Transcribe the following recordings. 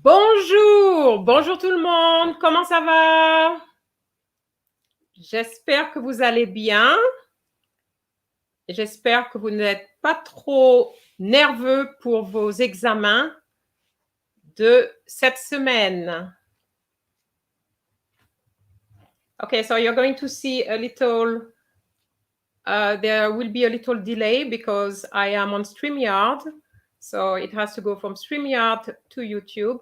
Bonjour, bonjour tout le monde, comment ça va? J'espère que vous allez bien. J'espère que vous n'êtes pas trop nerveux pour vos examens de cette semaine. Okay, so you're going to see a little, there will be a little delay because I am on StreamYard. So it has to go from StreamYard to YouTube.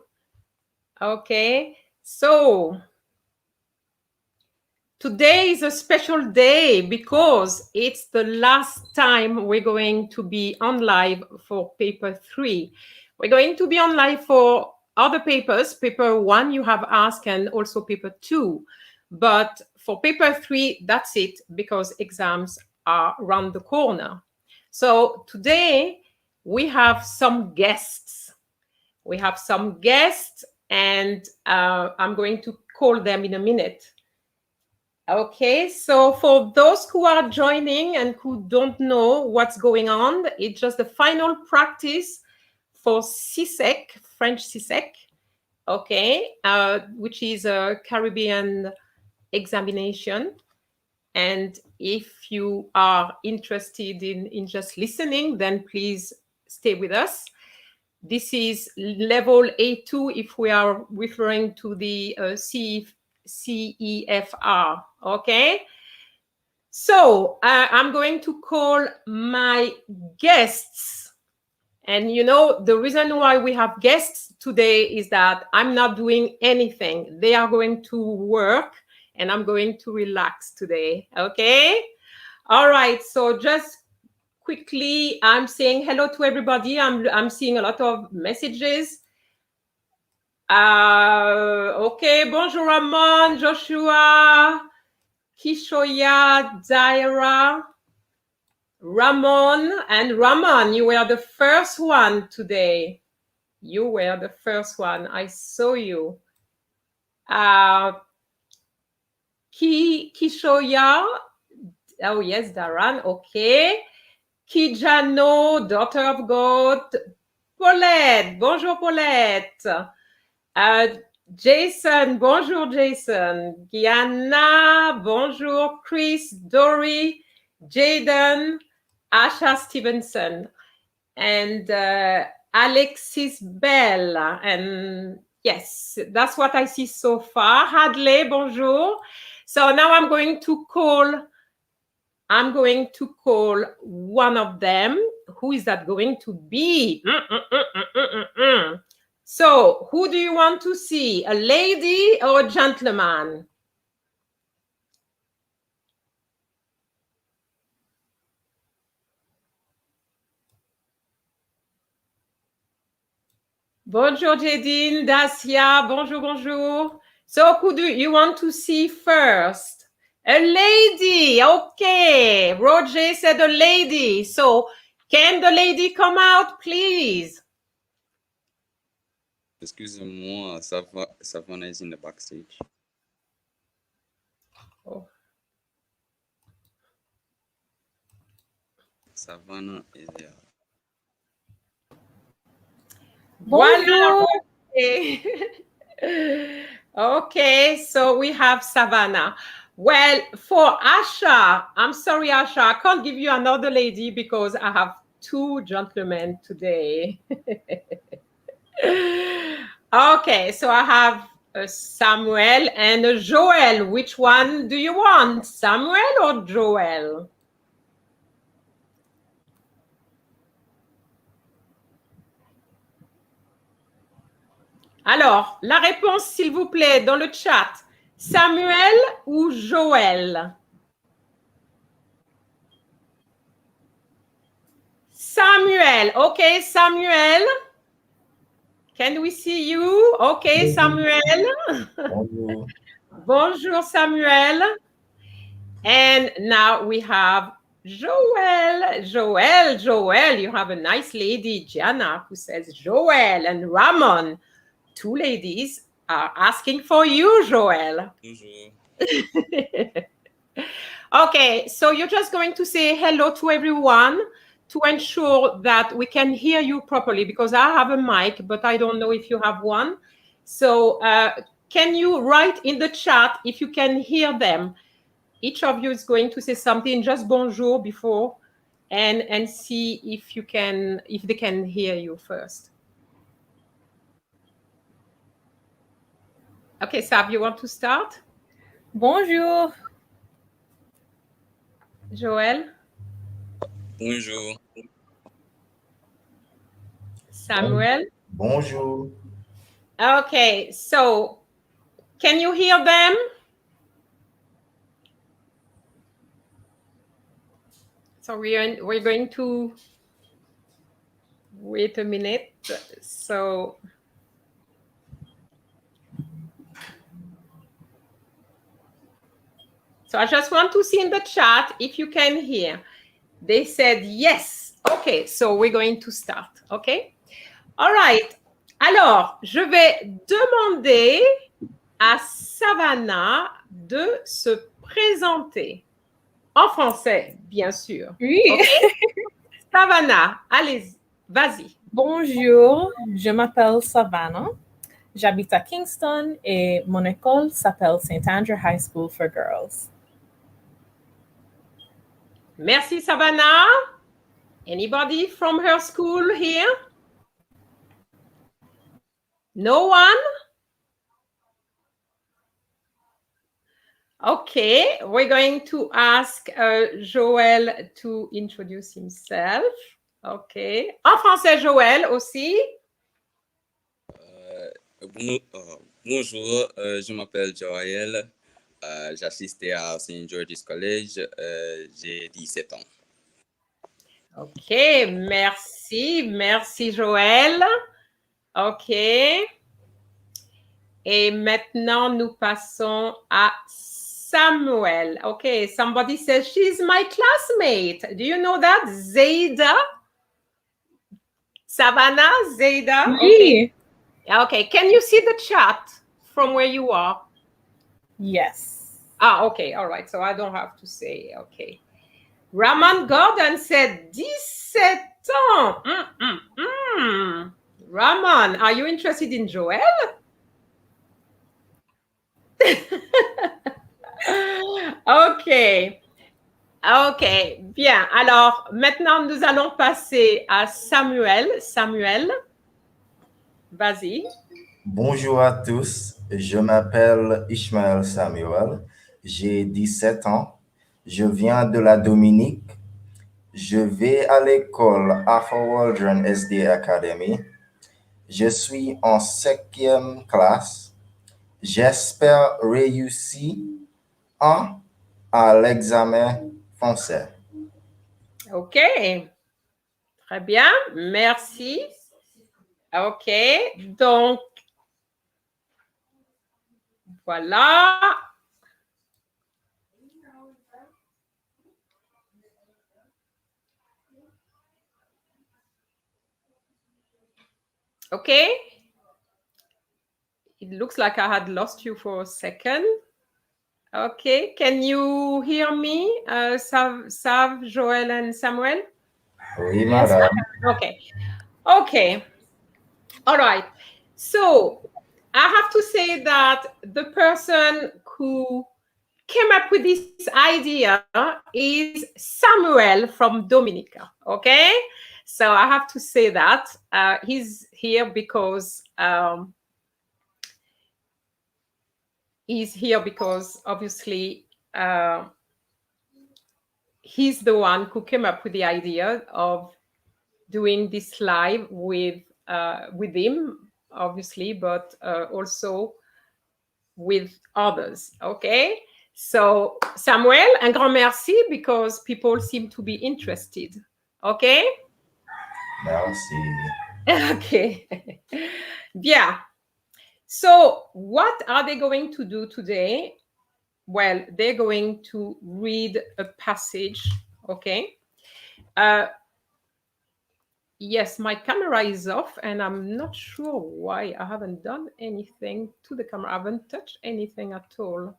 Okay, so today is a special day because it's the last time we're going to be on live for paper 3. We're going to be on live for other papers, paper 1 you have asked and also paper 2. But for paper 3, that's it, because exams are around the corner. So today we have some guests. We have some guests, and I'm going to call them in a minute. Okay, so for those who are joining and who don't know what's going on, it's just the final practice for CSEC, French CSEC, okay, which is a Caribbean examination. And if you are interested in just listening, then please stay with us. This is level A2 if we are referring to the CEFR, okay? So I'm going to call my guests. And you know, the reason why we have guests today is that I'm not doing anything. They are going to work and I'm going to relax today, okay? All right, so just quickly, I'm saying hello to everybody. I'm seeing a lot of messages. Okay, bonjour Ramon, Joshua, Kishoya, Zaira, Ramon, and Ramon, you were the first one today. You were the first one. I saw you. Kishoya, oh yes, Daran, okay. Kijano, daughter of God. Paulette, bonjour Paulette. Jason, bonjour Jason. Gianna, bonjour. Chris, Dory, Jaden, Asha Stevenson, and Alexis Bell. And yes, that's what I see so far. Hadley, bonjour. So now I'm going to call one of them. Who is that going to be? So who do you want to see? A lady or a gentleman? Bonjour Jadine, Dacia, bonjour, bonjour. So who do you want to see first? A lady, okay. Roger said a lady. So can the lady come out, please? Excusez-moi, Savannah is in the backstage. Oh. Savannah is there. Bonjour. Okay, so we have Savannah. Well, for Asha, I'm sorry, Asha, I can't give you another lady because I have two gentlemen today. Okay, so I have Samuel and Joel. Which one do you want, Samuel or Joel? Alors, la réponse, s'il vous plaît, dans le chat. Samuel ou Joël? Samuel. Okay, Samuel. Can we see you? Okay, Samuel. Bonjour. Bonjour, Samuel. And now we have Joel. Joel, you have a nice lady, Gianna, who says Joel, and Ramon. Two ladies are asking for you, Joel. Bonjour. Okay, so you're just going to say hello to everyone to ensure that we can hear you properly, because I have a mic, but I don't know if you have one. So can you write in the chat if you can hear them? Each of you is going to say something, just bonjour before, and see if they can hear you first. Okay, Sab, you want to start? Bonjour. Joël? Bonjour. Samuel? Bonjour. Okay, so can you hear them? So we're going to wait a minute. So So I just want to see in the chat if you can hear. They said yes. Okay, so we're going to start. Okay? All right. Alors, je vais demander à Savannah de se présenter. En français, bien sûr. Oui. Okay? Savannah, allez, vas-y. Bonjour, je m'appelle Savannah. J'habite à Kingston et mon école s'appelle St. Andrew High School for Girls. Merci, Savannah. Anybody from her school here? No one? Okay, we're going to ask Joël to introduce himself. Okay. En français, Joël aussi. Bonjour, je m'appelle Joël. J'assiste à St. George's College. J'ai 17 ans. Ok, merci. Merci, Joël. Ok. Et maintenant, nous passons à Samuel. Okay, somebody says she's my classmate. Do you know that? Zayda? Savannah? Zayda? Oui. Okay, can you see the chat from where you are? Yes. Ah, okay, all right. So I don't have to say, okay. Raman Gordon said 17 ans. Raman, are you interested in Joel? Ok. Ok, bien. Alors, maintenant, nous allons passer à Samuel. Samuel, vas-y. Bonjour à tous, je m'appelle Ishmael Samuel, j'ai 17 ans, je viens de la Dominique, je vais à l'école Afro Waldron SD Academy, je suis en 5e classe, j'espère réussir à l'examen français. Ok, très bien, merci. Ok, donc, voilà. Okay. It looks like I had lost you for a second. Okay. Can you hear me, Sav, Joel, and Samuel? Oui, madame. Okay. Okay. All right. So I have to say that the person who came up with this idea is Samuel from Dominica. Okay. So I have to say that he's here because obviously he's the one who came up with the idea of doing this live with him, obviously, but also with others. Okay. So Samuel, un grand merci because people seem to be interested. Okay. Merci. Okay. Bien. So what are they going to do today? Well, they're going to read a passage. Okay. Yes, my camera is off and I'm not sure why I haven't done anything to the camera. I haven't touched anything at all.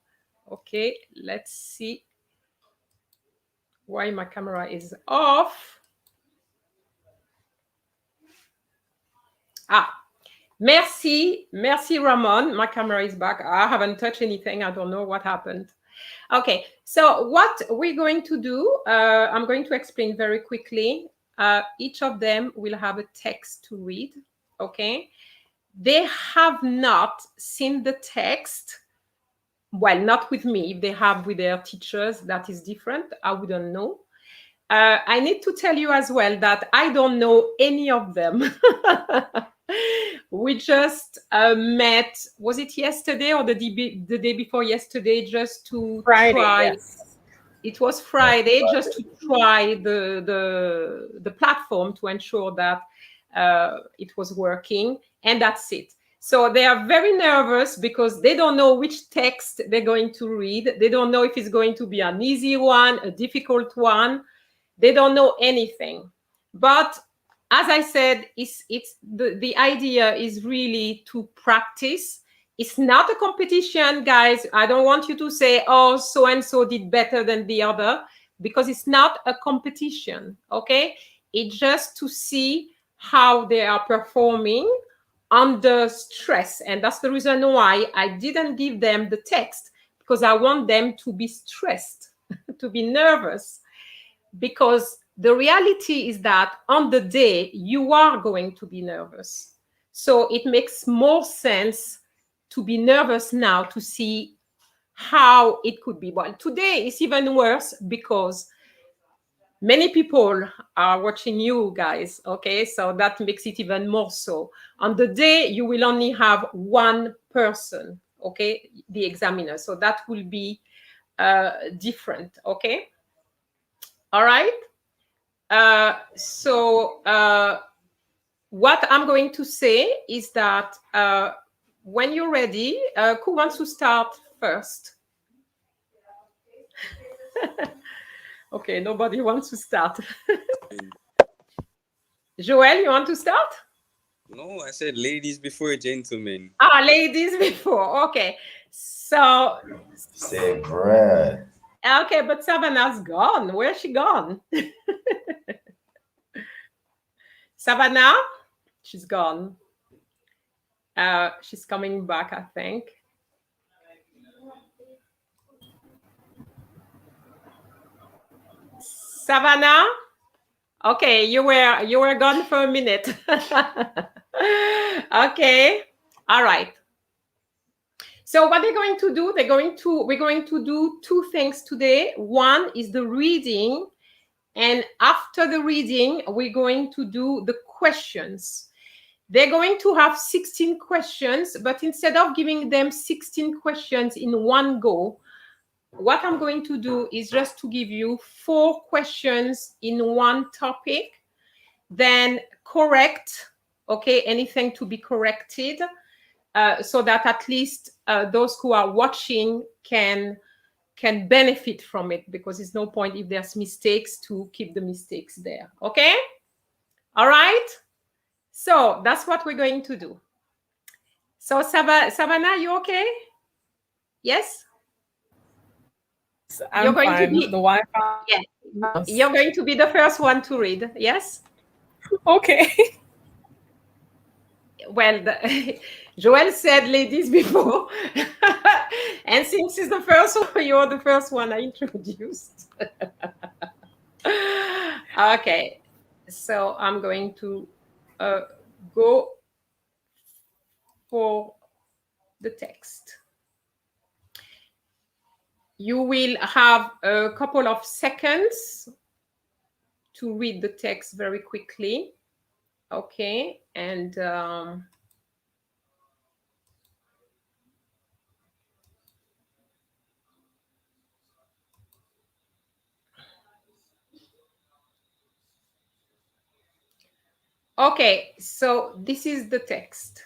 Okay, let's see why my camera is off. Ah, merci Ramon. My camera is back. I haven't touched anything. I don't know what happened. Okay, so what we're going to do, I'm going to explain very quickly. Each of them will have a text to read, okay? They have not seen the text. Well, not with me. If they have with their teachers, that is different. I wouldn't know. I need to tell you as well that I don't know any of them. We just met, was it yesterday or the day before yesterday, just to try. Yes. It was Friday, just to try the platform to ensure that it was working, and that's it. So they are very nervous because they don't know which text they're going to read. They don't know if it's going to be an easy one, a difficult one. They don't know anything. But as I said, the idea is really to practice. It's not a competition, guys. I don't want you to say, oh, so-and-so did better than the other, because it's not a competition, okay? It's just to see how they are performing under stress. And that's the reason why I didn't give them the text, because I want them to be stressed, to be nervous. Because the reality is that on the day, you are going to be nervous. So it makes more sense to be nervous now to see how it could be. Well, today is even worse because many people are watching you guys, okay? So that makes it even more so. On the day, you will only have one person, okay? The examiner. So that will be different, okay? All right? What I'm going to say is that when you're ready, who wants to start first? Okay, nobody wants to start. Joel, you want to start? No, I said ladies before gentlemen. Ah, ladies before. Okay. So. C'est vrai. Okay, but Savannah's gone. Where's she gone? Savannah? She's gone. She's coming back, I think. Savannah? Okay, you were gone for a minute. Okay. All right. So what they're going to do, we're going to do two things today. One is the reading, and after the reading, we're going to do the questions. They're going to have 16 questions, but instead of giving them 16 questions in one go, what I'm going to do is just to give you 4 questions in one topic, then correct, okay, anything to be corrected, so that at least those who are watching can benefit from it, because there's no point if there's mistakes to keep the mistakes there, okay? All right? So that's what we're going to do. So Savannah, you okay? Yes? I'm fine. The Wi-Fi. Yeah. You're going to be the first one to read, yes? Okay. Well, Joel said ladies before. And since it's the first one, you're the first one I introduced. Okay. So I'm going to go for the text. You will have a couple of seconds to read the text very quickly. Okay, and okay, so this is the text.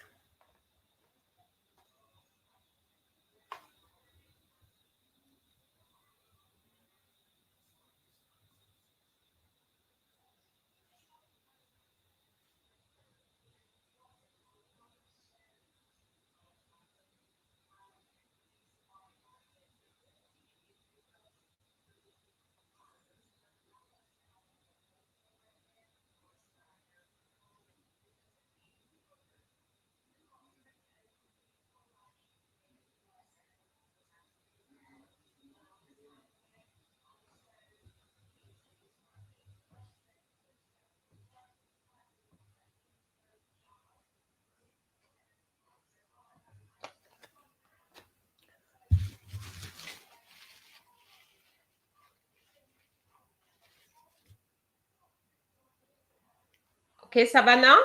Ok, Savannah?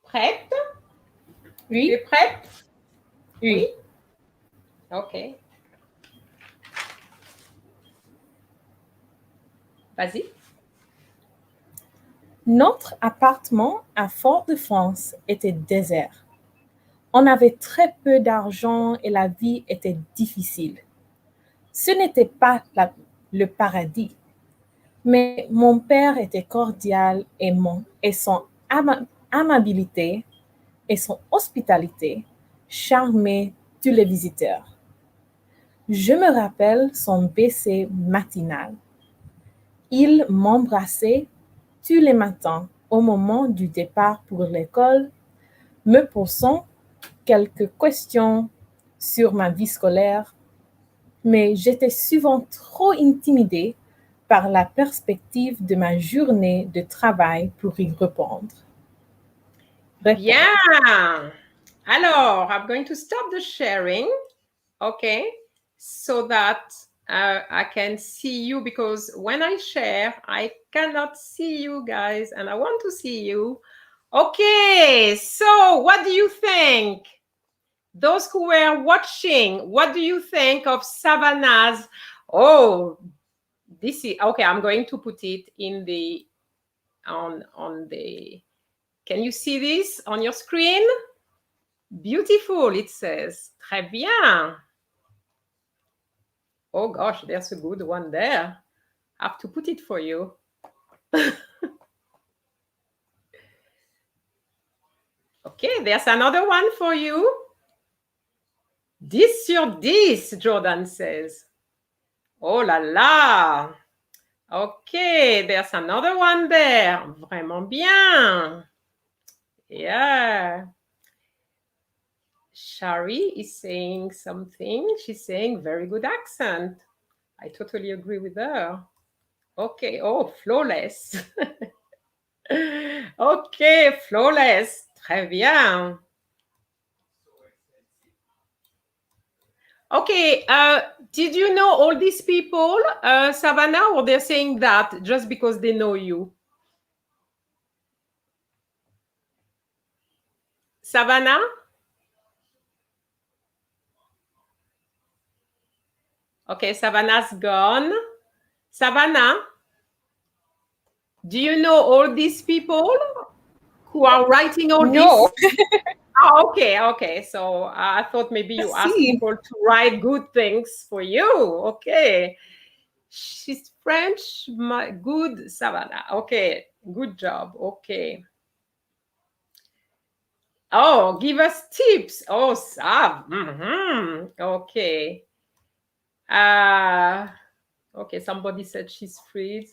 Prête? Oui. Tu es prête? Oui. Ok. Vas-y. Notre appartement à Fort-de-France était désert. On avait très peu d'argent et la vie était difficile. Ce n'était pas le paradis, mais mon père était cordial et son amabilité et son hospitalité charmaient tous les visiteurs. Je me rappelle son baiser matinal. Il m'embrassait tous les matins au moment du départ pour l'école, me posant quelques questions sur ma vie scolaire, mais j'étais souvent trop intimidée par la perspective de ma journée de travail pour y répondre. Bien. Alors, I'm going to stop the sharing, okay, so that I can see you, because when I share, I cannot see you guys and I want to see you. Okay, so what do you think? Those who were watching, what do you think of Savannah's? Oh, this is okay. I'm going to put it in the on the. Can you see this on your screen? Beautiful, it says. Très bien. Oh gosh, there's a good one there. I have to put it for you. Okay, there's another one for you. 10 sur 10, Jordan says. Oh la la. Okay, there's another one there. Vraiment bien. Yeah. Shari is saying something. She's saying very good accent. I totally agree with her. Okay, oh, flawless. Okay, flawless. Très bien. Okay, did you know all these people, Savannah, or they're saying that just because they know you? Savannah? Okay, Savannah's gone. Savannah, do you know all these people who are writing all No. this? Oh, okay. So I thought maybe you asked people to write good things for you. Okay. She's French, good, Savannah. Okay, good job. Okay. Oh, give us tips. Oh, Sav. Okay. Okay, somebody said she's free.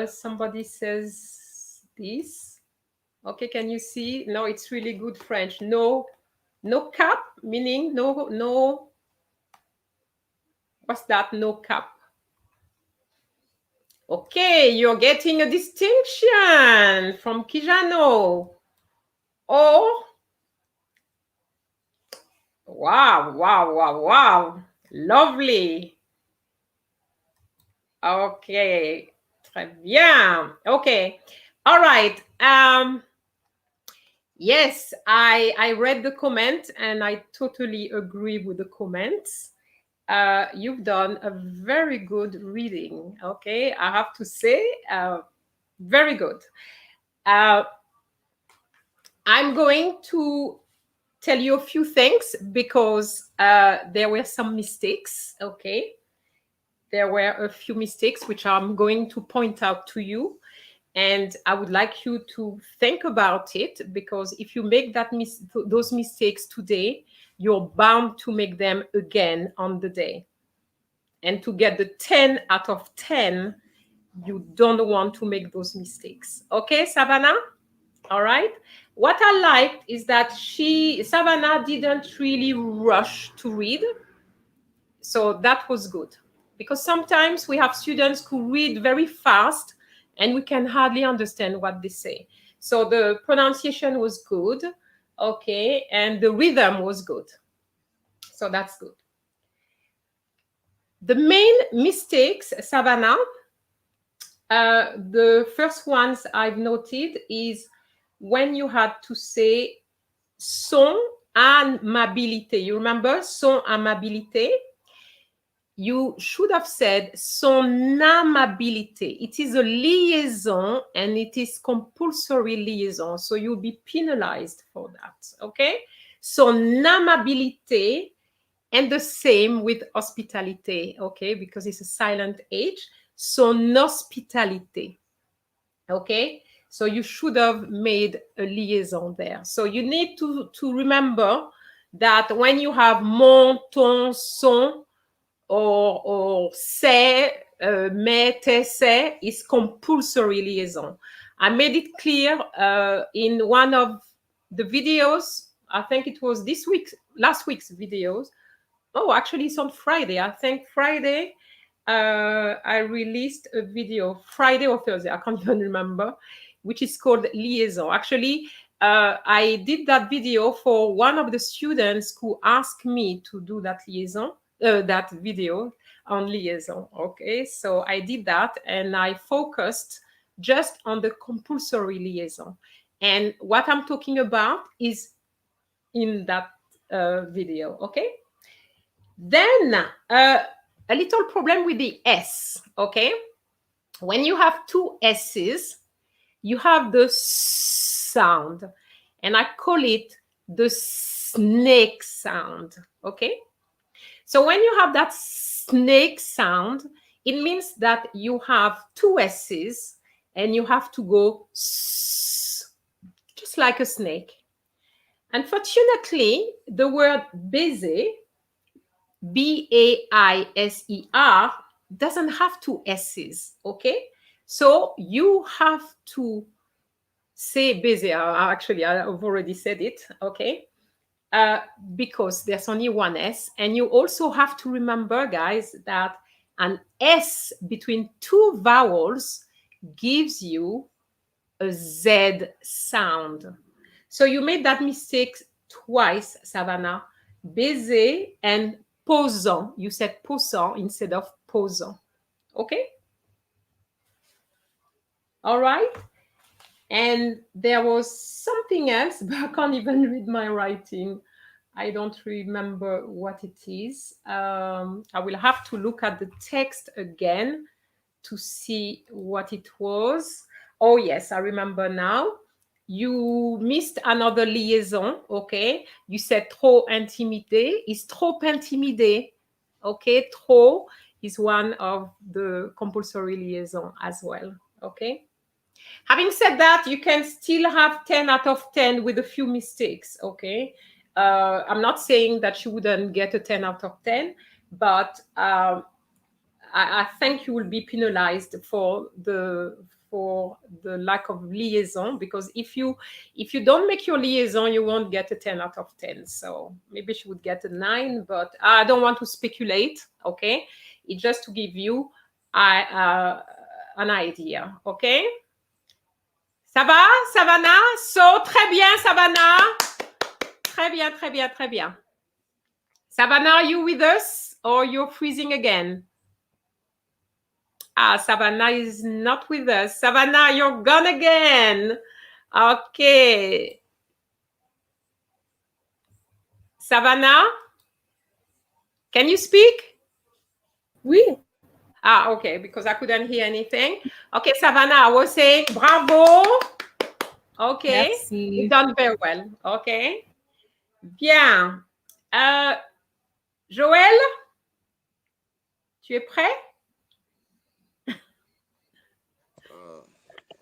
Somebody says this. Okay, can you see? No, it's really good French. No cap, meaning no. What's that? No cap. Okay, you're getting a distinction from Kijano. Oh, wow. Lovely. Okay, très bien. Okay, all right. Yes, I read the comment and I totally agree with the comments. You've done a very good reading. Okay, I have to say, very good. I'm going to tell you a few things because there were some mistakes. Okay, there were a few mistakes which I'm going to point out to you, and I would like you to think about it, because if you make those mistakes today, you're bound to make them again on the day. And to get the 10 out of 10, you don't want to make those mistakes. Okay, Savannah? All right. What I liked is that Savannah didn't really rush to read. So that was good. Because sometimes we have students who read very fast and we can hardly understand what they say. So the pronunciation was good. Okay. And the rhythm was good. So that's good. The main mistakes, Savannah, the first ones I've noted is when you had to say son amabilité. You remember son amabilité? you should have said son amabilité. It is a liaison and it is compulsory liaison. So you'll be penalized for that. Okay? Son amabilité, and the same with hospitalité. Okay? Because it's a silent H. Son hospitalité. Okay? So you should have made a liaison there. So you need to remember that when you have mon, ton, son, or c'est, mais, tes, c'est, is compulsory liaison. I made it clear in one of the videos. I think it was last week's videos. Oh, actually, it's on Friday. I think Friday, I released a video, Friday or Thursday, I can't even remember, which is called Liaison. Actually, I did that video for one of the students who asked me to do that liaison, that video on liaison. Okay, so I did that and I focused just on the compulsory liaison. And what I'm talking about is in that video. Okay. Then a little problem with the S. Okay. When you have two S's, you have the sound, and I call it the snake sound. Okay. So when you have that snake sound, it means that you have two S's and you have to go S, just like a snake. Unfortunately, the word baiser, B-A-I-S-E-R, doesn't have two S's, okay? So you have to say baiser. Actually, I've already said it, okay? Because there's only one S. And you also have to remember, guys, that an S between two vowels gives you a Z sound. So you made that mistake twice, Savannah. Baiser and posant. You said posant instead of posant. Okay? All right. And there was something else, but I can't even read my writing. I don't remember what it is. I will have to look at the text again to see what it was. Oh, yes, I remember now. You missed another liaison, okay? You said trop intimidé. Is trop intimidé, okay? Trop is one of the compulsory liaison as well, okay? Having said that, you can still have 10 out of 10 with a few mistakes, okay? I'm not saying that you wouldn't get a 10 out of 10, but I think you will be penalized for the lack of liaison, because if you don't make your liaison, you won't get a 10 out of 10. So maybe she would get a 9, but I don't want to speculate, okay? It's just to give you an idea, okay? Ça va, Savannah? So, très bien, Savannah. Très bien, très bien, très bien. Savannah, are you with us or you're freezing again? Ah, Savannah is not with us. Savannah, you're gone again. Okay. Savannah, can you speak? Oui. Ah, okay, because I couldn't hear anything. Okay, Savannah, I was saying bravo. Okay. Merci. You've done very well. Okay. Bien. Joël, tu es prêt?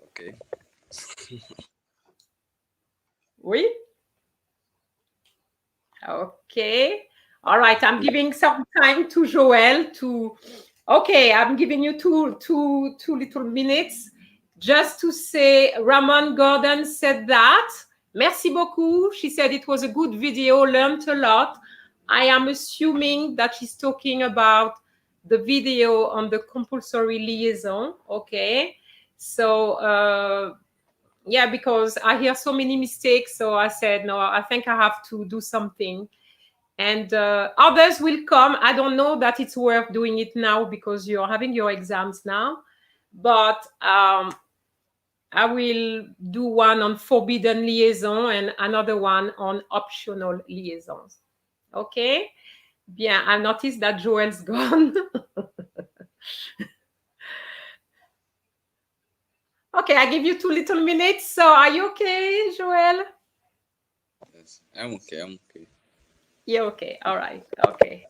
Okay. Oui. Okay. All right. I'm giving some time to Joël to. Okay, I'm giving you two little minutes just to say Ramon Gordon said that. Merci beaucoup. She said it was a good video, learned a lot. I am assuming that she's talking about the video on the compulsory liaison. Okay. So, yeah, because I hear so many mistakes. So I said, no, I think I have to do something. And others will come. I don't know that it's worth doing it now because you're having your exams now. But I will do one on forbidden liaison and another one on optional liaisons. Okay? Bien, I noticed that Joel's gone. Okay, I give you 2 little minutes. So are you okay, Joel? Yes, I'm okay. I'm okay. You're okay. All right. Okay.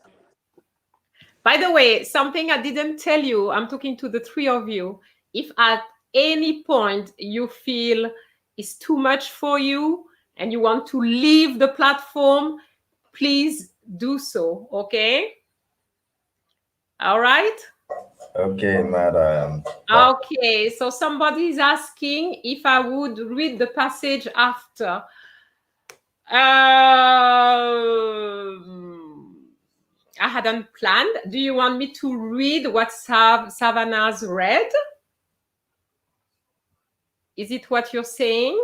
By the way, something I didn't tell you, I'm talking to the 3 of you. If at any point you feel it's too much for you and you want to leave the platform, please do so. Okay? All right? Okay, madam. Okay, so somebody is asking if I would read the passage after. I hadn't planned. Do you want me to read what Savannah's read? Is it what you're saying?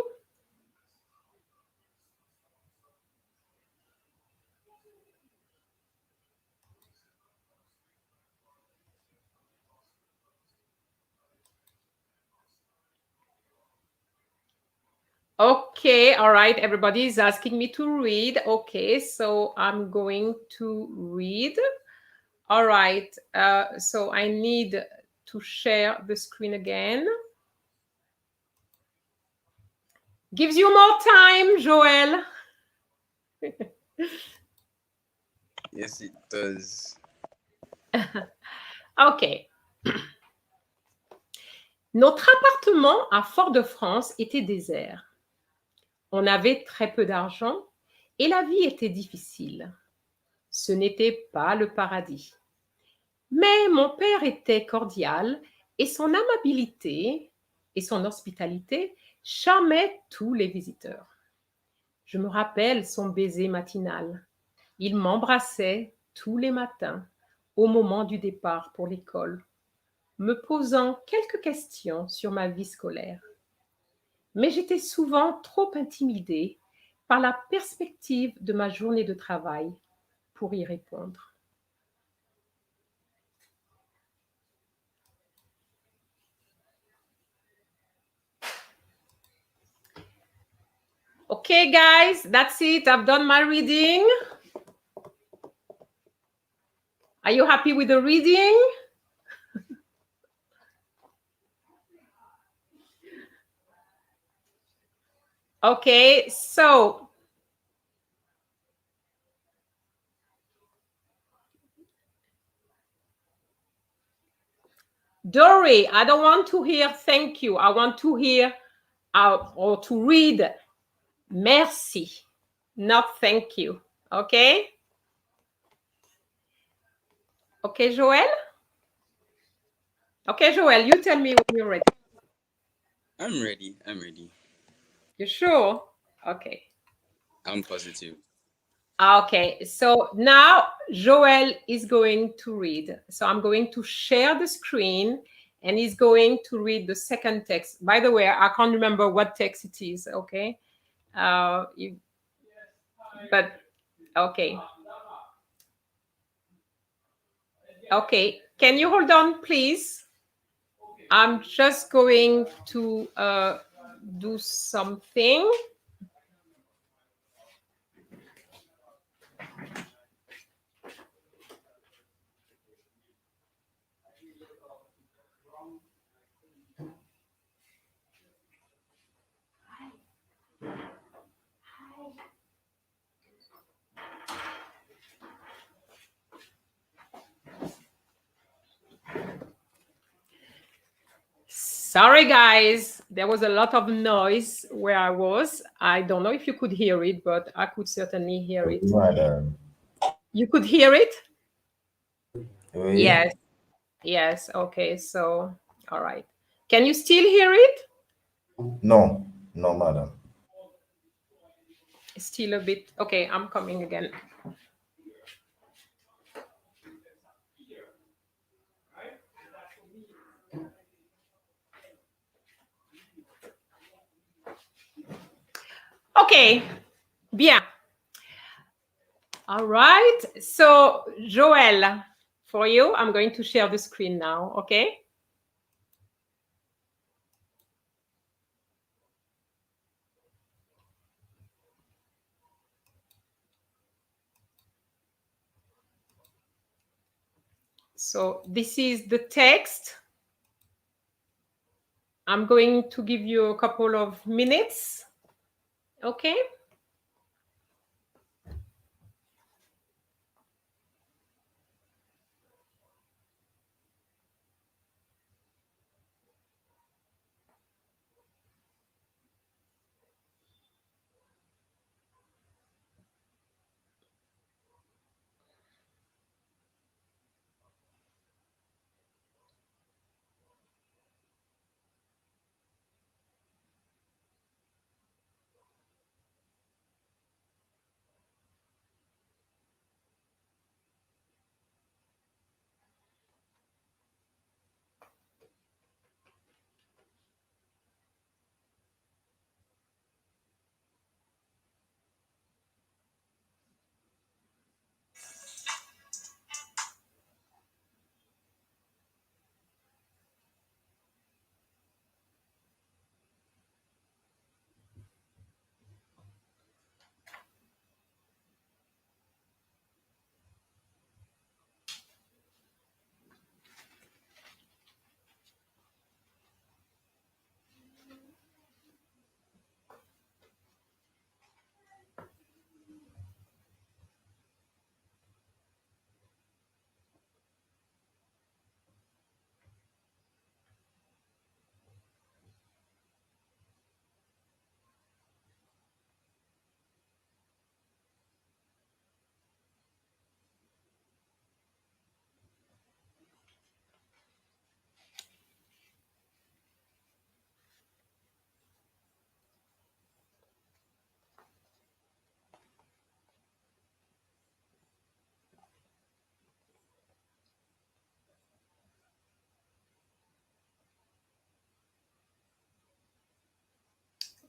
Okay, all right. Everybody is asking me to read. Okay, so I'm going to read. All right, so I need to share the screen again. Gives you more time, Joël. Yes, it does. Ok. Notre appartement à Fort-de-France était désert. On avait très peu d'argent et la vie était difficile. Ce n'était pas le paradis. Mais mon père était cordial et son amabilité et son hospitalité charmaient tous les visiteurs. Je me rappelle son baiser matinal. Il m'embrassait tous les matins au moment du départ pour l'école, me posant quelques questions sur ma vie scolaire. Mais j'étais souvent trop intimidée par la perspective de ma journée de travail pour y répondre. Okay, guys, that's it. I've done my reading. Are you happy with the reading? Okay, so Dory, I don't want to hear thank you. I want to hear or to read merci, not thank you. Okay? Okay, Joël? Okay, Joël, you tell me when you're ready. I'm ready. I'm ready. You sure? Okay. I'm positive. Okay, so now Joël is going to read. So I'm going to share the screen and he's going to read the second text. By the way, I can't remember what text it is, okay? But, okay. Okay, can you hold on, please? I'm just going to do something. Sorry, guys. There was a lot of noise where I was. I don't know if you could hear it, but I could certainly hear it. Madam. You could hear it? Oui. Yes. Yes. Okay. So, all right. Can you still hear it? No, no, madam. Still a bit. Okay, I'm coming again. Okay. Bien. All right. So, Joël, for you, I'm going to share the screen now. Okay. So this is the text. I'm going to give you a couple of minutes. Okay.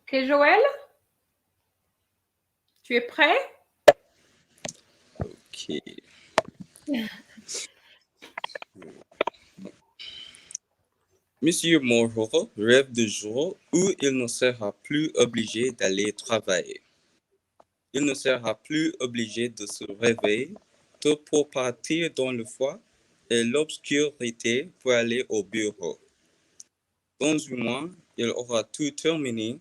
Ok, Joël? Tu es prêt? Ok. Monsieur Moreau rêve de jour où il ne sera plus obligé d'aller travailler. Il ne sera plus obligé de se réveiller tôt pour partir dans le froid et l'obscurité pour aller au bureau. Dans un mois, il aura tout terminé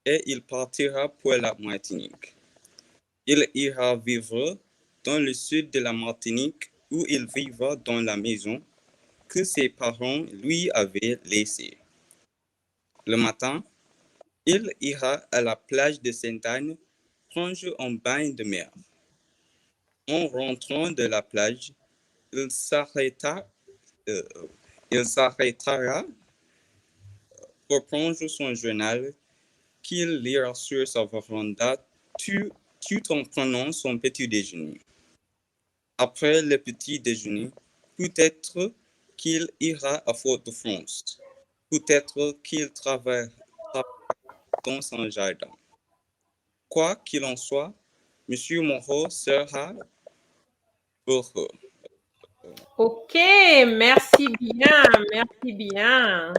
et il partira pour la Martinique. Il ira vivre dans le sud de la Martinique où il vivra dans la maison que ses parents lui avaient laissée. Le matin, il ira à la plage de Sainte-Anne prendre un bain de mer. En rentrant de la plage, il s'arrêtera pour prendre son journal qu'il lira sur sa véranda tout en prenant son petit déjeuner. Après le petit déjeuner, peut-être qu'il ira à Fort-de-France. Peut-être qu'il travaillera dans son jardin. Quoi qu'il en soit, Monsieur Moreau sera heureux. Ok, merci bien, merci bien.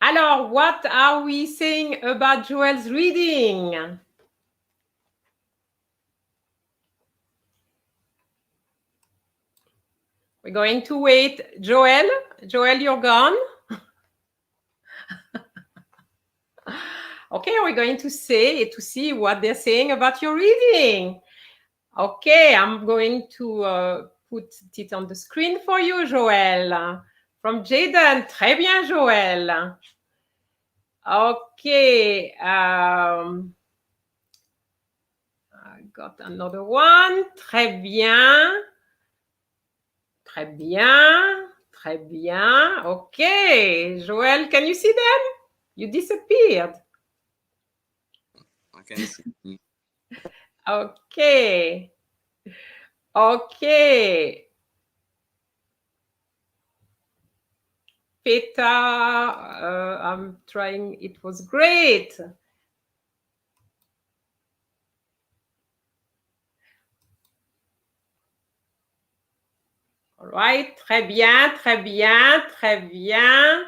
Alors, what are we saying about Joel's reading? We're going to wait. Joel, you're gone. Okay, we're going to see what they're saying about your reading. Okay, I'm going to put it on the screen for you, Joël. From Jaden. Très bien, Joël. Okay. I got another one. Très bien. Très bien. Très bien. Okay. Joël, can you see them? You disappeared. I can see. Okay. Okay. Peter, I'm trying. It was great. All right. Très bien, très bien, très bien.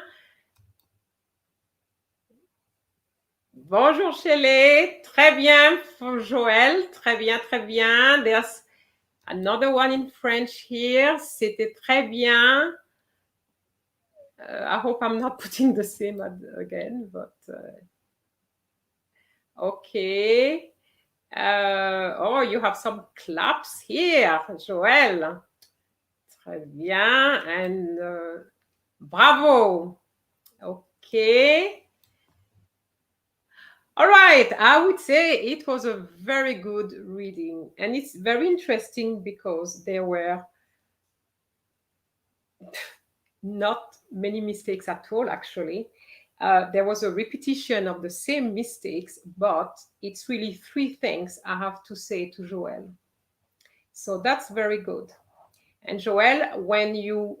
Bonjour Shelley, très bien for Joël, très bien, très bien. There's another one in French here, c'était très bien. I hope I'm not putting the same again, but okay. Oh, you have some claps here, Joël. Très bien, and bravo. Okay. All right, I would say it was a very good reading, and it's very interesting because there were not many mistakes at all, actually. There was a repetition of the same mistakes, but it's really 3 things I have to say to Joël. So that's very good. And Joël, when you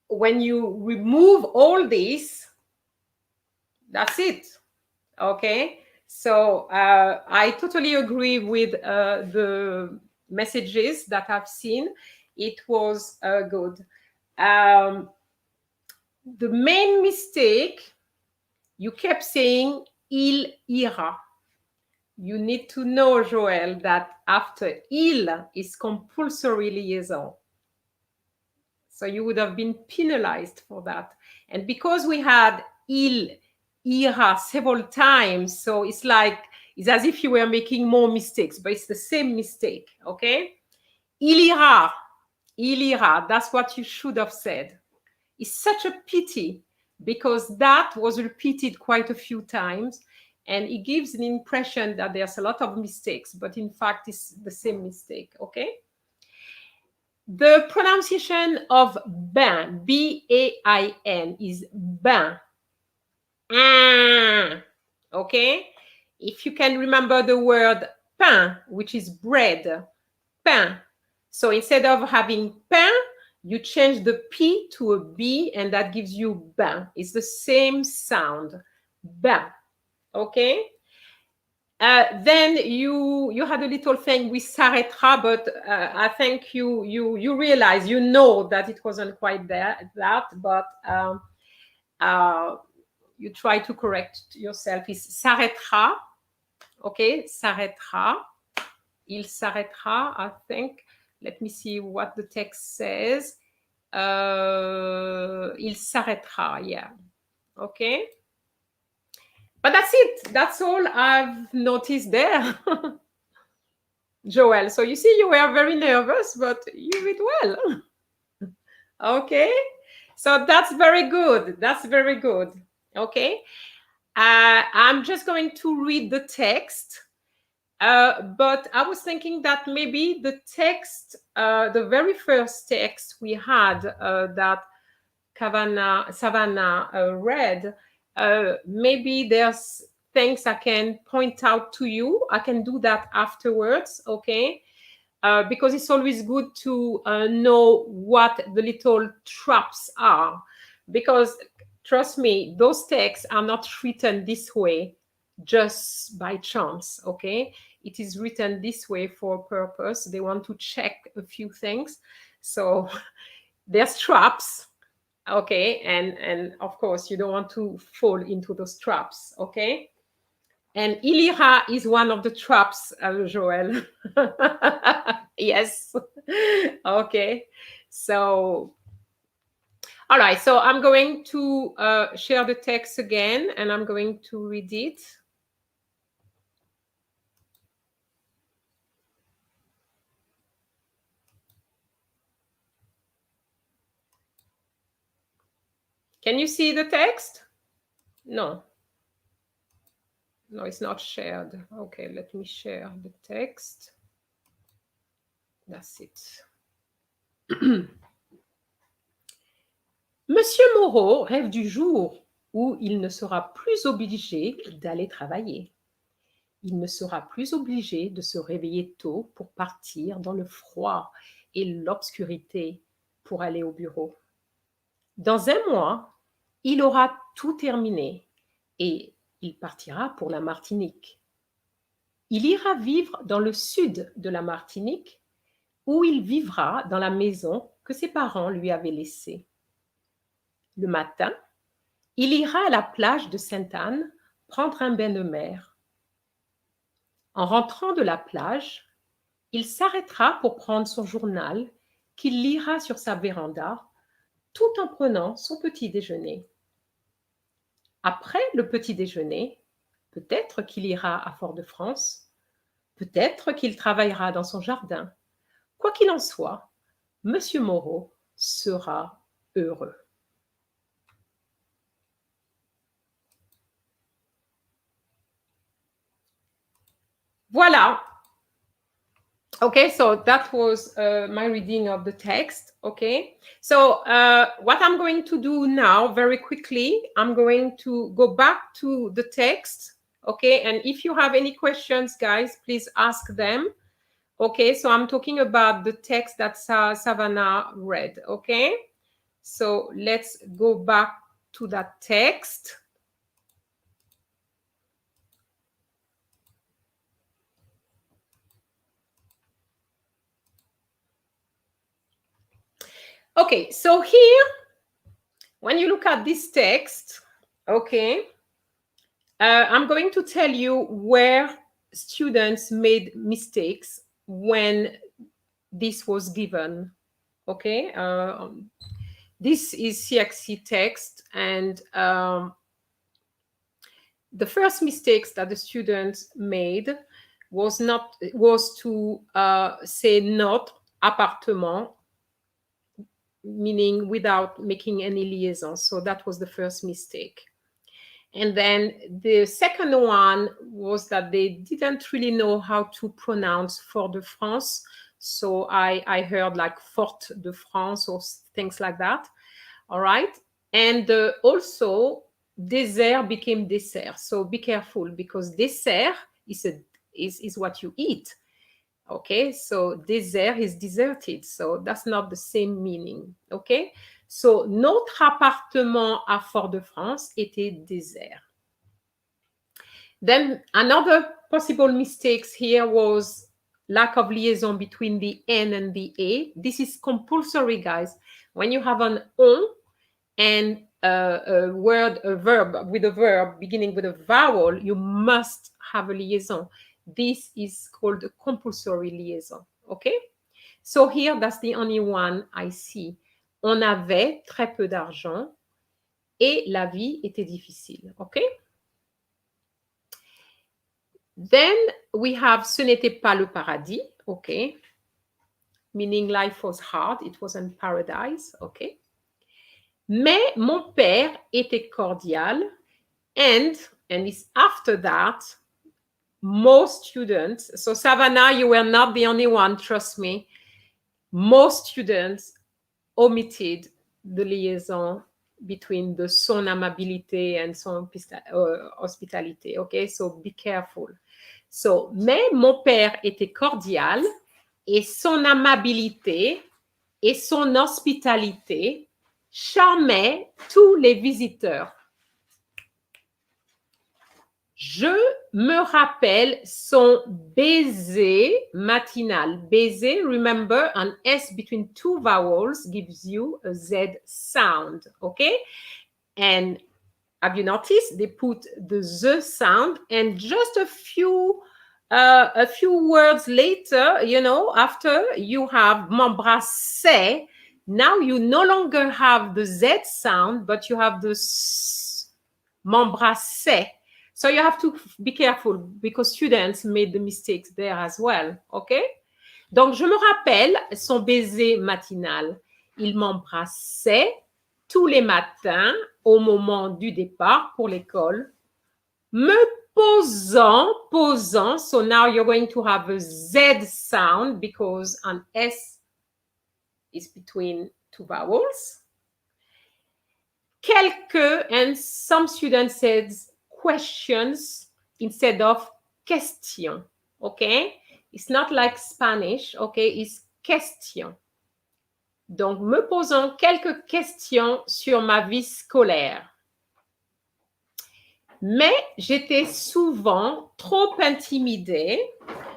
remove all this, that's it. Okay, so I totally agree with the messages that I've seen. It was good. The main mistake, you kept saying il ira. You need to know, Joël, that after il is compulsory liaison. So you would have been penalized for that. And because we had il ira several times, so it's as if you were making more mistakes, but it's the same mistake, okay? Il ira, that's what you should have said. It's such a pity because that was repeated quite a few times and it gives an impression that there's a lot of mistakes, but in fact, it's the same mistake, okay? The pronunciation of bain, B-A-I-N, is bain. Okay? If you can remember the word pain, which is bread, pain. So instead of having pain, you change the P to a B, and that gives you bain. It's the same sound, bain. Okay? Then you had a little thing with s'arrêtera, but I think you realize, you know that it wasn't quite that, but you try to correct yourself. It's s'arrêtera, okay, s'arrêtera, il s'arrêtera, I think. Let me see what the text says. Il s'arrêtera, yeah, okay. But that's it. That's all I've noticed there. Joël, so you see, you were very nervous, but you did well. Okay, so that's very good. That's very good. Okay, I'm just going to read the text, but I was thinking that maybe the text, the very first text we had that Savannah read, maybe there's things I can point out to you. I can do that afterwards, okay? Because it's always good to know what the little traps are. Because trust me, those texts are not written this way just by chance, okay? It is written this way for a purpose. They want to check a few things. So there's traps. Okay, and of course, you don't want to fall into those traps, okay? And il ira is one of the traps, Joël. Yes. Okay, so, all right, so I'm going to share the text again, and I'm going to read it. Can you see the text? No. No, it's not shared. Okay, let me share the text. That's it. Monsieur Moreau rêve du jour où il ne sera plus obligé d'aller travailler. Il ne sera plus obligé de se réveiller tôt pour partir dans le froid et l'obscurité pour aller au bureau. Dans un mois, il aura tout terminé et il partira pour la Martinique. Il ira vivre dans le sud de la Martinique où il vivra dans la maison que ses parents lui avaient laissée. Le matin, Il ira à la plage de Sainte-Anne prendre un bain de mer. En rentrant de la plage, il s'arrêtera pour prendre son journal qu'il lira sur sa véranda tout en prenant son petit déjeuner. Après le petit déjeuner, peut-être qu'il ira à Fort-de-France, peut-être qu'il travaillera dans son jardin. Quoi qu'il en soit, Monsieur Moreau sera heureux. Voilà. Okay, so that was my reading of the text. Okay, so what I'm going to do now very quickly, I'm going to go back to the text. Okay, and if you have any questions, guys, please ask them. Okay, so I'm talking about the text that Savannah read. Okay, so let's go back to that text. Okay, so here, when you look at this text, okay, I'm going to tell you where students made mistakes when this was given, okay? This is CSEC text, and the first mistakes that the students made was to say not appartement, meaning without making any liaison. So that was the first mistake. And then the second one was that they didn't really know how to pronounce Fort-de-France. So I heard like Fort-de-France or things like that. All right. And also dessert became dessert. So be careful, because dessert is what you eat. Okay, so dessert is deserted, so that's not the same meaning. Okay, so notre appartement à Fort-de-France était désert. Then another possible mistakes here was lack of liaison between the N and the A. This is compulsory, guys. When you have an on and a verb with a verb beginning with a vowel, you must have a liaison. This is called a compulsory liaison, okay? So here, that's the only one I see. On avait très peu d'argent et la vie était difficile, okay? Then we have ce n'était pas le paradis, okay? Meaning life was hard, it wasn't paradise, okay? Mais mon père était cordial, and it's after that, most students, so Savannah, you were not the only one, trust me. Most students omitted the liaison between the son amabilité and son hospitalité. Okay, so be careful. So, mais mon père était cordial et son amabilité et son hospitalité charmaient tous les visiteurs. Je me rappelle son baiser matinal. Baiser, remember, an S between two vowels gives you a Z sound, okay? And have you noticed they put the Z sound, and just a few words later, you know, after you have m'embrasser, now you no longer have the Z sound, but you have the m'embrasser. So you have to be careful, because students made the mistakes there as well, okay? Donc, je me rappelle son baiser matinal. Il m'embrassait tous les matins au moment du départ pour l'école, me posant, so now you're going to have a Z sound because an S is between two vowels. Quelques, and some students said questions instead of question, okay? It's not like Spanish, okay? It's question. Donc, me posant quelques questions sur ma vie scolaire. Mais j'étais souvent trop intimidée.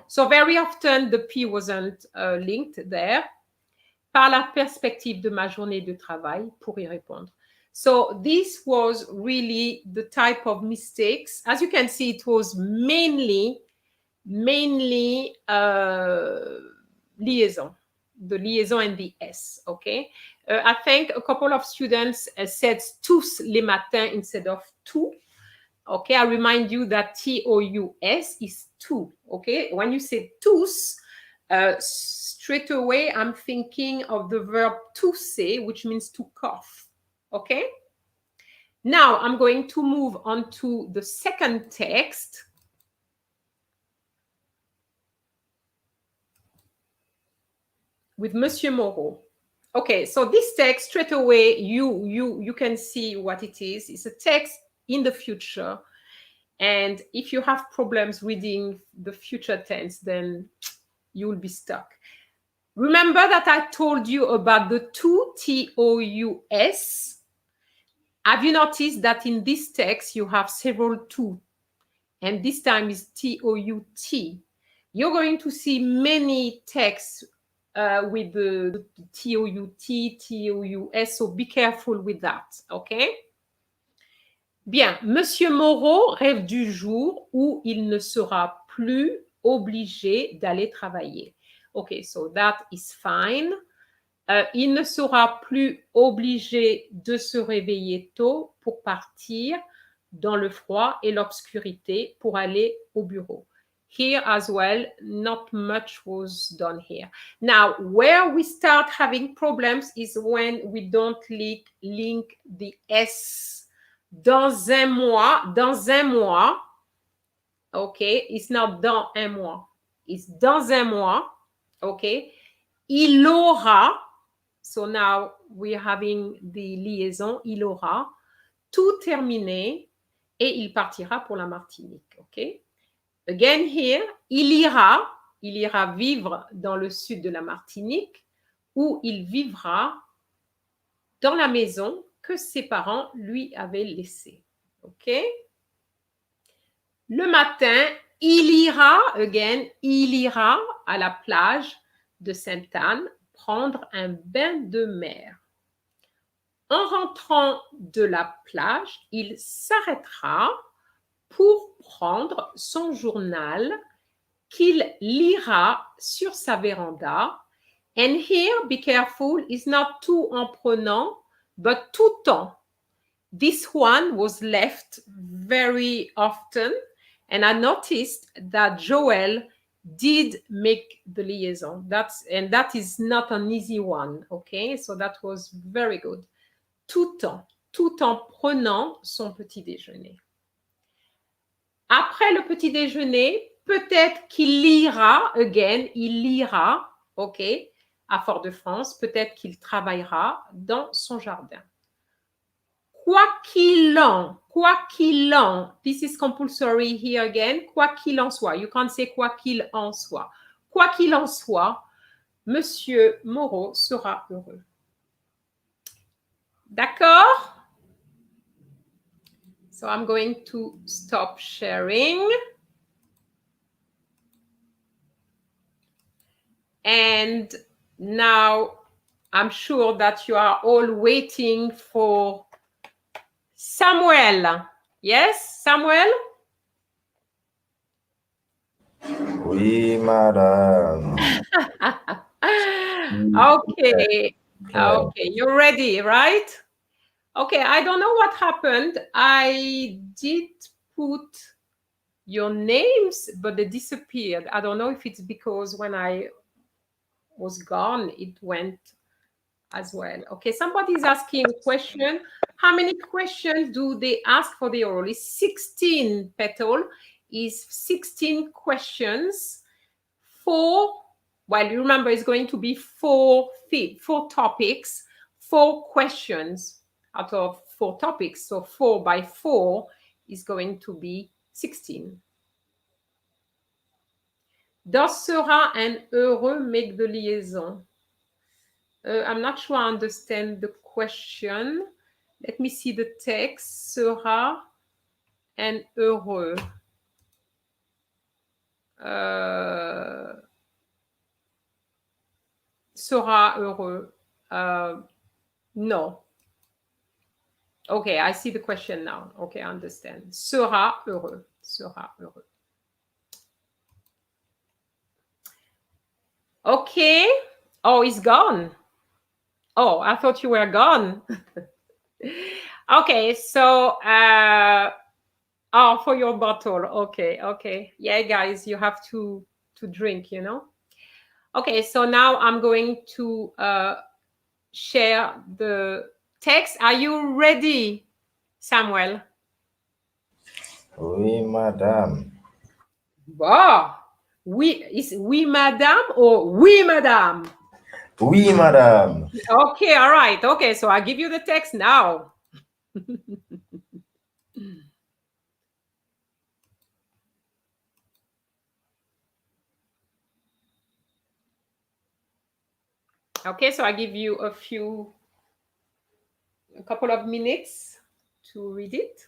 So very often the P wasn't linked there. Par la perspective de ma journée de travail pour y répondre. So this was really the type of mistakes. As you can see, it was mainly liaison, the liaison and the S, okay? I think a couple of students said tous les matins instead of tout. Okay, I remind you that T-O-U-S is two, okay? When you say tous, straight away, I'm thinking of the verb tousser, which means to cough, okay? Now, I'm going to move on to the second text. With Monsieur Moreau. Okay, so this text, straight away, you can see what it is. It's a text in the future. And if you have problems reading the future tense, then you will be stuck. Remember that I told you about the two, T-O-U-S. Have you noticed that in this text, you have several two? And this time is T-O-U-T. You're going to see many texts with the T-O-U-T, T-O-U-S, so be careful with that, okay? Bien, Monsieur Moreau rêve du jour où il ne sera plus obligé d'aller travailler. Okay, so that is fine. Il ne sera plus obligé de se réveiller tôt pour partir dans le froid et l'obscurité pour aller au bureau. Here as well, not much was done here. Now, where we start having problems is when we don't link the S. Dans un mois, okay, it's not dans un mois, it's dans un mois, okay. Il aura, so now we're having the liaison, il aura tout terminé et il partira pour la Martinique, okay. Again here, il ira vivre dans le sud de la Martinique où il vivra dans la maison que ses parents lui avaient laissée. OK? Le matin, il ira à la plage de Sainte-Anne prendre un bain de mer. En rentrant de la plage, il s'arrêtera pour prendre son journal qu'il lira sur sa véranda. And here, be careful, is not tout en prenant, but tout temps. This one was left very often, and I noticed that Joel did make the liaison. That is not an easy one, okay? So that was very good. Tout en prenant son petit déjeuner. Après le petit déjeuner, peut-être qu'il lira, il lira, ok, à Fort-de-France, peut-être qu'il travaillera dans son jardin. Quoi qu'il en, this is compulsory here again, quoi qu'il en soit, you can't say quoi qu'il en soit. Quoi qu'il en soit, Monsieur Moreau sera heureux. D'accord? So I'm going to stop sharing. And now I'm sure that you are all waiting for Samuel. Yes, Samuel? Oui, madame. Okay. Okay, you're ready, right? Okay, I don't know what happened. I did put your names, but they disappeared. I don't know if it's because when I was gone, it went as well. Okay, somebody's asking a question. How many questions do they ask for the oral? It's 16, Petal. Is 16 questions. Well, you remember it's going to be four topics, 4 questions out of 4 topics. So 4 by 4 is going to be 16. Does sera and heureux make the liaison? I'm not sure I understand the question. Let me see the text. Sera and heureux. Sera heureux. No. Okay, I see the question now. Okay, I understand. Sera heureux. Sera heureux. Okay. Oh, he's gone. Oh, I thought you were gone. Okay, so oh, for your bottle. Okay, okay. Yeah, guys, you have to drink, you know. Okay, so now I'm going to share the text. Are you ready, Samuel? Oui, madame. Wow. Oui, is oui, madame or oui, madame? Oui, madame. Okay, all right. Okay, so I'll give you the text now. Okay, so I give you a couple of minutes to read it.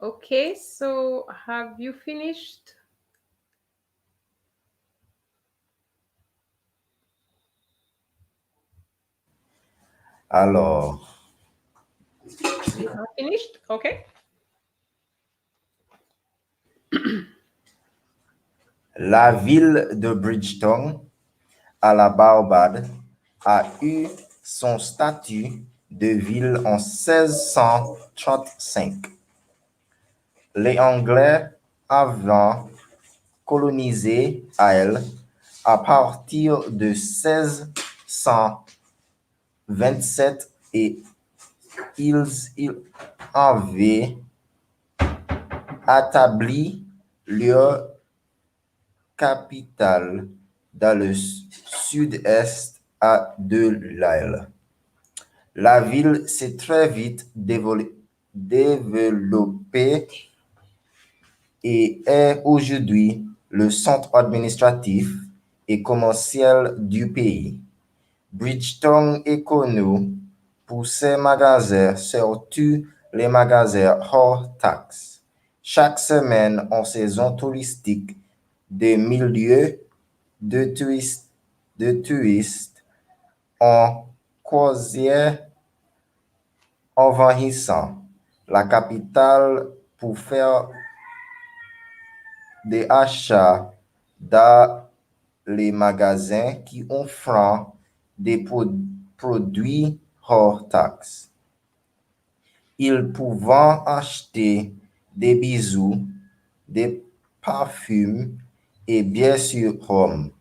Okay, so have you finished? Alors, You have finished? Okay. la ville de Bridgeton, à la Barbade, a eu son statut de ville en 1635. Les Anglais avaient colonisé à elle à partir de 1627 et ils avaient établi leur capitale dans le sud-est de l'île. La ville s'est très vite développée et est aujourd'hui le centre administratif et commercial du pays. Bridgeton est connu pour ses magasins, surtout les magasins hors taxes. Chaque semaine, en saison touristique, des milliers de touristes en croisière envahissant la capitale pour faire des achats dans les magasins qui offrent des produits hors taxes. Ils pouvaient acheter des bijoux, des parfums et bien sûr rhum.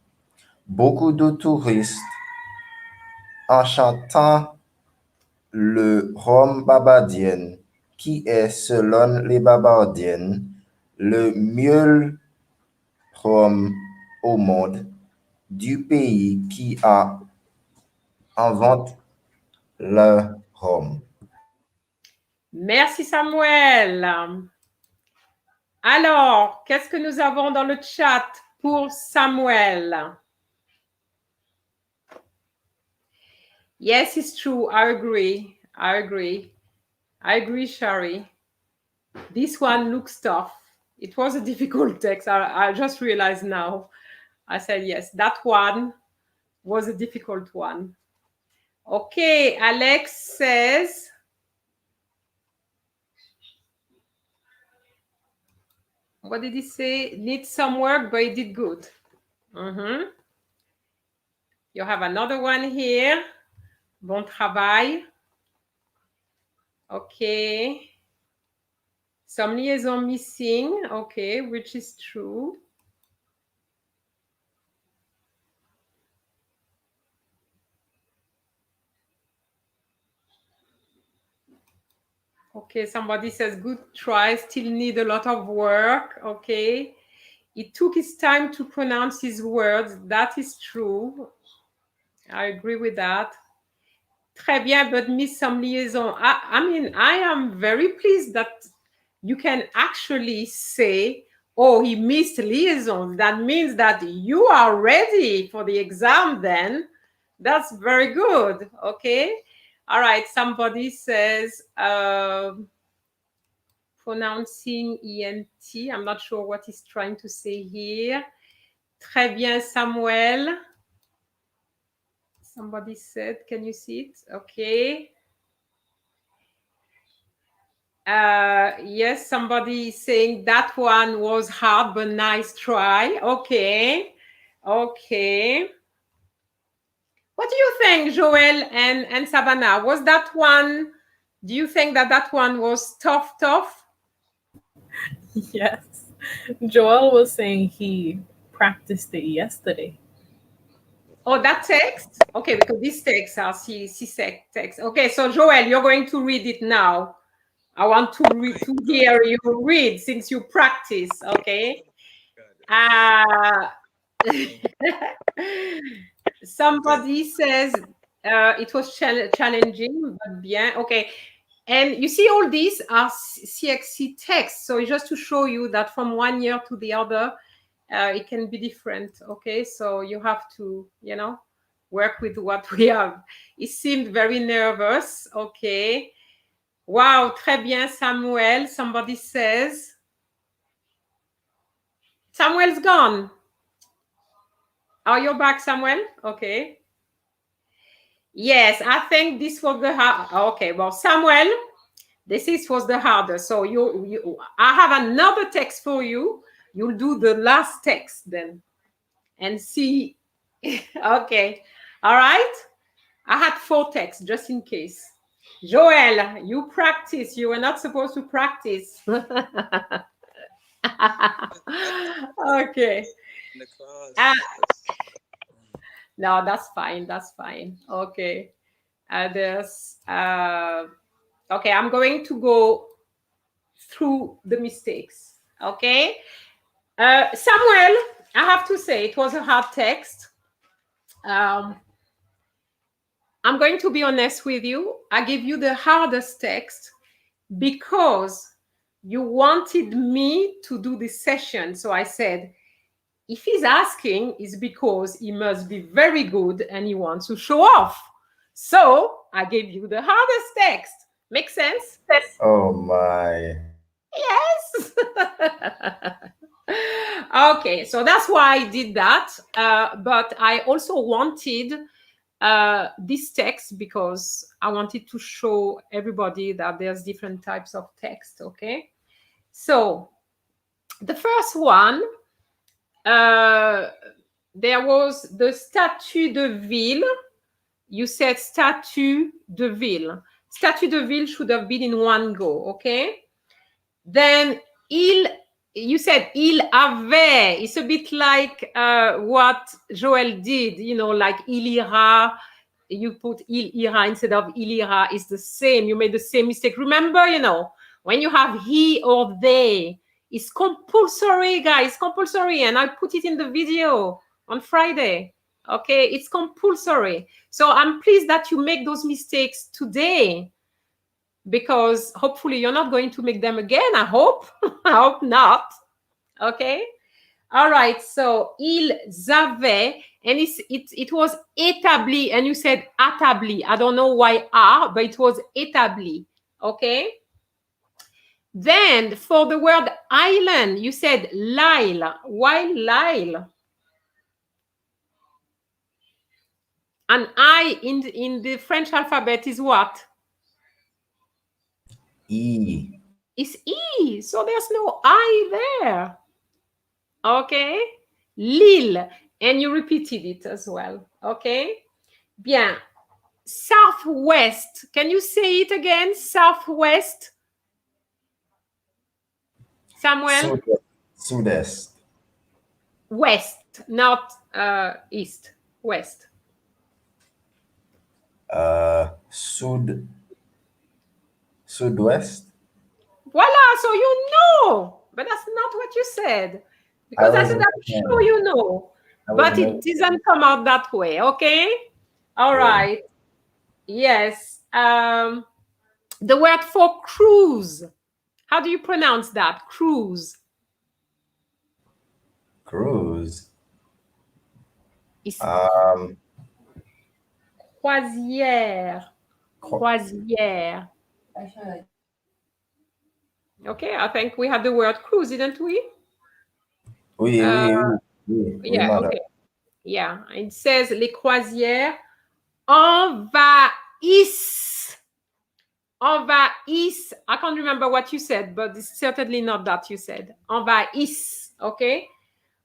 beaucoup de touristes en chantant le rhum barbadien, qui est, selon les Barbardiennes, le mieux rhum au monde, du pays qui a inventé le rhum. Merci Samuel. Alors, qu'est-ce que nous avons dans le chat pour Samuel? Yes, it's true. I agree. I agree. I agree, Shari. This one looks tough. It was a difficult text. I just realized now. I said, yes, that one was a difficult one. Okay, Alex says, what did he say? Needs some work, but he did good. You have another one here. Bon travail. Okay. Some liaison missing. Okay, which is true. Okay, somebody says, good try, still need a lot of work. Okay. He took his time to pronounce his words. That is true. I agree with that. Très bien, but miss some liaison. I mean, I am very pleased that you can actually say, oh, he missed liaison. That means that you are ready for the exam then. That's very good. Okay. All right. Somebody says pronouncing ENT. I'm not sure what he's trying to say here. Très bien, Samuel. Somebody said, can you see it? Okay. Yes, somebody is saying that one was hard, but nice try. Okay. Okay. What do you think, Joel and Savannah? Was that one, do you think that one was tough? Yes. Joel was saying he practiced it yesterday. Oh, that text? Okay, because these texts are CSEC text. Okay, so Joel, you're going to read it now. I want to hear you read since you practice, okay? Somebody says it was challenging, but bien. Okay, and you see all these are CXC texts. So just to show you that from one year to the other, it can be different, okay? So you have to, you know, work with what we have. He seemed very nervous, okay? Wow, très bien, Samuel. Somebody says. Samuel's gone. Are you back, Samuel? Okay. Yes, I think this was the hard. Okay, well, Samuel, this was the hardest. So I have another text for you. You'll do the last text then and see. Okay. All right. I had 4 texts just in case. Joel, you practice. You were not supposed to practice. Okay. No, that's fine. That's fine. Okay. Okay, I'm going to go through the mistakes. Okay. Samuel, I have to say it was a hard text. I'm going to be honest with you. I gave you the hardest text because you wanted me to do this session. So I said, if he's asking, it's because he must be very good and he wants to show off. So I gave you the hardest text. Make sense? Oh my. Yes. Okay, so that's why I did that. But I also wanted this text because I wanted to show everybody that there's different types of text, okay? So the first one, there was the statut de ville. You said statut de ville. Statut de ville should have been in one go, okay? Then, il you said il avait. It's a bit like what Joël did, you know, like il ira. You put il ira instead of il ira. It's the same. You made the same mistake. Remember, you know, when you have he or they, it's compulsory, guys, compulsory. And I put it in the video on Friday. Okay, it's compulsory. So I'm pleased that you make those mistakes today, because hopefully you're not going to make them again. I hope. I hope not. Okay. All right. So ils avaient, and it was établi, and you said établi. I don't know why but it was établi. Okay. Then for the word island, you said l'île. Why l'île? An I in the French alphabet is what? E. It's E. So there's no I there. Okay. L'île. And you repeated it as well. Okay. Bien. Southwest. Can you say it again? Southwest. Samuel? Sud-est. West, not east. West. Sud-ouest. Voila, so you know. But that's not what you said. Because I said, I'm sure you know. But it doesn't come out that way, okay? All right. Yes. The word for cruise. How do you pronounce that? Cruise. Cruise. It's croisière. Croisière. Okay, I think we had the word cruise, didn't we? Oui. Yeah, okay. Yeah, it says les croisières envahissent. Envahissent. I can't remember what you said, but it's certainly not that you said. Envahissent, okay?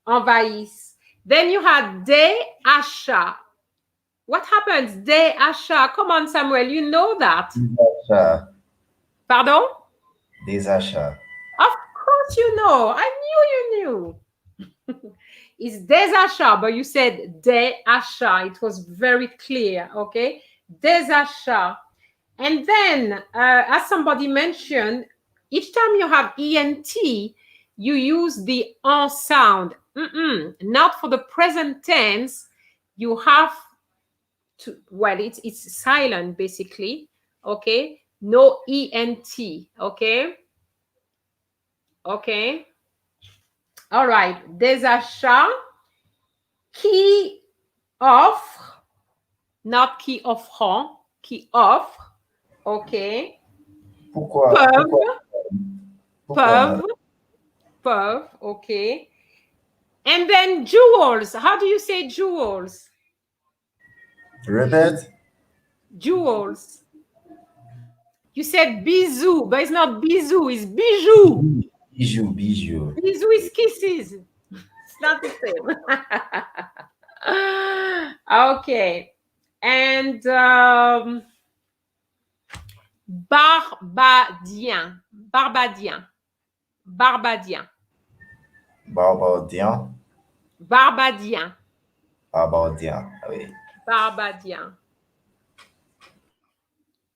Envahissent. Then you had des achats. What happens? Des achats. Come on, Samuel, you know that. Des achats. Pardon? Des achats. Of course you know. I knew you knew. It's des achats, but you said des achats. It was very clear, okay? Des achats. And then, as somebody mentioned, each time you have ENT, you use the en sound. Not for the present tense. You have to, well, it's silent, basically, okay? No ENT, okay? Okay. All right. Des achats qui offrent, not qui offront, qui offrent. Okay. Pourquoi? Peuvent. Okay. And then jewels. How do you say jewels? Repeat. Jewels. You said bisou, but it's not bisou, it's bijou. Bijou. Bisou is kisses. It's not the same. Okay. And Barbadien. Oui. Barbadien.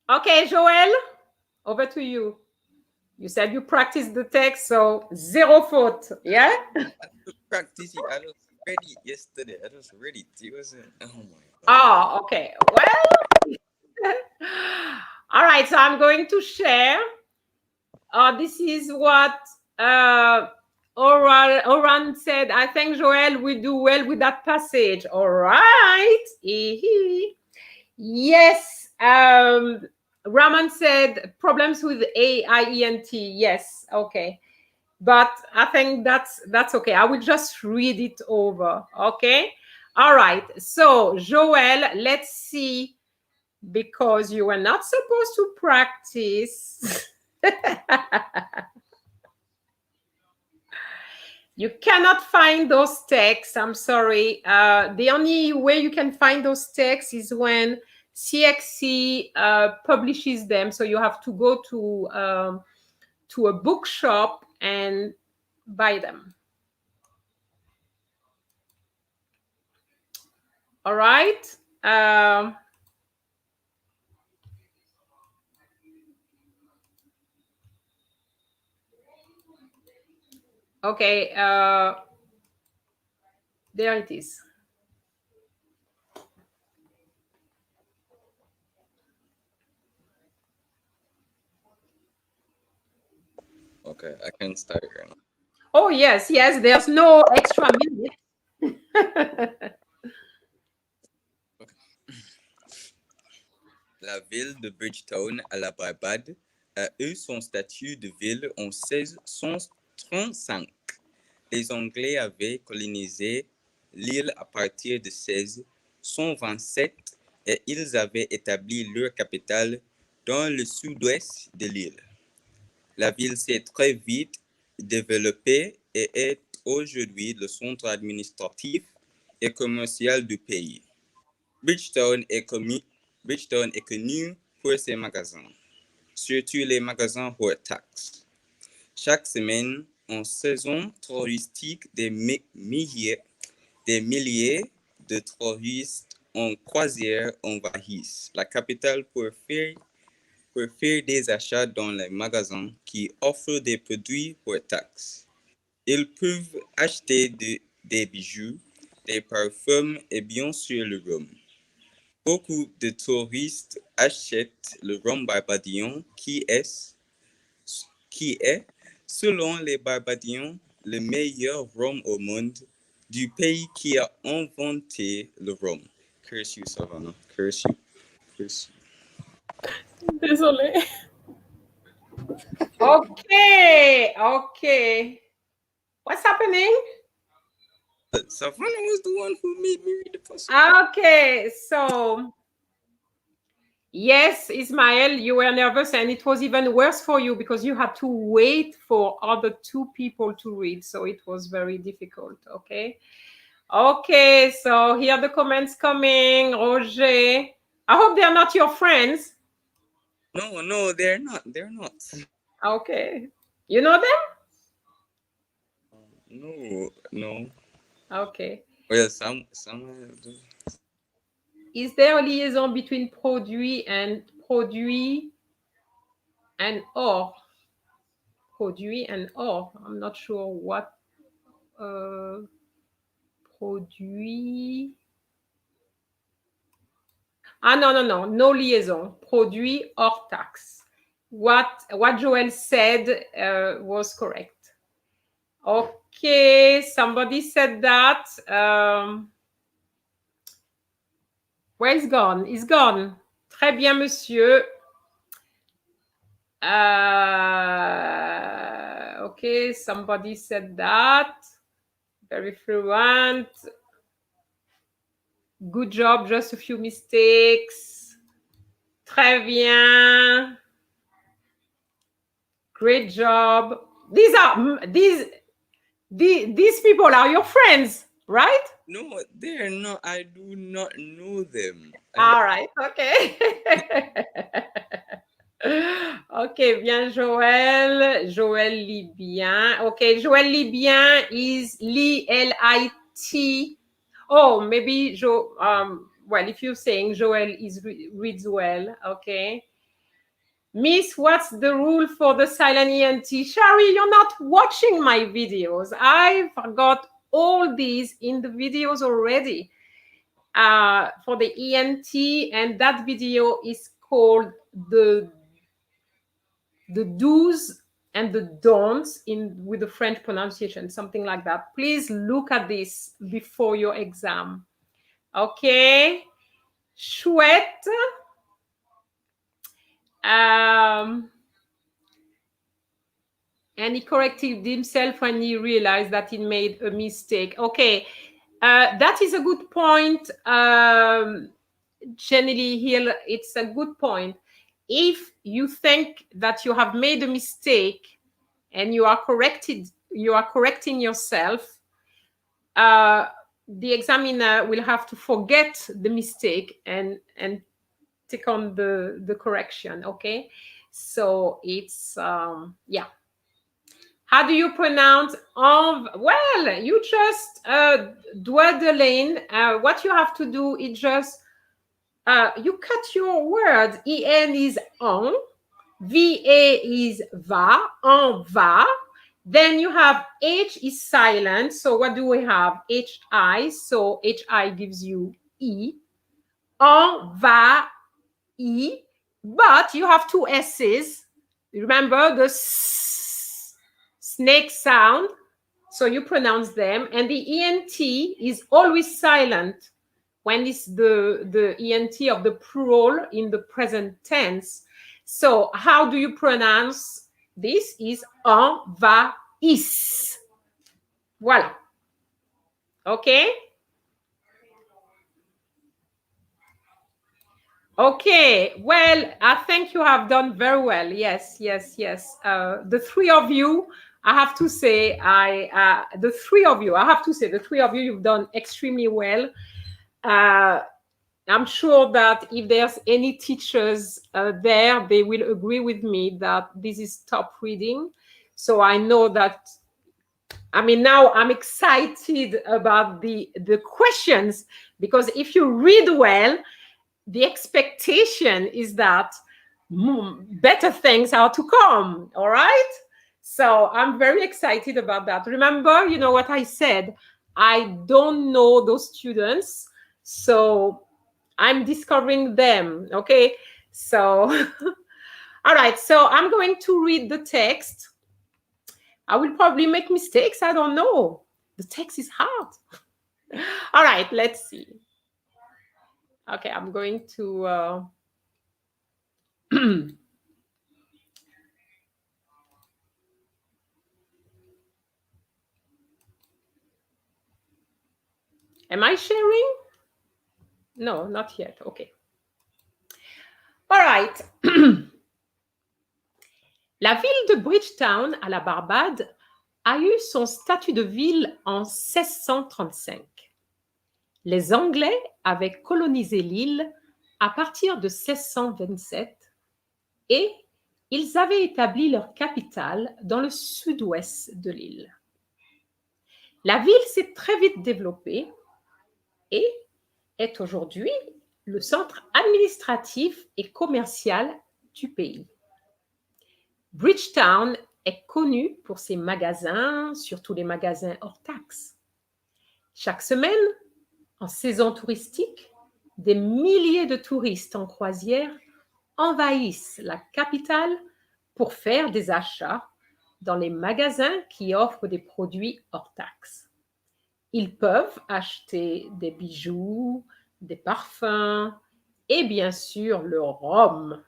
Okay, Joël, over to you. You said you practiced the text, so 0 faute, yeah? I was practicing. I was ready yesterday. I was ready. It wasn't. Oh my God. Oh, okay. Well, all right. So I'm going to share. This is what Oran said. I think Joël will do well with that passage. All right. Yes. Raman said problems with AIENT. Yes. Okay. But I think that's okay. I will just read it over. Okay. All right. So Joël, let's see, because you were not supposed to practice. You cannot find those texts. I'm sorry. The only way you can find those texts is when CXC publishes them. So you have to go to a bookshop and Buy them. All right. Okay. There it is. Okay, I can start here now. Oh, yes, yes. There's no extra minute. La ville de Bridgetown, à la Barbade, a eu son statut de ville en 1635. Les Anglais avaient colonisé l'île à partir de 1627 et ils avaient établi leur capitale dans le sud-ouest de l'île. La ville s'est très vite développée et est aujourd'hui le centre administratif et commercial du pays. Bridgetown est connu pour ses magasins, surtout les magasins hors taxes. Chaque semaine, en saison touristique, des milliers de touristes en croisière envahissent la capitale pour faire des achats dans les magasins qui offrent des produits hors taxes. Ils peuvent acheter des bijoux, des parfums et bien sûr le rhum. Beaucoup de touristes achètent le rhum barbadien qui est, selon les Barbadiens, le meilleur rhum au monde du pays qui a inventé le rhum. Curse you, Savannah. Curse you. Curse you. Désolée. Okay, okay. What's happening? Savannah was the one who made me read the puzzle. Okay, so yes, Ismael, you were nervous and it was even worse for you because you had to wait for other two people to read. So it was very difficult, okay? Okay, so here are the comments coming. Roger, I hope they're not your friends. No, they're not. They're not. Okay. You know them? No. Okay. Well, some. Is there a liaison between produit and or? Produit and or. I'm not sure what produit. Ah, no liaison. Produit hors taxe. What Joel said was correct. Okay, somebody said that. Where is gone? Is gone. Très bien, monsieur. Okay, somebody said that. Very fluent. Good job, just a few mistakes. Très bien. Great job. These people are your friends, right? No, they're not. I do not know them. All right, okay. Ok, bien, Joël. Joël lit bien. Ok, Joël lit bien is L-I-T. Oh, maybe well, if you're saying Joël reads well, okay. Miss, what's the rule for the silent ENT? Shari, you're not watching my videos. I've got all these in the videos already for the ENT, and that video is called the do's and the don'ts with the French pronunciation, something like that. Please look at this before your exam. Okay. Chouette. And he corrected himself when he realized that he made a mistake. Okay. That is a good point. Generally, here, it's a good point. If you think that you have made a mistake and you are correcting yourself, the examiner will have to forget the mistake and take on the correction. Okay, so it's yeah. How do you pronounce en? Well, you just dwelling. What you have to do is just you cut your words. En is en, va is va, en va. Then you have H is silent. So what do we have? HI. So HI gives you E. En va, E. But you have two S's. Remember the snake sound. So you pronounce them. And the ENT is always silent when it's the ENT of the plural in the present tense. So how do you pronounce this? Is envahissent. Voilà. Okay? Okay. Well, I think you have done very well. Yes, yes, yes. The three of you, I have to say, the three of you, you've done extremely well. I'm sure that if there's any teachers there, they will agree with me that this is top reading. So I know that, I mean, now I'm excited about the questions, because if you read well, the expectation is that better things are to come, all right? So I'm very excited about that. Remember, you know what I said, I don't know those students, so I'm discovering them, okay? So, all right, so I'm going to read the text. I will probably make mistakes, I don't know. The text is hard. All right, let's see. Okay, I'm going to... Am I sharing? No, not yet. Okay. All right. La ville de Bridgetown, à la Barbade, a eu son statut de ville en 1635. Les Anglais avaient colonisé l'île à partir de 1627 et ils avaient établi leur capitale dans le sud-ouest de l'île. La ville s'est très vite développée et est aujourd'hui le centre administratif et commercial du pays. Bridgetown est connu pour ses magasins, surtout les magasins hors taxes. Chaque semaine, en saison touristique, des milliers de touristes en croisière envahissent la capitale pour faire des achats dans les magasins qui offrent des produits hors taxes. Ils peuvent acheter des bijoux, des parfums et bien sûr le rhum.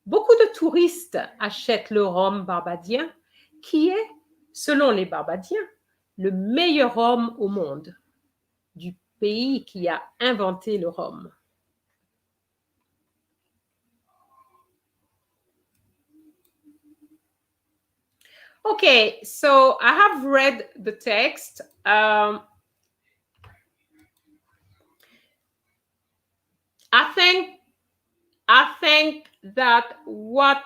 Beaucoup de touristes achètent le rhum barbadien qui est, selon les Barbadiens, le meilleur rhum au monde, du pays qui a inventé le rhum. Okay, so I have read the text. I think that what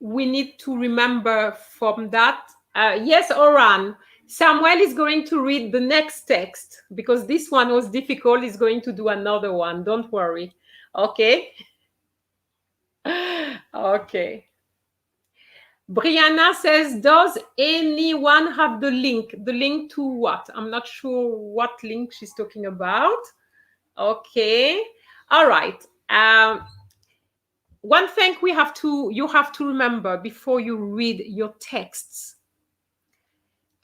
we need to remember from that, yes, Oran, Samuel is going to read the next text because this one was difficult. He's going to do another one. Don't worry. Okay. Okay. Brianna says, does anyone have the link? The link to what? I'm not sure what link she's talking about. Okay. All right. One thing you have to remember before you read your texts.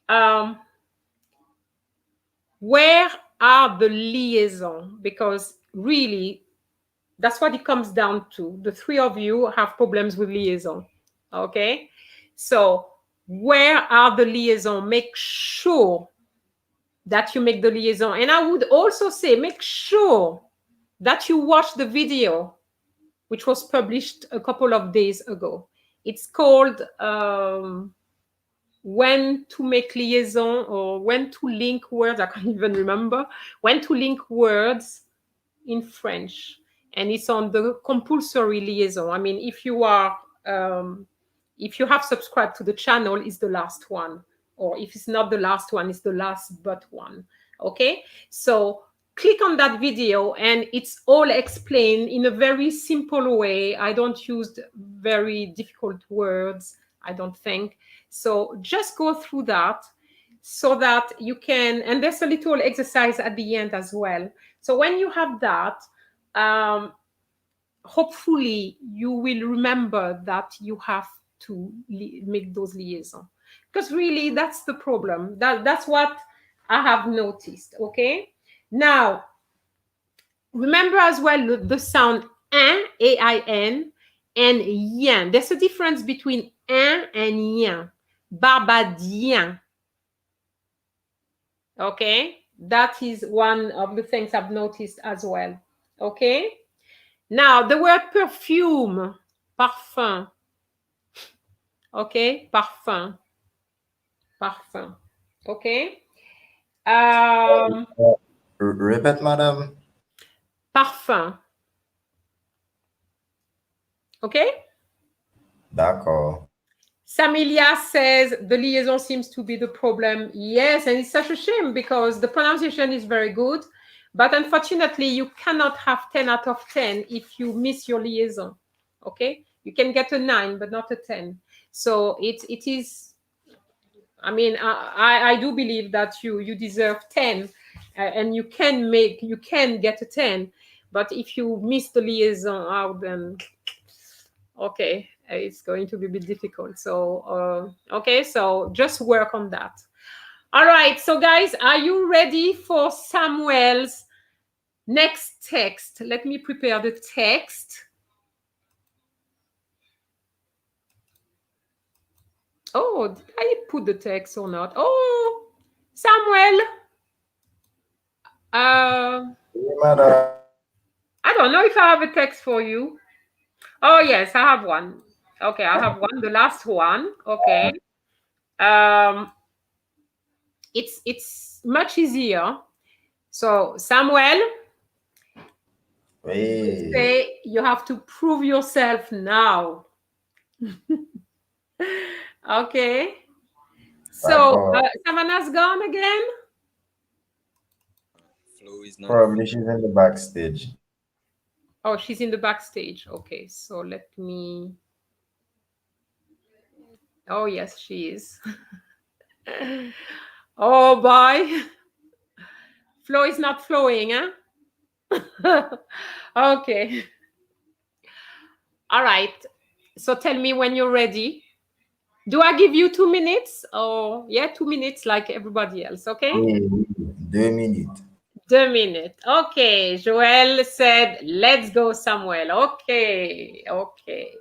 Where are the liaisons? Because really, that's what it comes down to. The three of you have problems with liaison. Okay? So where are the liaisons? Make sure that you make the liaison. And I would also say, make sure that you watch the video, which was published a couple of days ago. It's called When to Make Liaison, or When to Link Words. I can't even remember. When to Link Words in French. And it's on the compulsory liaison. I mean, if you are if you have subscribed to the channel, it's the last one. Or if it's not the last one, it's the last but one. Okay? So click on that video and it's all explained in a very simple way. I don't use very difficult words, I don't think. So just go through that so that you can, and there's a little exercise at the end as well. So when you have that, hopefully you will remember that you have to make those liaisons. Because really, that's the problem. That's what I have noticed, okay? Now, remember as well the sound un, A-I-N, and yen. There's a difference between un and yen. Barbadien. Okay? That is one of the things I've noticed as well. Okay? Now, the word perfume, parfum. Okay? Parfum. Parfum. Okay? Repeat, madam. Parfum. Okay? D'accord. Samilia says the liaison seems to be the problem. Yes, and it's such a shame because the pronunciation is very good. But unfortunately, you cannot have 10 out of 10 if you miss your liaison. Okay? You can get a 9, but not a 10. So it is, I mean, I do believe that you deserve 10 and you can get a 10. But if you miss the liaison out, then okay, it's going to be a bit difficult. So, okay, so just work on that. All right, so guys, are you ready for Samuel's next text? Let me prepare the text. Oh, did I put the text or not? Oh, Samuel. Madam. I don't know if I have a text for you. Oh, yes, I have one. Okay, I have one, the last one. Okay. It's much easier. So, Samuel, Oui. say you have to prove yourself now. Okay. So, Savannah's gone again? Flo is not. Probably she's in the backstage. Oh, she's in the backstage. Okay, so let me. Oh, yes, she is. Oh, boy. Flow is not flowing, huh? Okay. All right. So tell me when you're ready. Do I give you 2 minutes? Oh, yeah, 2 minutes like everybody else, okay? Oui, 2 minutes. 2 minutes. Okay. Joël said, let's go, Samuel. Okay. Okay.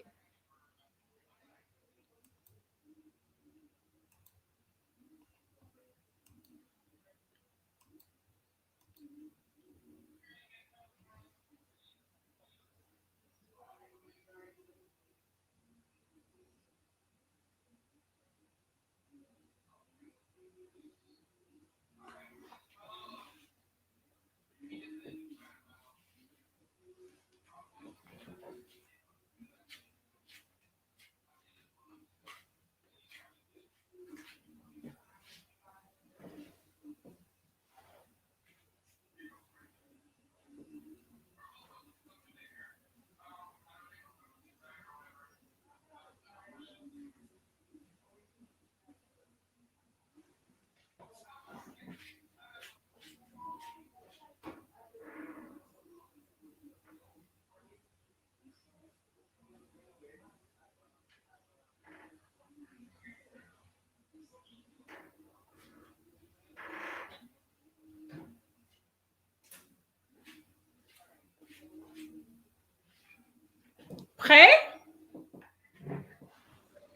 Prêt?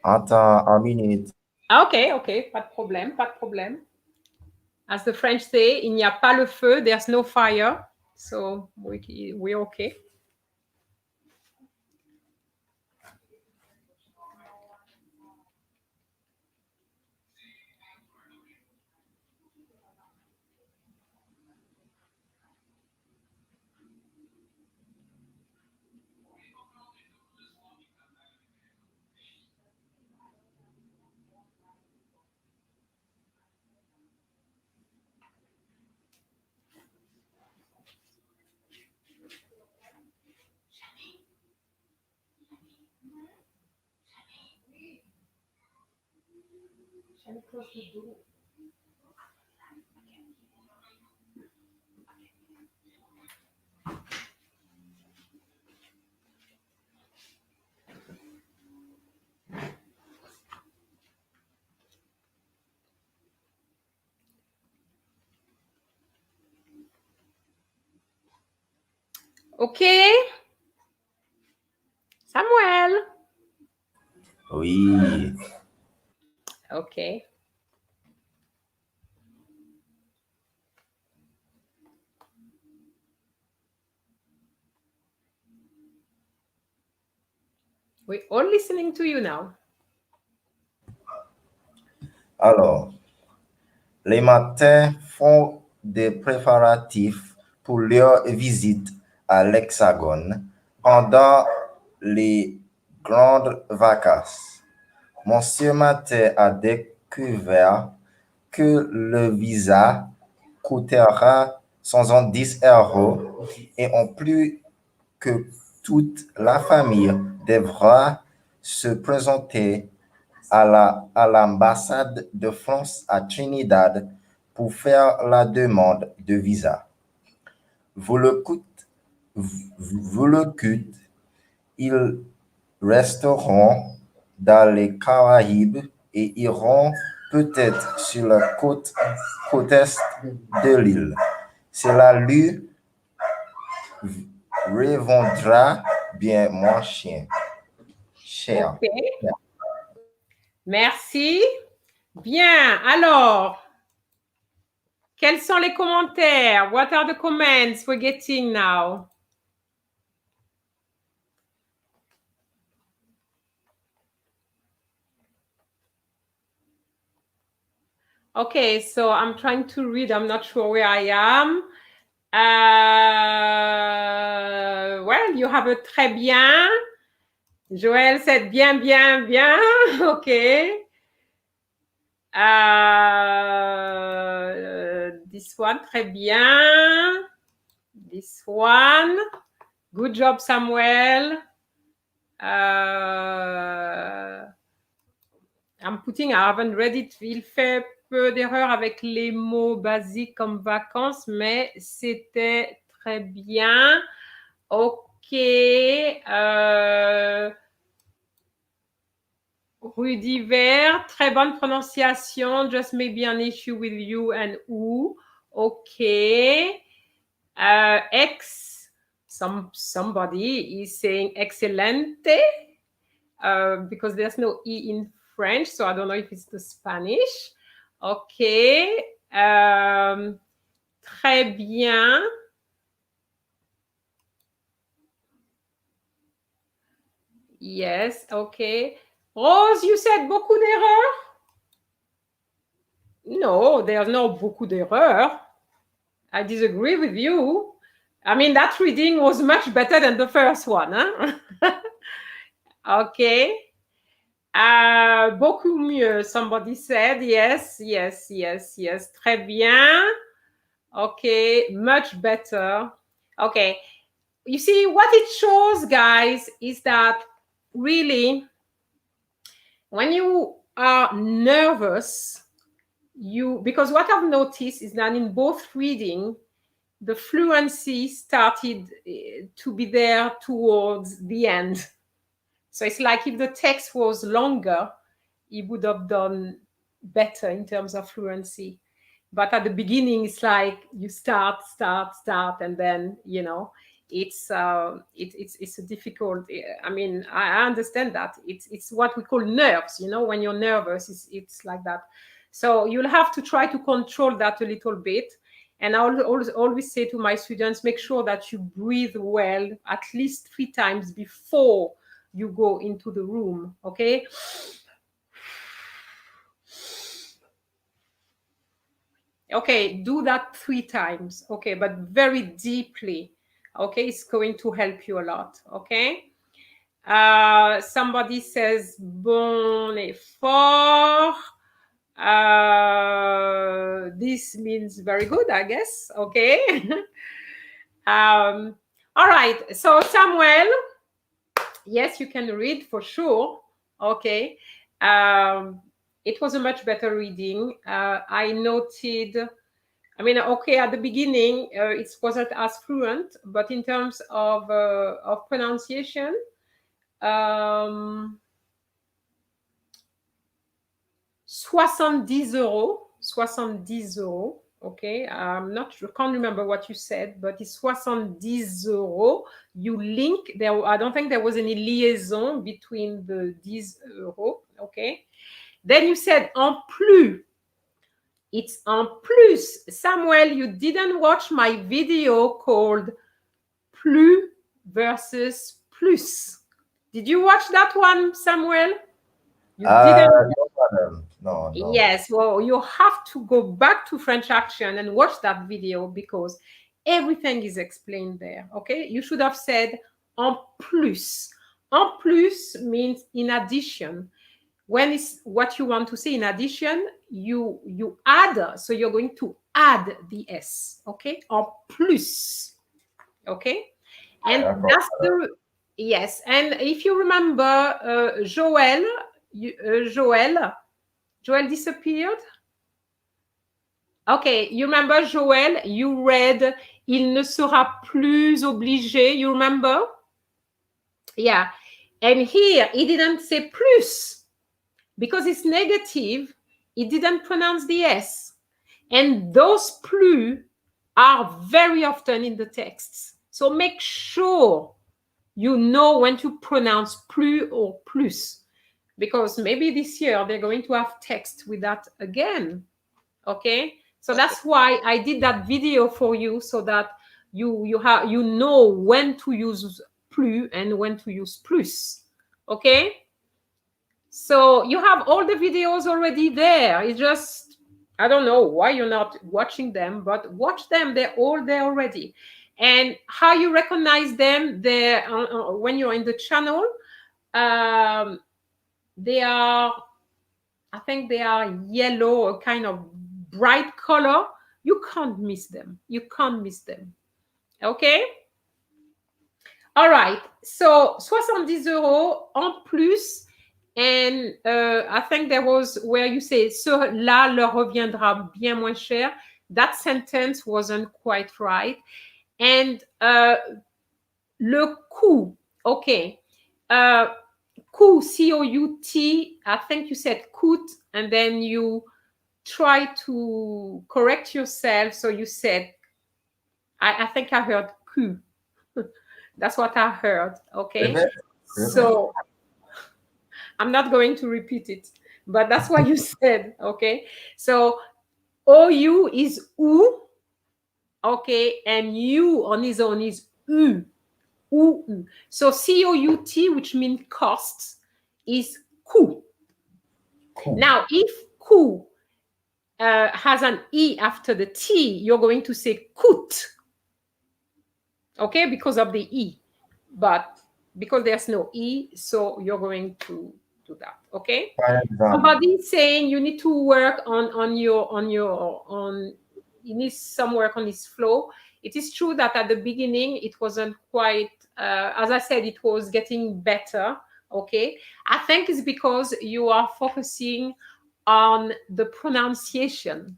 Attends, 1 minute. Okay, okay. Pas de problème, pas de problème. As the French say, il n'y a pas le feu, there's no fire. So we're okay. Okay. Samuel. Oui. Okay. We're all listening to you now. Alors, les matins font des préparatifs pour leur visite à l'Hexagone pendant les grandes vacances. Monsieur Matin a découvert que le visa coûtera 110 € et en plus que toute la famille devra se présenter à l'ambassade de France à Trinidad pour faire la demande de visa. Vous le coûte, ils resteront dans les Caraïbes et iront peut-être sur la côte est de l'île. Cela lui reviendra bien moins cher. Okay. Merci. Bien. Alors, quels sont les commentaires? What are the comments we're getting now? Okay, so I'm trying to read. I'm not sure where I am. Well, you have a très bien. Joël said bien, bien, bien. Okay. This one, très bien. This one. Good job, Samuel. I'm putting, I haven't read it. Il fait peu d'erreurs avec les mots basiques comme vacances, mais c'était très bien. OK. Rudy Vert, très bonne prononciation. Just maybe an issue with you and who. OK. Somebody is saying excelente because there's no E in French, so I don't know if it's the Spanish. OK. Très bien. Yes, OK. Rose, you said beaucoup d'erreurs? No, there's no beaucoup d'erreurs. I disagree with you. I mean, that reading was much better than the first one. Huh? OK. Beaucoup mieux, somebody said. Yes, yes, yes, yes. Très bien. OK, much better. OK. You see, what it shows, guys, is that really, when you are nervous, because what I've noticed is that in both reading, the fluency started to be there towards the end. So it's like if the text was longer, he would have done better in terms of fluency. But at the beginning, it's like you start, and then, you know, it's a difficult. I mean, I understand that. It's what we call nerves, you know, when you're nervous, it's like that. So you'll have to try to control that a little bit. And I always say to my students, make sure that you breathe well at least 3 times before you go into the room, okay? Okay, do that 3 times, okay, but very deeply, okay? It's going to help you a lot, okay? Somebody says, bon effort. This means very good, I guess, okay? All right, so Samuel, yes, you can read for sure, okay? it was a much better reading. I noted, I mean, okay, at the beginning, it wasn't as fluent, but in terms of pronunciation, 70 euros, 70 euros. Okay, I'm not sure, can't remember what you said, but it's 70 euros. You link there. I don't think there was any liaison between the 10 euros. Okay. Then you said en plus. It's en plus. Samuel, you didn't watch my video called plus versus plus. Did you watch that one, Samuel? You didn't. No. Yes, well, you have to go back to French Action and watch that video because everything is explained there. Okay, you should have said en plus. En plus means in addition. When it's what you want to say in addition, you add. So you're going to add the S. Okay, en plus. Okay, and that's the yes. And if you remember, Joël disappeared. Okay, you remember Joël? You read il ne sera plus obligé. You remember? Yeah. And here he didn't say plus because it's negative. He didn't pronounce the S. And those plus are very often in the texts. So make sure you know when to pronounce plus or plus, because maybe this year they're going to have text with that again. Okay, so that's why I did that video for you, so that you know when to use plus and when to use plus. Okay, so you have all the videos already there. It's just, I don't know why you're not watching them, but watch them. They're all there already. And how you recognize them there when you're in the channel, they are, I think they are yellow, a kind of bright color. You can't miss them. You can't miss them. Okay? All right. So, 70 euros en plus. And I think there was where you say, cela leur reviendra bien moins cher. That sentence wasn't quite right. And le coût. Okay. Coût, C-O-U-T, I think you said coût, and then you try to correct yourself. So you said, I think I heard coût. That's what I heard. Okay. So I'm not going to repeat it, but that's what you said. Okay. So OU is ou. Okay. And U on his own is U. U. So C-O-U-T, which means costs, is coût. Now, if coût has an E after the T, you're going to say coûte. Okay, because of the E. But because there's no E, so you're going to do that. Okay. Somebody's saying you need to work on you need some work on this flow. It is true that at the beginning it wasn't quite, as I said, it was getting better. Okay, I think it's because you are focusing on the pronunciation.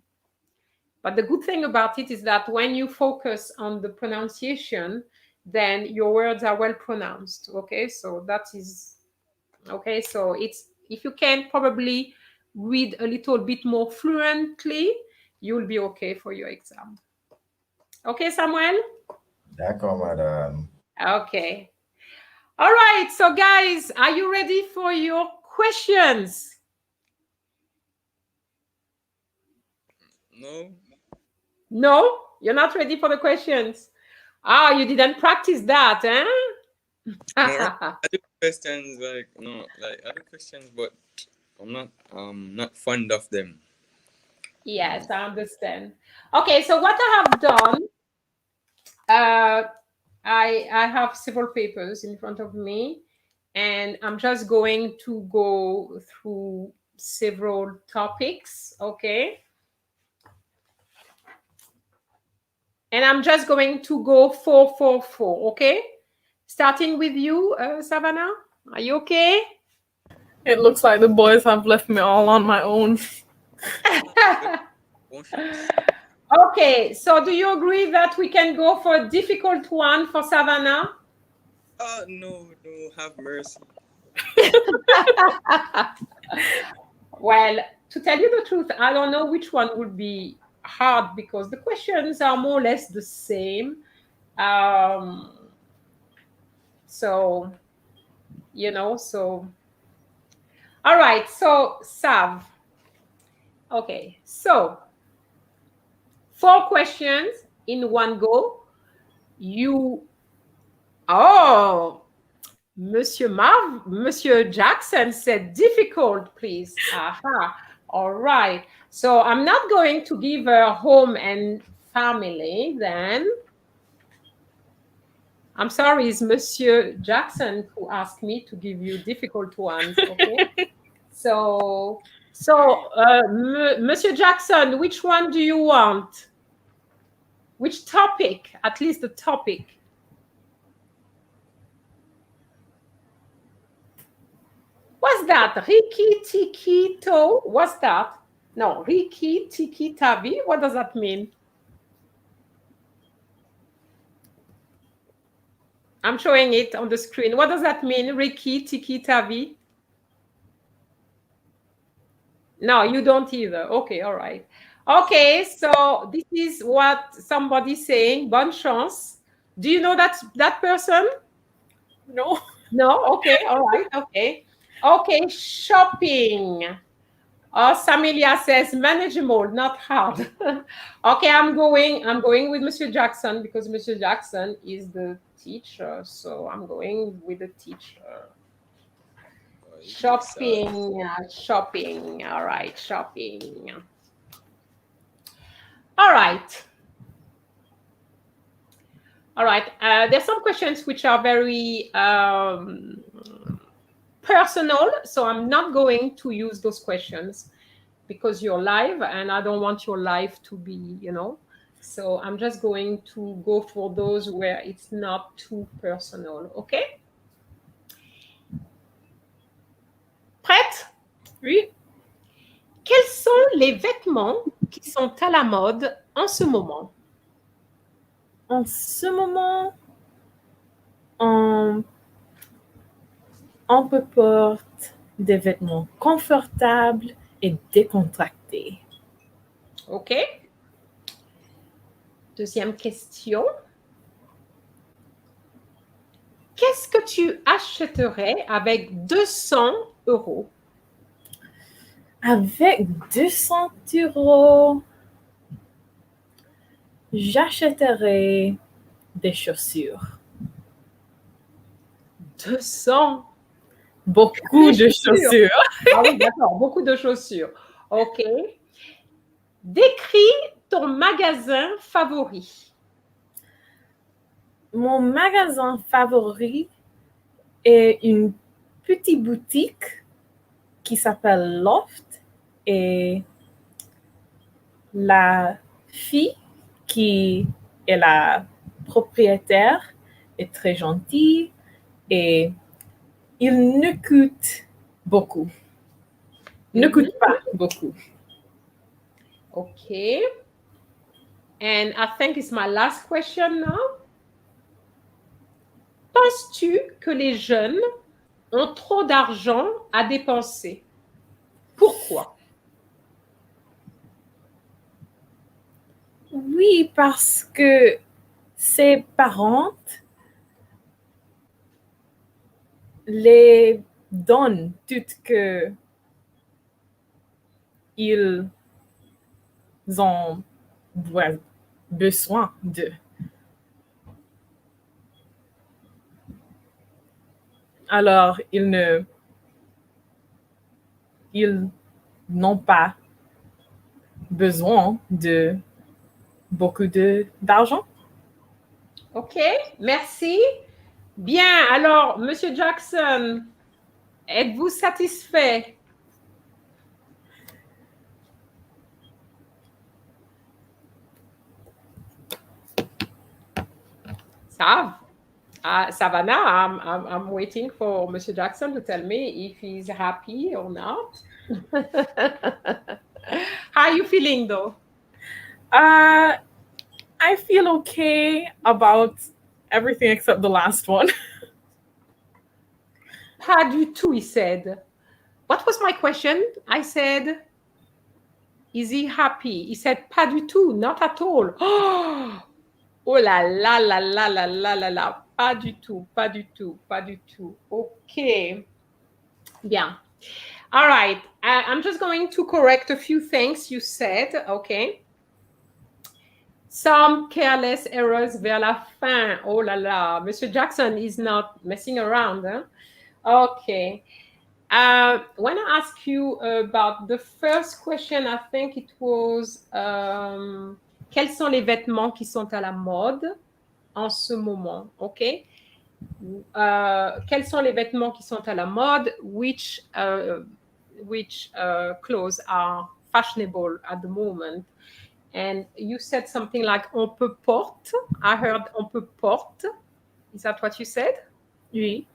But the good thing about it is that when you focus on the pronunciation, then your words are well pronounced. Okay, so that is okay. So it's, if you can probably read a little bit more fluently, you'll be okay for your exam. Okay, Samuel? D'accord, madame. Okay. All right. So, guys, are you ready for your questions? No. No? You're not ready for the questions? Ah, you didn't practice that, eh? I do questions other questions, but I'm not fond of them. Yes, I understand. Okay, so what I have done, I have several papers in front of me, and I'm just going to go through several topics, okay? And I'm just going to go 4, okay? Starting with you, Savannah. Are you okay? It looks like the boys have left me all on my own. Bonne chance. Okay, so do you agree that we can go for a difficult one for Savannah? No, have mercy. Well, to tell you the truth, I don't know which one would be hard because the questions are more or less the same. So, all right, so Sav. Okay, so 4 questions in one go. Monsieur Jackson said difficult, please. Aha. All right. So I'm not going to give her home and family then. I'm sorry, it's Monsieur Jackson who asked me to give you difficult ones. Okay. So Monsieur Jackson, which one do you want? Which topic? At least the topic. What's that? Riki Tiki To? What's that? No, Riki Tiki Tavi. What does that mean? I'm showing it on the screen. What does that mean? Riki Tiki Tavi? No, you don't either. Okay, all right. Okay, so this is what somebody's saying. Bonne chance. Do you know that person? No. No? Okay, all right. Okay. Okay, shopping. Samilia says manageable, not hard. Okay, I'm going with Monsieur Jackson because Monsieur Jackson is the teacher. So I'm going with the teacher. Shopping. All right, shopping. All right. All right. There's some questions which are very personal, so I'm not going to use those questions because you're live and I don't want your life to be, so I'm just going to go for those where it's not too personal. Okay? Prête? Oui. Quels sont les vêtements qui sont à la mode en ce moment? En ce moment, on peut porter des vêtements confortables et décontractés. OK. Deuxième question. Qu'est-ce que tu achèterais avec 200 €? Avec 200 €, j'achèterai des chaussures. 200? Beaucoup de chaussures. Ah oui, d'accord, beaucoup de chaussures. OK. Décris ton magasin favori. Mon magasin favori est une petite boutique qui s'appelle Loft et la fille qui est la propriétaire est très gentille et il ne coûte beaucoup. Ne coûte pas beaucoup. Okay. And I think it's my last question now. Penses-tu que les jeunes ont trop d'argent à dépenser? Pourquoi? Oui, parce que ses parents les donnent tout que ils ont besoin de. Alors, ils n'ont pas besoin de beaucoup d'argent. OK, merci. Bien, alors, Monsieur Jackson, êtes-vous satisfait? Ça? Savannah, I'm waiting for Monsieur Jackson to tell me if he's happy or not. How are you feeling though? I feel okay about everything except the last one. Pas du tout, he said. What was my question? I said, is he happy? He said, pas du tout, not at all. Oh là là là là là là là là. Pas du tout, pas du tout, pas du tout. Okay. Bien. All right. I'm just going to correct a few things you said. Okay. Some careless errors vers la fin. Oh là là. Monsieur Jackson is not messing around. Huh? Okay. When I ask you about the first question, I think it was quels sont les vêtements qui sont à la mode en ce moment? Okay. Quels sont les vêtements qui sont à la mode? Which clothes are fashionable at the moment? And you said something like on peut porte. I heard on peut porte. Is that what you said? Oui.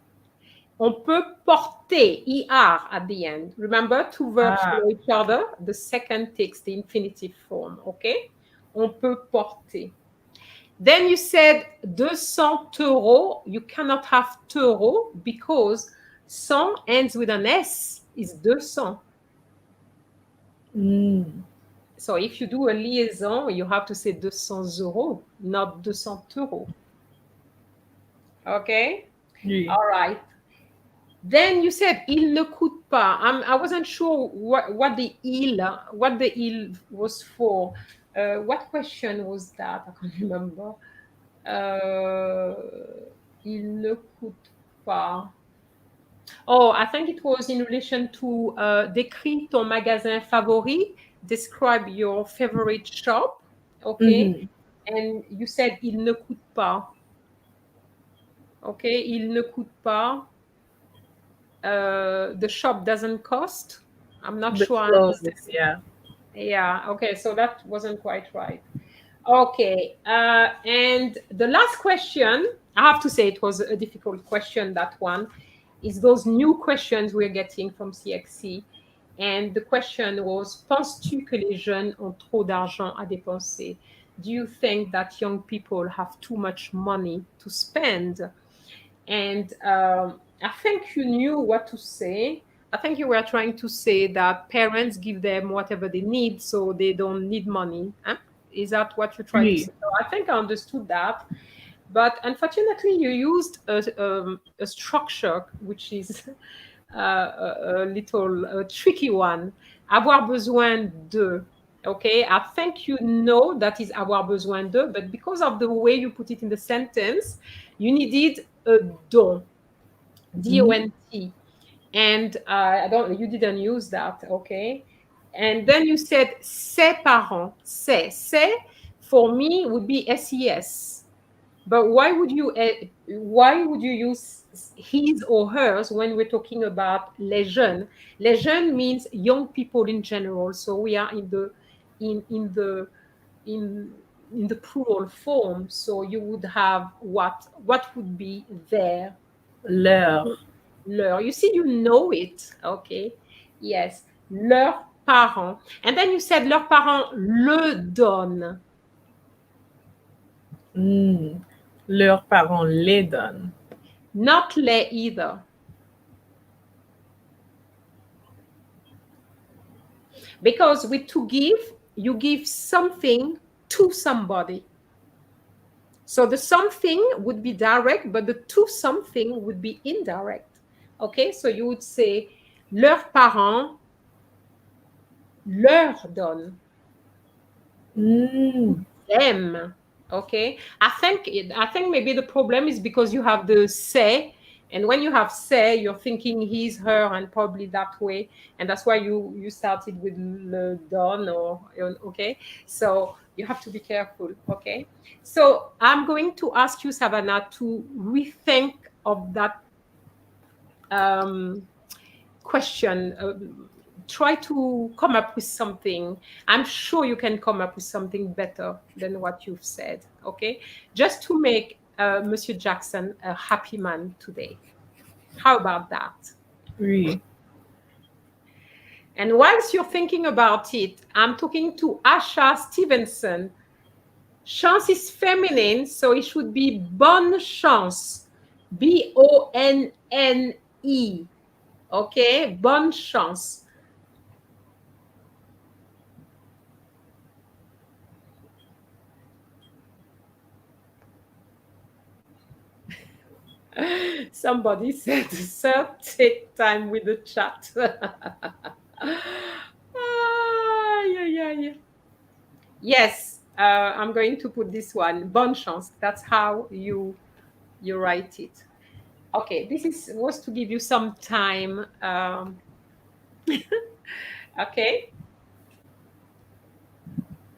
On peut porter, ER at the end. Remember, two verbs follow each other. The second takes the infinitive form, okay? On peut porter. Then you said 200 euros. You cannot have euro because 100 ends with an S, is 200. So if you do a liaison, you have to say 200 euros, not 200 euros. Okay? Oui. All right. Then you said il ne coûte pas. I wasn't sure what the il was for. What question was that? I can't remember. Il ne coûte pas. Oh, I think it was in relation to décris ton magasin favori. Describe your favorite shop. Okay. And you said il ne coûte pas. Okay, il ne coûte pas. The shop doesn't cost. I'm not sure I understand. Yeah. Yeah, okay, so that wasn't quite right. Okay, and the last question, I have to say it was a difficult question, that one, is those new questions we're getting from CXC. And the question was, penses-tu que les jeunes ont trop d'argent à dépenser? Do you think that young people have too much money to spend? And I think you knew what to say. I think you were trying to say that parents give them whatever they need, so they don't need money. Huh? Is that what you tried to say? So I think I understood that. But unfortunately, you used a structure which is a little tricky one. Avoir besoin de. Okay, I think you know that is avoir besoin de, but because of the way you put it in the sentence, you needed a don, D-O-N-T. And you didn't use that, okay? And then you said ses parents. Ses for me would be SES. But why would you use his or hers when we're talking about les jeunes? Les jeunes means young people in general. So we are in the plural form. So you would have what would be their? Leur. You see, you know it. Okay. Yes. Leurs parents. And then you said leurs parents le donnent. Leurs parents les donnent. Not les either. Because with to give, you give something to somebody. So the something would be direct, but the to something would be indirect. Okay, so you would say leurs parents leur donnent. Them. Okay, I think maybe the problem is because you have the say, and when you have say, you're thinking he's, her, and probably that way, and that's why you started with le don, or okay. So you have to be careful. Okay, so I'm going to ask you, Savannah, to rethink of that question. Try to come up with something. I'm sure you can come up with something better than what you've said, okay? Just to make Monsieur Jackson a happy man today. How about that? Oui. And whilst you're thinking about it, I'm talking to Asha Stevenson. Chance is feminine, so it should be bonne chance. B-O-N-N-E. Okay, bonne chance. Somebody said, sir, take time with the chat. Yeah. Yes, I'm going to put this one, bonne chance. That's how you write it. Okay, this was to give you some time. Okay.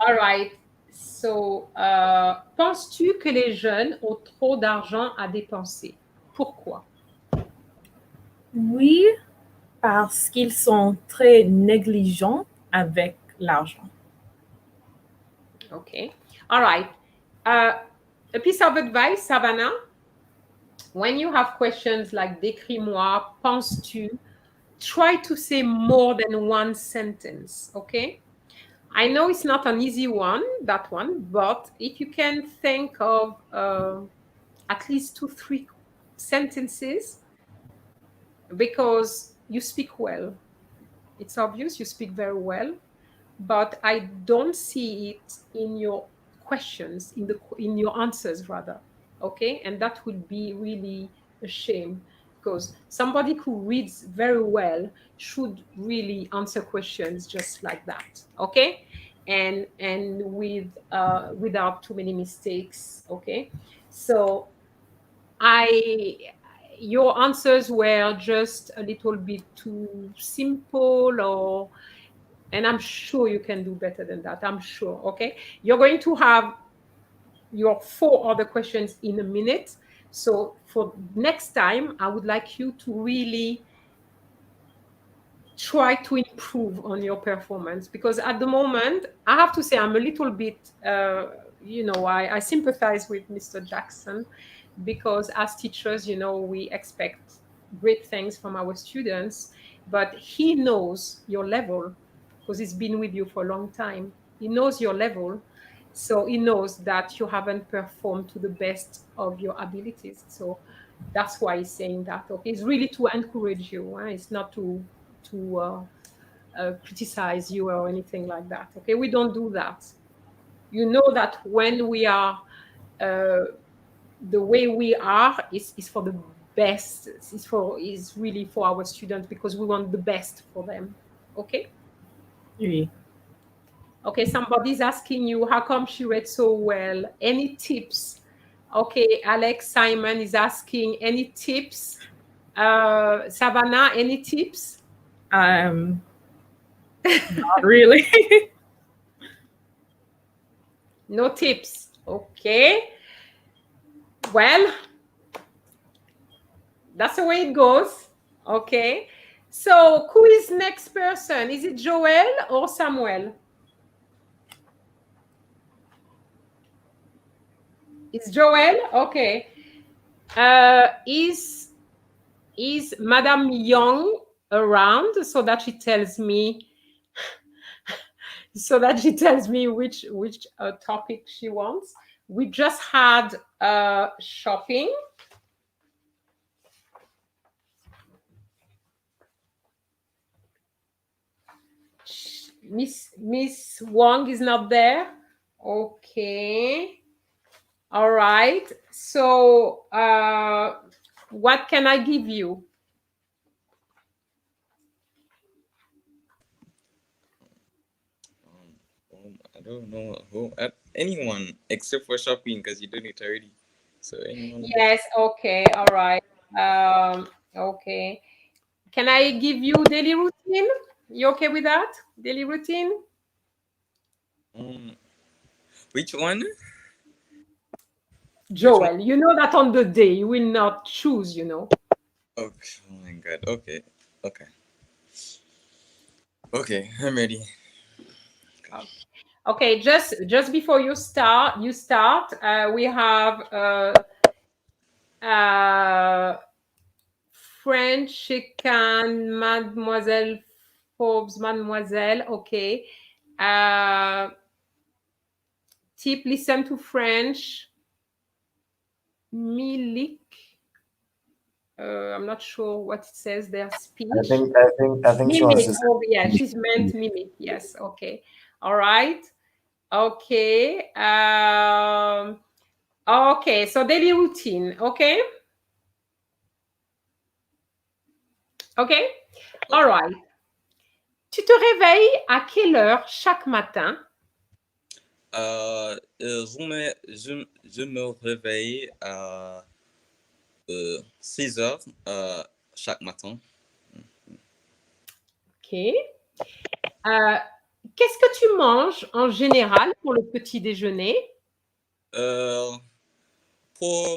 All right. So, penses-tu que les jeunes ont trop d'argent à dépenser? Pourquoi? Oui, parce qu'ils sont très négligents avec l'argent. Okay. All right. A piece of advice, Savannah. When you have questions like décris-moi, penses-tu, try to say more than one sentence. Okay. I know it's not an easy one, that one, but if you can think of at least 2-3 sentences, because you speak well. It's obvious you speak very well, but I don't see it in your questions, in your answers rather. Okay, and that would be really a shame, because somebody who reads very well should really answer questions just like that. Okay, and with without too many mistakes. Okay, so your answers were just a little bit too simple, and I'm sure you can do better than that. I'm sure. Okay, you're going to have your 4 other questions in a minute. So for next time, I would like you to really try to improve on your performance, because at the moment, I have to say I'm a little bit, I sympathize with Mr. Jackson, because as teachers, we expect great things from our students, but he knows your level because he's been with you for a long time. He knows your level. So he knows that you haven't performed to the best of your abilities. So that's why he's saying that. Okay, it's really to encourage you. It's not to criticize you or anything like that. Okay, we don't do that. You know that when we are the way we are is for the best. Is really for our students, because we want the best for them. Okay. Oui. Okay, somebody's asking you how come she read so well. Any tips? Okay, Alex Simon is asking any tips. Savannah, any tips? Not really. No tips. Okay. Well, that's the way it goes. Okay. So who is next person? Is it Joel or Samuel? It's Joel? Okay. Is Madame Young around so that she tells me which topic she wants? We just had shopping. Miss Wong is not there. Okay. All right. So what can I give you? I don't know who, anyone except for shopping, because you did it already. So anyone. Yes. Okay. All right. Okay. Can I give you daily routine? You okay with that? Daily routine? Which one? Joel, you know that on the day you will not choose, Okay. Oh my God. Okay. Okay, I'm ready. Okay, just before you start, we have French chicken, Mademoiselle Forbes, Mademoiselle. Okay. Tip, listen to French. Milik. I'm not sure what it says there. Speech. I think she wants Mimic. to say. Oh, yeah, she's meant mimic. Yes. Okay. All right. Okay. Okay. So daily routine. Okay. Okay. All right. Tu te réveilles à quelle heure chaque matin? Je me réveille à 6 heures chaque matin. Ok. Qu'est-ce que tu manges en général pour le petit déjeuner? Pour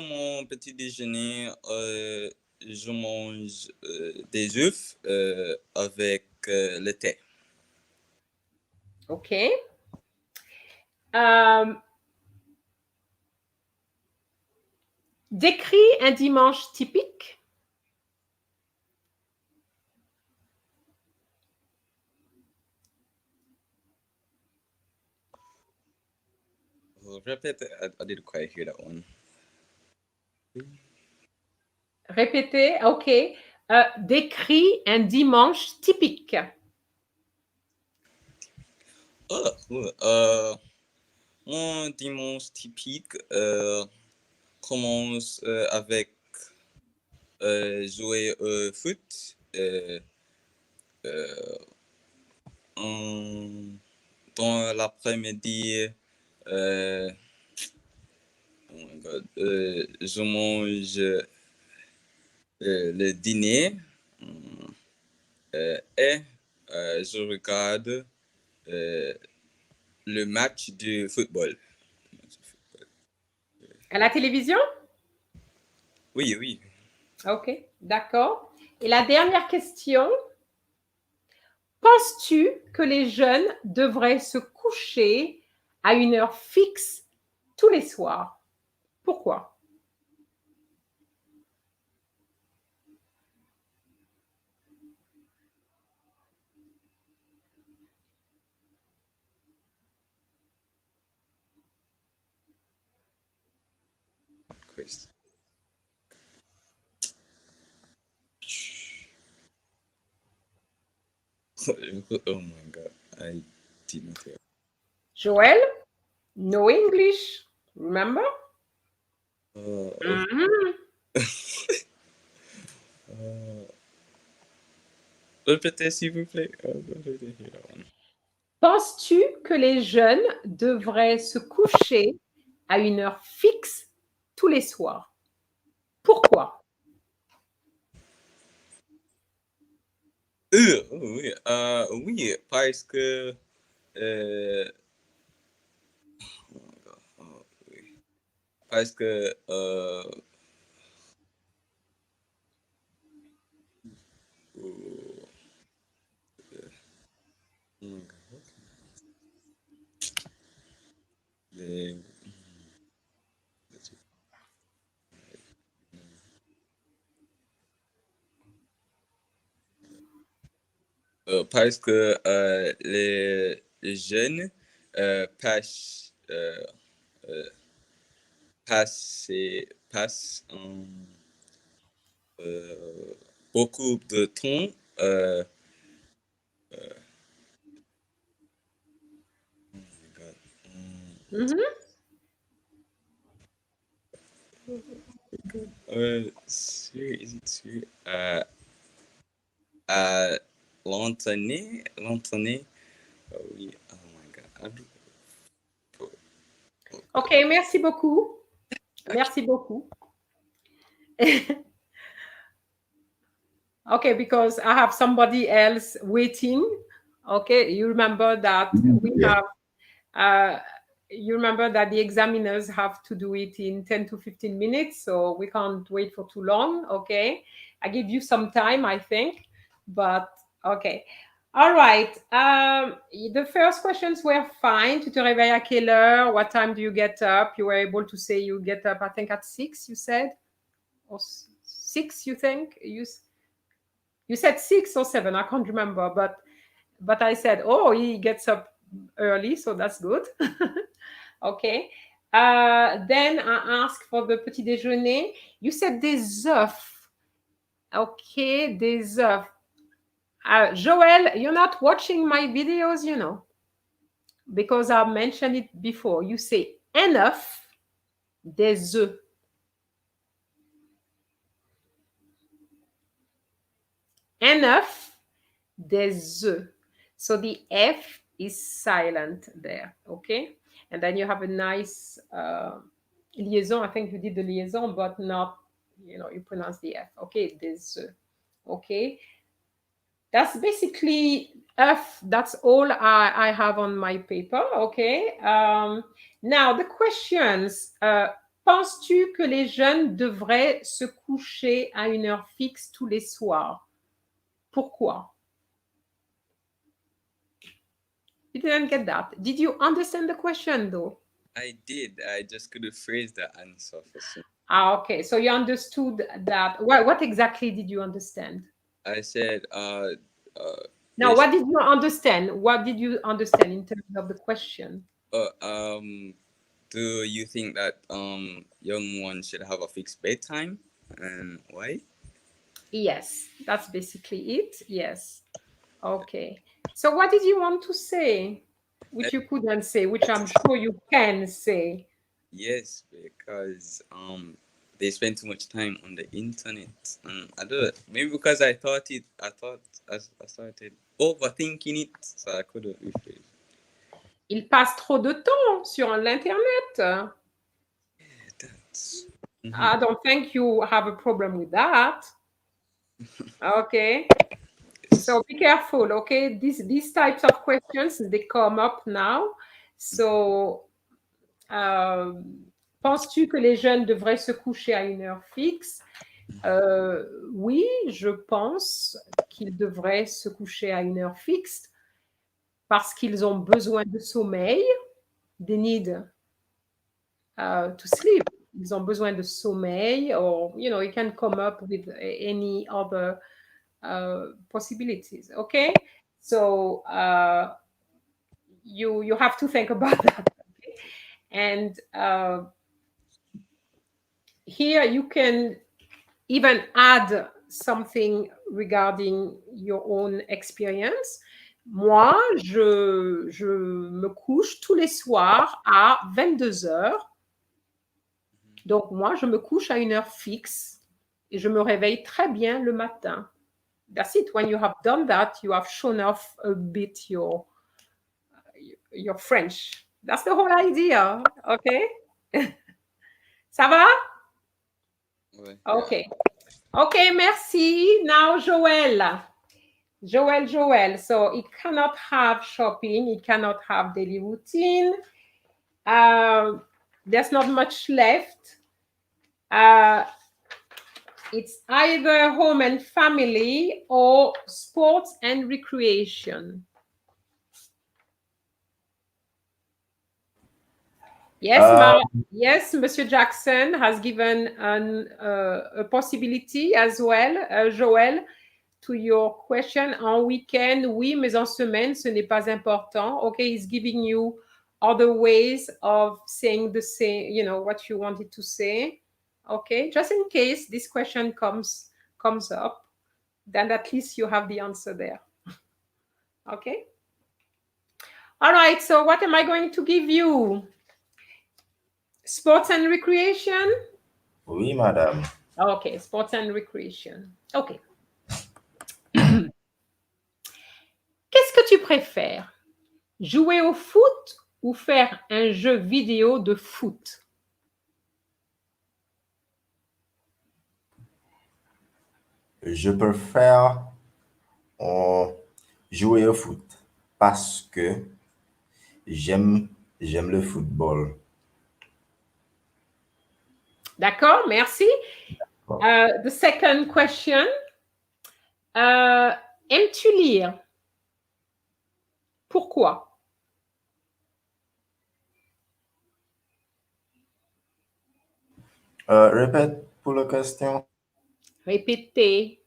mon petit déjeuner, je mange des œufs avec le thé. Ok. Décris un dimanche typique. Repeat, I didn't quite hear that one. Répétez. Ok. Décris un dimanche typique. Mon dimanche typique commence avec jouer au foot. Dans l'après-midi, oh my God, je mange le dîner et je regarde le match de football. À la télévision? Oui, oui. Ok, d'accord. Et la dernière question. Penses-tu que les jeunes devraient se coucher à une heure fixe tous les soirs? Pourquoi? Chris. Oh my God, I didn't hear. Joël? No English, remember? Répétez, s'il vous plaît. Penses-tu que les jeunes devraient se coucher à une heure fixe tous les soirs? Pourquoi? Oui, oui, parce que oui. Parce que parce que les jeunes passent beaucoup de temps oh my God. Is it sérieux? À l'entraîner, oh oui, oh my God. Ok, merci beaucoup. Merci beaucoup. Okay, because I have somebody else waiting. Okay, you remember that we Yeah. have, you remember that the examiners have to do it in 10 to 15 minutes, so we can't wait for too long. Okay, I give you some time, I think, but okay. All right. The first questions were fine. Tu te réveilles à quelle heure? What time do you get up? You were able to say you get up, I think, at 6, you said? or 6, you think? You said 6 or 7, I can't remember, but I said, oh, he gets up early, so that's good. Okay. Then I asked for the petit déjeuner. You said des œufs. Okay, des œufs. Joel, you're not watching my videos, you know, because I mentioned it before. You say un œuf, des œufs. Un œuf, des œufs. So the F is silent there, okay? And then you have a nice liaison. I think you did the liaison, but not, you pronounce the F. Okay, des œufs. Okay. That's basically F. That's all I have on my paper, okay? Now, the questions. Penses-tu que les jeunes devraient se coucher à une heure fixe tous les soirs? Pourquoi? You didn't get that. Did you understand the question, though? I did. I just couldn't phrase the answer for some. Okay. So you understood that. What exactly did you understand? I said, Now, what did you understand? What did you understand in terms of the question? Do you think that young ones should have a fixed bedtime, and why? Yes, that's basically it. Yes. Okay. So what did you want to say, which you couldn't say, which I'm sure you can say? Yes, because they spend too much time on the internet, and I don't know, maybe because I started overthinking it, so I couldn't rephrase. Ils passent trop de temps sur l'internet. I don't think you have a problem with that. Okay. So be careful, okay? These types of questions, they come up now. So, penses-tu que les jeunes devraient se coucher à une heure fixe? Oui, je pense qu'ils devraient se coucher à une heure fixe parce qu'ils ont besoin de sommeil. They need to sleep. Ils ont besoin de sommeil, or you can come up with any other possibilities. Okay, so you have to think about that. Okay? And here you can even add something regarding your own experience. Moi, je me couche tous les soirs à 22 heures. Donc, moi, je me couche à une heure fixe et je me réveille très bien le matin. That's it. When you have done that, you have shown off a bit your French. That's the whole idea. Okay? Ça va? Ouais. Okay. Okay, merci. Now, Joël. Joël. So it cannot have shopping. It cannot have daily routine. There's not much left. It's either home and family or sports and recreation. Yes, yes, Monsieur Jackson has given a possibility as well, Joël, to your question. En week-end, oui, mais en semaine, ce n'est pas important. Okay, he's giving you other ways of saying the same, what you wanted to say. Okay, just in case this question comes up, then at least you have the answer there. Okay. All right, so what am I going to give you? Sports and recreation? Oui, madame. Okay, sports and recreation. Okay. Qu'est-ce que tu préfères? Jouer au foot ou faire un jeu vidéo de foot? Je préfère jouer au foot parce que j'aime le football. D'accord, merci. The second question. Aimes-tu lire? Pourquoi? Répète pour la question? Répétez,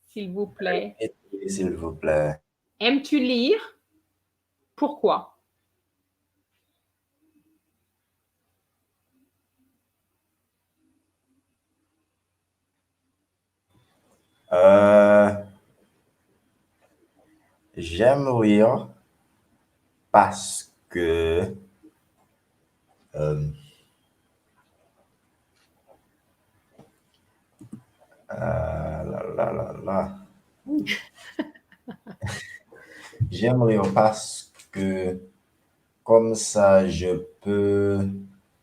s'il vous plaît. Répétez, s'il vous plaît. Aimes-tu lire? Pourquoi? J'aime lire parce que j'aime lire parce que comme ça, je peux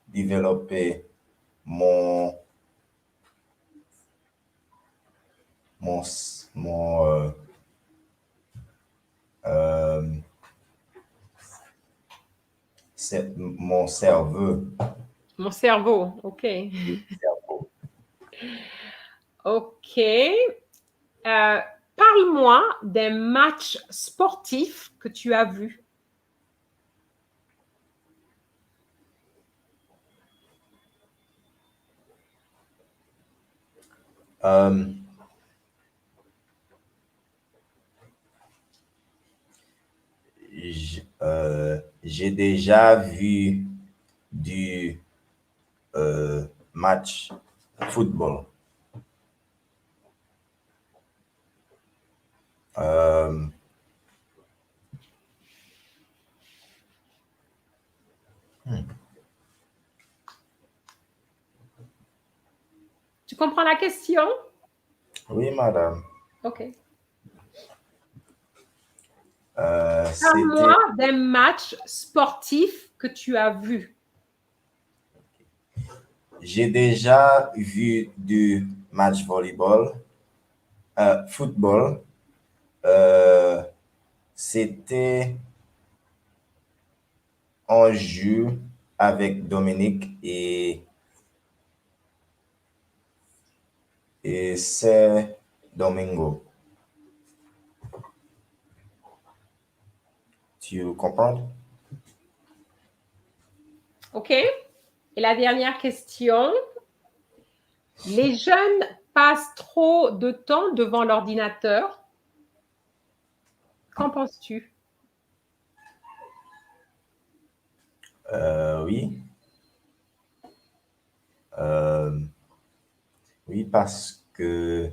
développer mon cerveau. Mon cerveau, ok. Ok. Parle-moi d'un match sportif que tu as vu. J'ai déjà vu du match football. Tu comprends la question? Oui, madame. Ok. C'était Parle-moi d'un match sportif que tu as vu. J'ai déjà vu du match volleyball, football. C'était un jeu avec Dominique et c'est Domingo. Tu comprends? Ok. Et la dernière question. Les jeunes passent trop de temps devant l'ordinateur. Qu'en penses-tu? Oui. Oui, parce que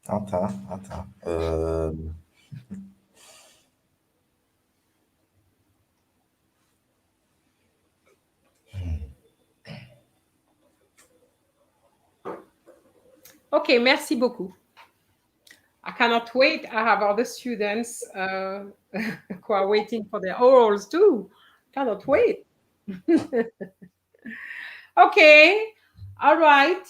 attends. Ok, merci beaucoup. I cannot wait. I have other students who are waiting for their orals too. Cannot wait. Okay. All right.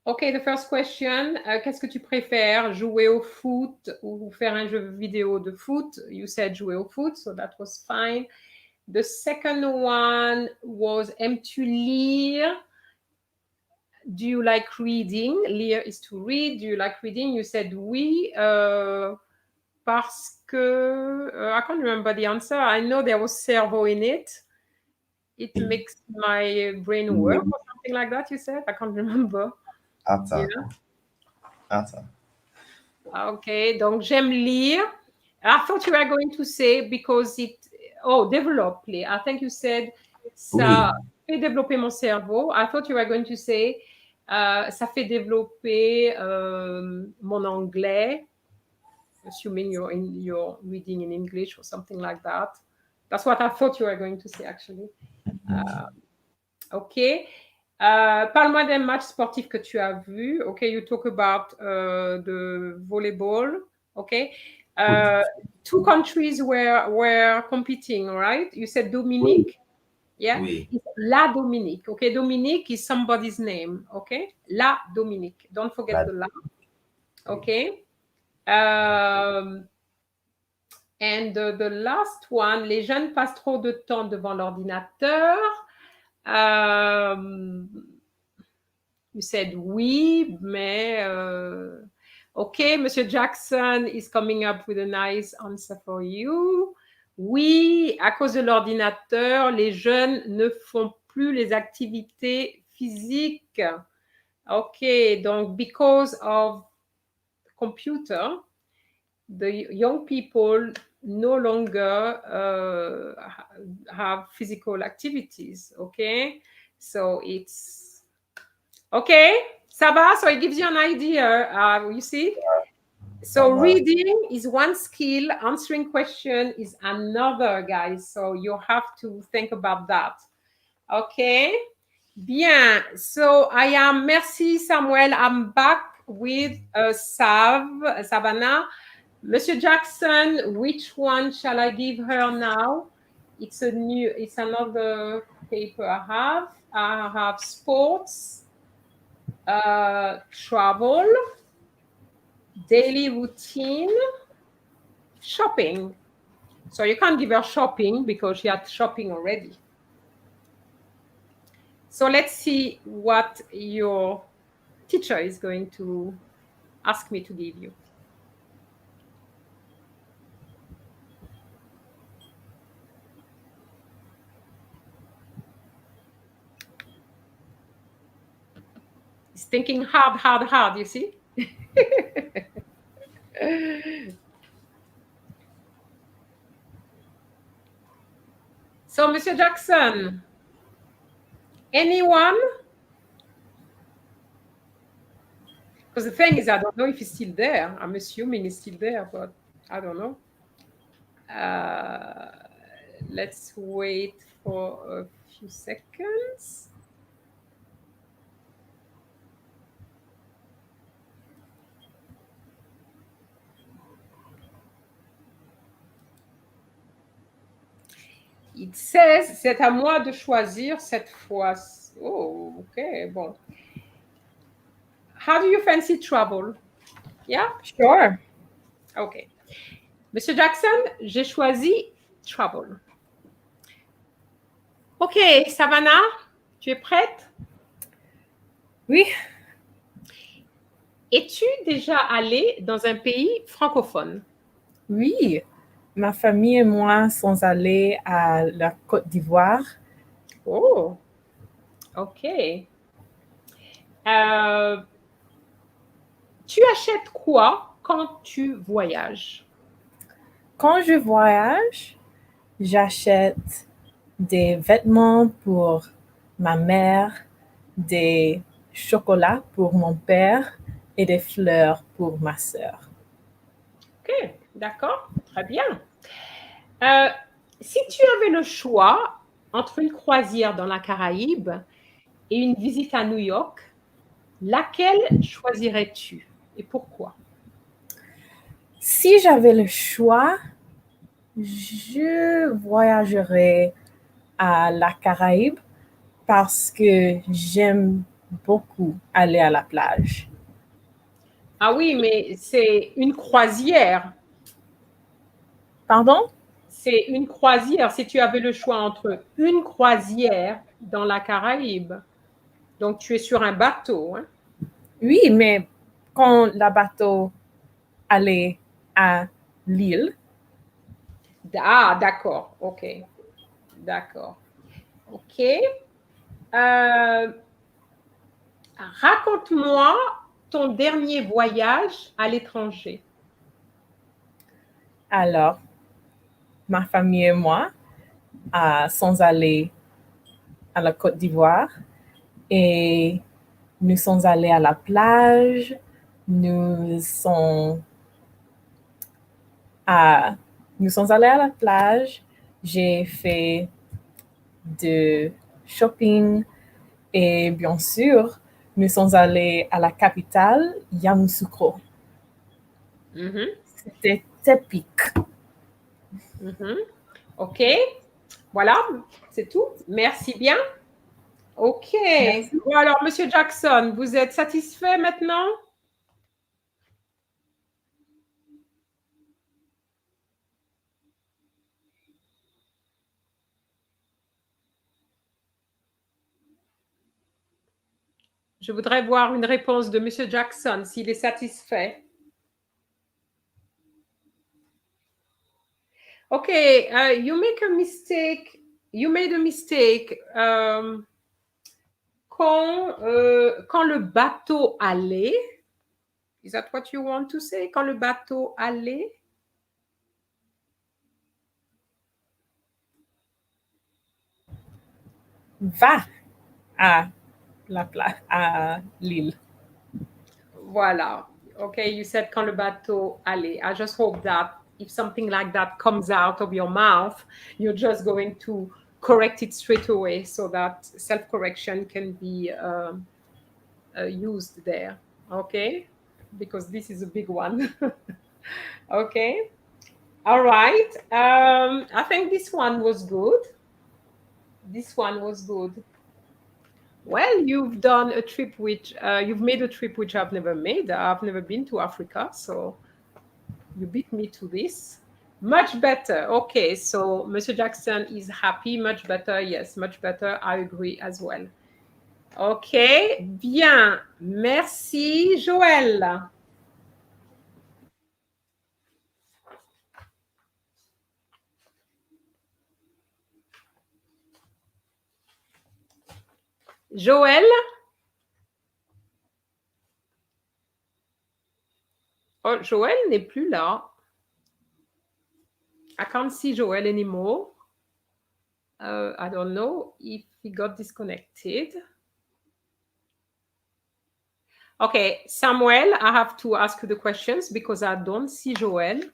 Okay, the first question. Qu'est-ce que tu préfères, jouer au foot ou faire un jeu vidéo de foot? You said jouer au foot, so that was fine. The second one was aimes-tu lire? Do you like reading? Lire is to read. Do you like reading? You said oui. Parce que I can't remember the answer. I know there was servo in it. It makes my brain work or something like that, you said? I can't remember. Attends. Yeah. Attends. Okay, donc j'aime lire. I thought you were going to say because it... Oh, develop. I think you said ça fait développer mon cerveau. I thought you were going to say ça fait développer mon anglais. Assuming you're reading in English or something like that. That's what I thought you were going to say, actually. OK. Parle-moi d'un match sportif que tu as vu. OK, you talk about the volleyball. OK. Two countries were competing, right? You said Dominique. Yeah? Oui. It's La Dominique. Okay, Dominique is somebody's name. Okay? La Dominique. Don't forget the la. Okay? And the last one, les jeunes passent trop de temps devant l'ordinateur. You said oui, mais okay, Monsieur Jackson is coming up with a nice answer for you. Oui, à cause de l'ordinateur, les jeunes ne font plus les activités physiques. Ok, donc because of computer, the young people no longer have physical activities. Okay, so it's okay. Ça va? So it gives you an idea. You see. So reading is one skill. Answering question is another, guys. So you have to think about that. Okay. Bien. So I am. Merci, Samuel. I'm back with Savannah. Monsieur Jackson, which one shall I give her now? It's another paper I have. I have sports, travel, daily routine, shopping. So you can't give her shopping because she had shopping already. So let's see what your teacher is going to ask me to give you. It's thinking hard, you see? So, Mr. Jackson, anyone? Because the thing is, I don't know if he's still there. I'm assuming he's still there, but I don't know. Let's wait for a few seconds. It says, c'est à moi de choisir cette fois. Oh, okay, bon. How do you fancy travel? Yeah? Sure. Okay. Monsieur Jackson, j'ai choisi travel. Ok, Savannah, tu es prête? Oui. Es-tu déjà allée dans un pays francophone? Oui. Ma famille et moi sommes allés à la Côte d'Ivoire. Oh, ok. Tu achètes quoi quand tu voyages? Quand je voyage, j'achète des vêtements pour ma mère, des chocolats pour mon père et des fleurs pour ma sœur. Ok, d'accord, très bien. Si tu avais le choix entre une croisière dans la Caraïbe et une visite à New York, laquelle choisirais-tu et pourquoi? Si j'avais le choix, je voyagerais à la Caraïbe parce que j'aime beaucoup aller à la plage. Ah oui, mais c'est une croisière. Pardon? C'est une croisière. Si tu avais le choix entre une croisière dans la Caraïbe, donc tu es sur un bateau. Hein? Oui, mais quand le bateau allait à l'île. Ah, d'accord. OK. D'accord. OK. Raconte-moi ton dernier voyage à l'étranger. Alors, ma famille et moi sommes allés à la Côte d'Ivoire et nous sommes allés à la plage. Nous sommes allés à la plage. J'ai fait de shopping et bien sûr, nous sommes allés à la capitale, Yamoussoukro. Mm-hmm. C'était typique. Mm-hmm. OK. Voilà, c'est tout. Merci bien. OK. Merci. Bon, alors, Monsieur Jackson, vous êtes satisfait maintenant? Je voudrais voir une réponse de Monsieur Jackson, s'il est satisfait. Okay, you make a mistake. You made a mistake. Quand le bateau allait, is that what you want to say? Quand le bateau allait? Va à à l'île. Voilà. Okay, you said quand le bateau allait. I just hope that if something like that comes out of your mouth, you're just going to correct it straight away so that self-correction can be used there. Okay? Because this is a big one. Okay? All right. I think this one was good. This one was good. Well, you've done a trip which you've made a trip which I've never made. I've never been to Africa, so you beat me to this. Much better. Okay, so Monsieur Jackson is happy. Much better. Yes, much better. I agree as well. Okay, bien. Merci, Joël. Joël? Oh, Joël n'est plus là. I can't see Joël anymore. I don't know if he got disconnected. Okay, Samuel, I have to ask you the questions because I don't see Joël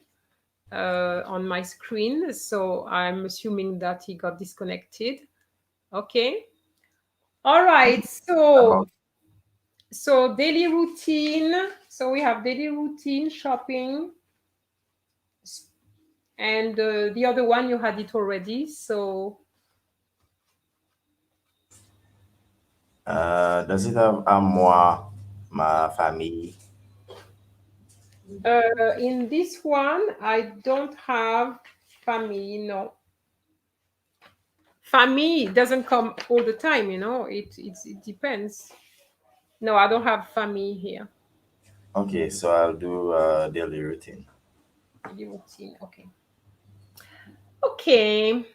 on my screen. So I'm assuming that he got disconnected. Okay. All right. So daily routine. So we have daily routine, shopping. And the other one, you had it already. So does it have à moi, ma famille? in this one, I don't have family, no. Famille doesn't come all the time, you know, it depends. No, I don't have family here. Okay, so I'll do daily routine. Daily routine, okay. Okay.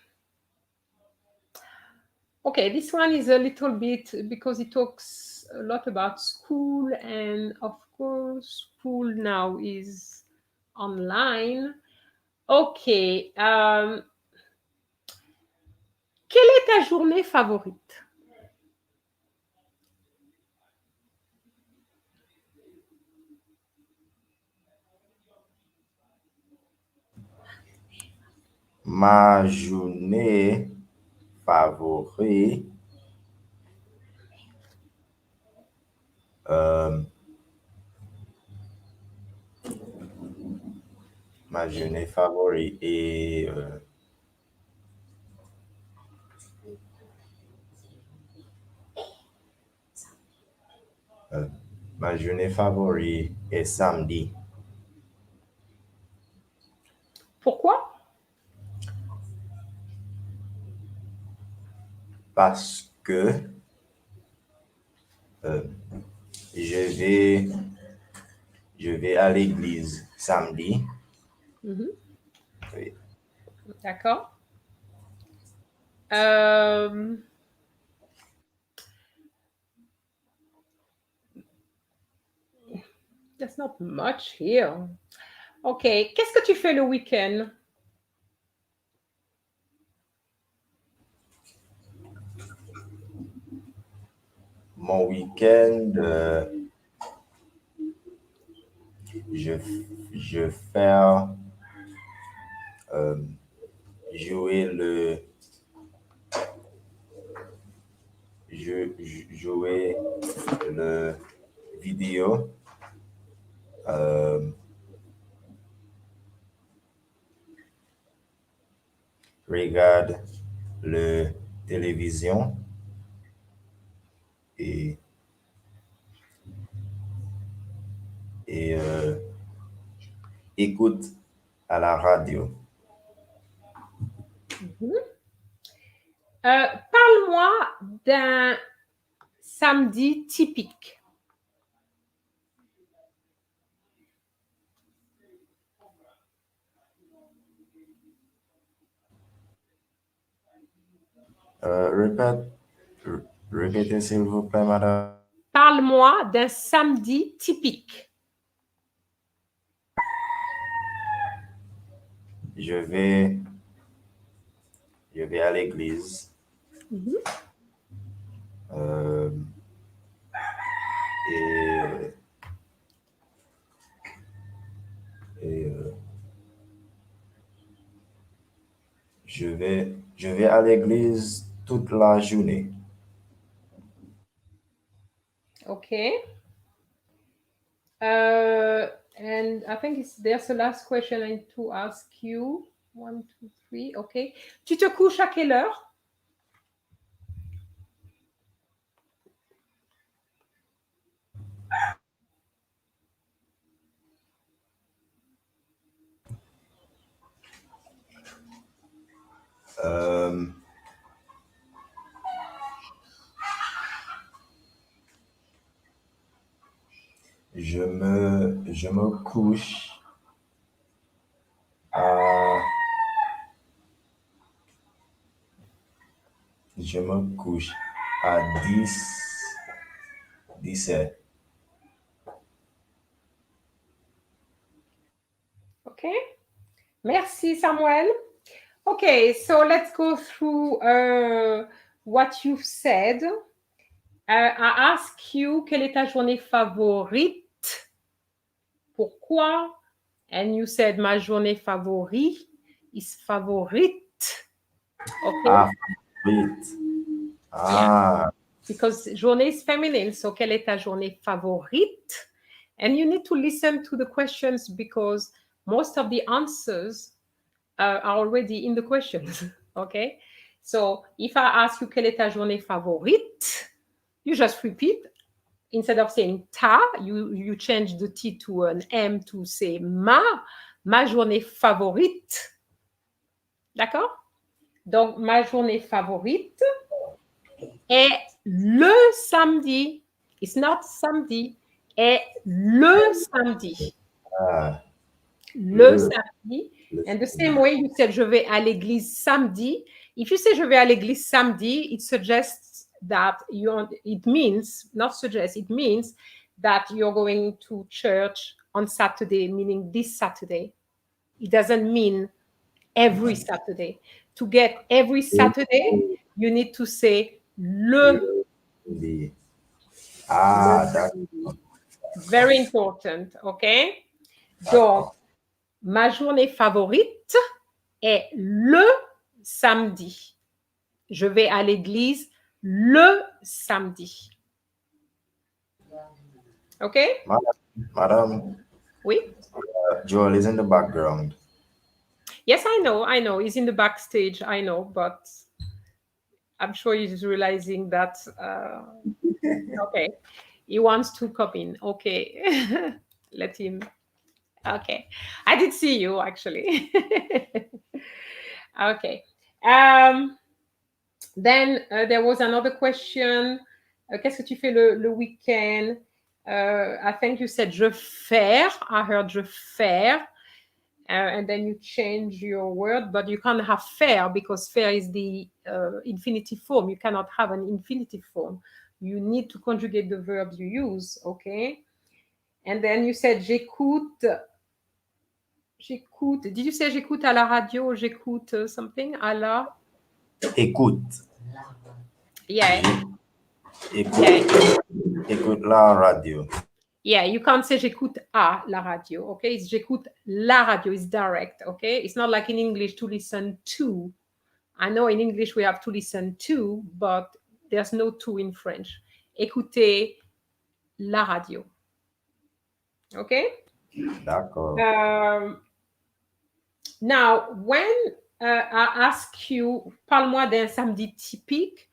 Okay, this one is a little bit because it talks a lot about school, and of course, school now is online. Okay. Quelle est ta journée favorite? Ma journée favorite, ma journée favorite est ma journée favorite est samedi. Pourquoi? Parce que je vais à l'église samedi. Mhm. Oui. D'accord. There's not much here. Ok. Qu'est-ce que tu fais le week-end? Mon week-end, je fais jouer jouer le vidéo. Regarde le télévision et écoute à la radio. Parle-moi d'un samedi typique. Répétez s'il vous plaît, madame. Parle-moi d'un samedi typique. Je vais à l'église. Je vais à l'église toute la journée. Okay. And I think there's the last question I need to ask you. 1, 2, 3. Okay. Tu te couches à quelle heure? Je me couche à 17. Okay. Merci, Samuel. Okay, so let's go through what you've said. I ask you, quelle est ta journée favorite? Pourquoi? And you said, ma journée favorite is favorite. Okay. Favorite. Yeah. Because journée is feminine, so quelle est ta journée favorite? And you need to listen to the questions because most of the answers are already in the questions. Okay. So if I ask you quelle est ta journée favorite, you just repeat. Instead of saying ta, you change the T to an M to say ma journée favorite. D'accord? Donc, ma journée favorite est le samedi. It's not samedi. Est le samedi. Le samedi. And the same way you said je vais à l'église samedi. If you say je vais à l'église samedi, it suggests that it means that you're going to church on Saturday, meaning this Saturday. It doesn't mean every Saturday. To get every Saturday, you need to say le. That's Very important, okay? Donc, ma journée favorite est le samedi. Je vais à l'église le samedi. Okay? Madam. Oui? Joel is in the background. Yes, I know. He's in the backstage, I know, but I'm sure he's realizing that, okay, he wants to come in. Okay, let him. Okay, I did see you, actually. Okay. Then there was another question. Qu'est-ce que tu fais le week-end? I think you said je faire. I heard je faire. And then you change your word, but you can't have faire because faire is the infinitive form. You cannot have an infinitive form. You need to conjugate the verb you use, okay? And then you said j'écoute. Did you say j'écoute à la radio or j'écoute something? À la? Écoute. Yeah. Écoute la radio. Yeah, you can't say j'écoute à la radio, okay? It's j'écoute la radio, it's direct, okay? It's not like in English to listen to. I know in English we have to listen to, but there's no to in French. Écoutez la radio. Okay? D'accord. Now, when I ask you, parle-moi d'un samedi typique.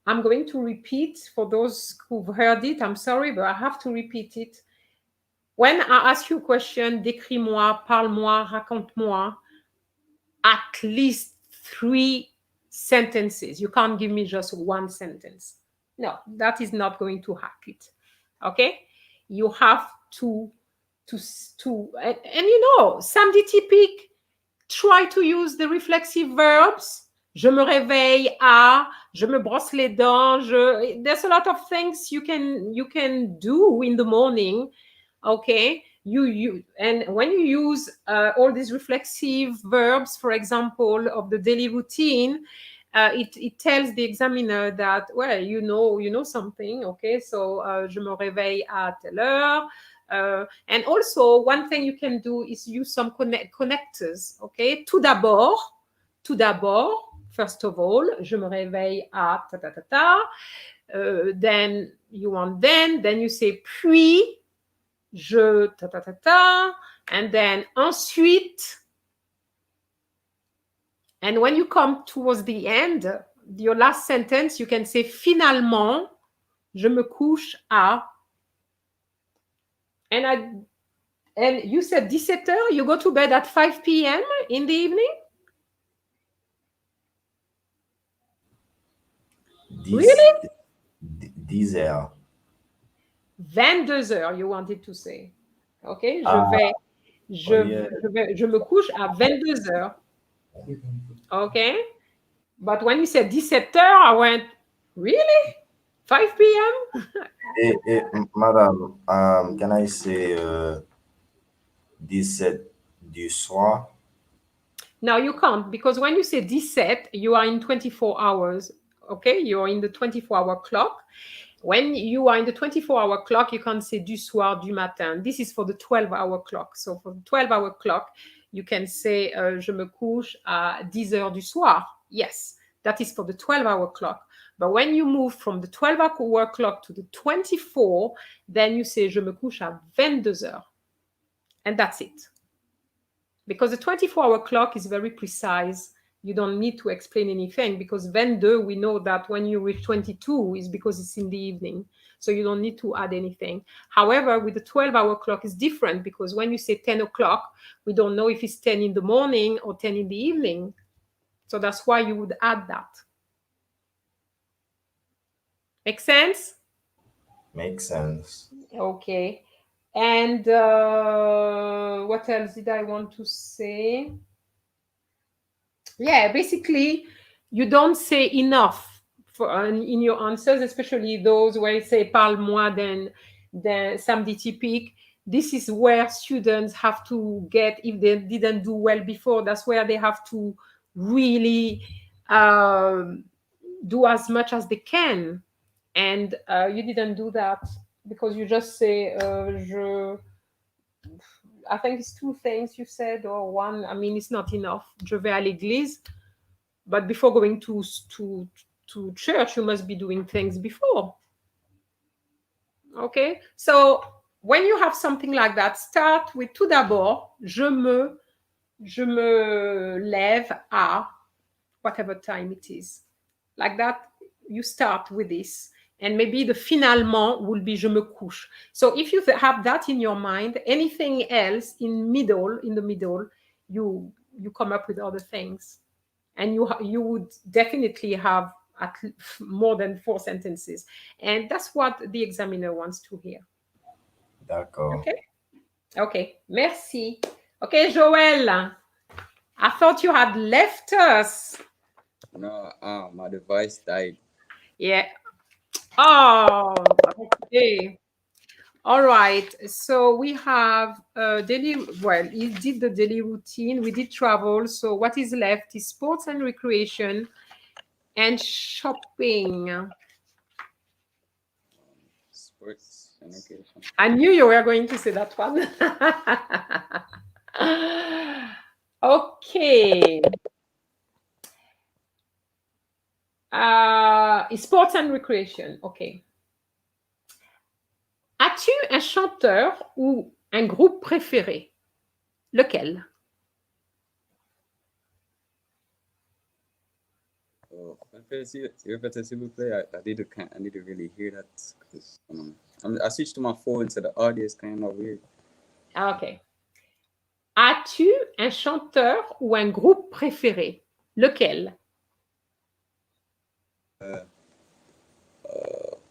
I'm going to repeat for those who've heard it. I'm sorry, but I have to repeat it. When I ask you a question, décris-moi, parle-moi, raconte-moi, at least 3 sentences. You can't give me just 1 sentence. No, that is not going to hack it. Okay? You have to and you know, samedi typique, try to use the reflexive verbs. Je me réveille à, je me brosse les dents. There's a lot of things you can do in the morning. Okay, and when you use all these reflexive verbs, for example, of the daily routine, it tells the examiner that, well, you know something. Okay, so je me réveille à telle heure. And also, one thing you can do is use some connectors. Okay, tout d'abord, first of all, je me réveille à ta ta ta ta. Then you say puis, je ta ta ta ta, and then ensuite. And when you come towards the end, your last sentence, you can say finalement, je me couche à. And you said 17h, you go to bed at 5 p.m. in the evening? Really? 10h. 22h, you wanted to say. Okay, je me couche à 22h. Okay? But when you said 17h, I went, really? 5 p.m.? Madame, can I say 17 du soir? No, you can't, because when you say 17, you are in 24 hours. Okay, you're in the 24-hour clock. When you are in the 24-hour clock, you can't say du soir, du matin. This is for the 12-hour clock. So for the 12-hour clock, you can say je me couche à 10h du soir. Yes, that is for the 12-hour clock. But when you move from the 12-hour clock to the 24, then you say je me couche à 22h. And that's it. Because the 24-hour clock is very precise. You don't need to explain anything, because 22, we know that when you reach 22 is because it's in the evening. So you don't need to add anything. However, with the 12-hour clock, it's different, because when you say 10 o'clock, we don't know if it's 10 in the morning or 10 in the evening. So that's why you would add that. Make sense? Makes sense. Okay. And what else did I want to say? Yeah, basically, you don't say enough in your answers, especially those where you say parle-moi d'un samedi typique. This is where students have to get, if they didn't do well before, that's where they have to really do as much as they can. And you didn't do that, because you just say, I think it's 2 things you said, or 1. I mean, it's not enough. Je vais à l'église. But before going to church, you must be doing things before. Okay? So when you have something like that, start with tout d'abord, je me lève à whatever time it is. Like that, you start with this. And maybe the finalement will be je me couche. So if you have that in your mind, anything else in the middle, you come up with other things. And you would definitely have at more than 4 sentences. And that's what the examiner wants to hear. D'accord. Okay. Merci. Okay, Joël. I thought you had left us. No, my device died. Yeah. Oh, okay. All right. So we have he did the daily routine. We did travel. So what is left is sports and recreation and shopping. Sports and recreation. I knew you were going to say that one. Okay. Sports and recreation. Okay. As-tu un chanteur ou un groupe préféré? Lequel? Oh, répétez, s'il vous plaît. I need to really hear that because I switched to my phone, so the audio is kind of weird. Ah, ok. As-tu un chanteur ou un groupe préféré? Lequel?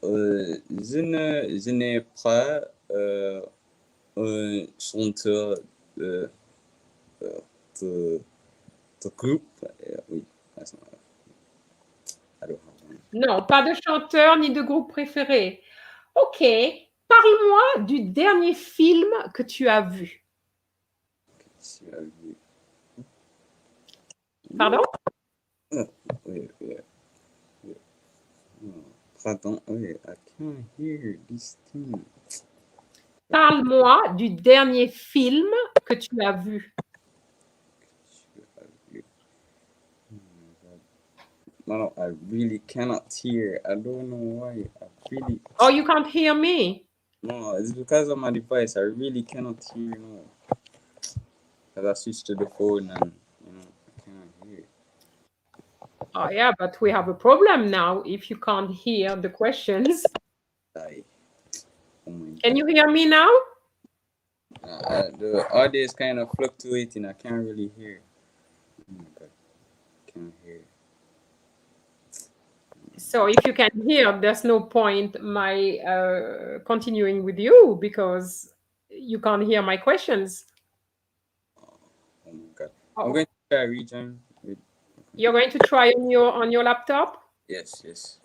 Je n'ai pas un chanteur de, de, de groupe. Oui, I don't have one. Non, pas de chanteur ni de groupe préféré. Ok. Parle-moi du dernier film que tu as vu. Pardon? Wait. Pardon, wait, I can't hear this thing. Parle-moi du dernier film que tu as vu. No, I really cannot hear. I don't know why. Oh, you can't hear me. No, it's because of my device. I really cannot hear now. Because I switched to the phone and I can't hear. Oh, yeah, but we have a problem now if you can't hear the questions. Oh my Can God. you hear me now? The audio is kind of fluctuating. I can't really hear. Oh my God. Can't hear. So if you can hear, there's no point my continuing with you because you can't hear my questions. Oh my God. Oh. I'm going to try rejoin. You're going to try on your laptop? Yes.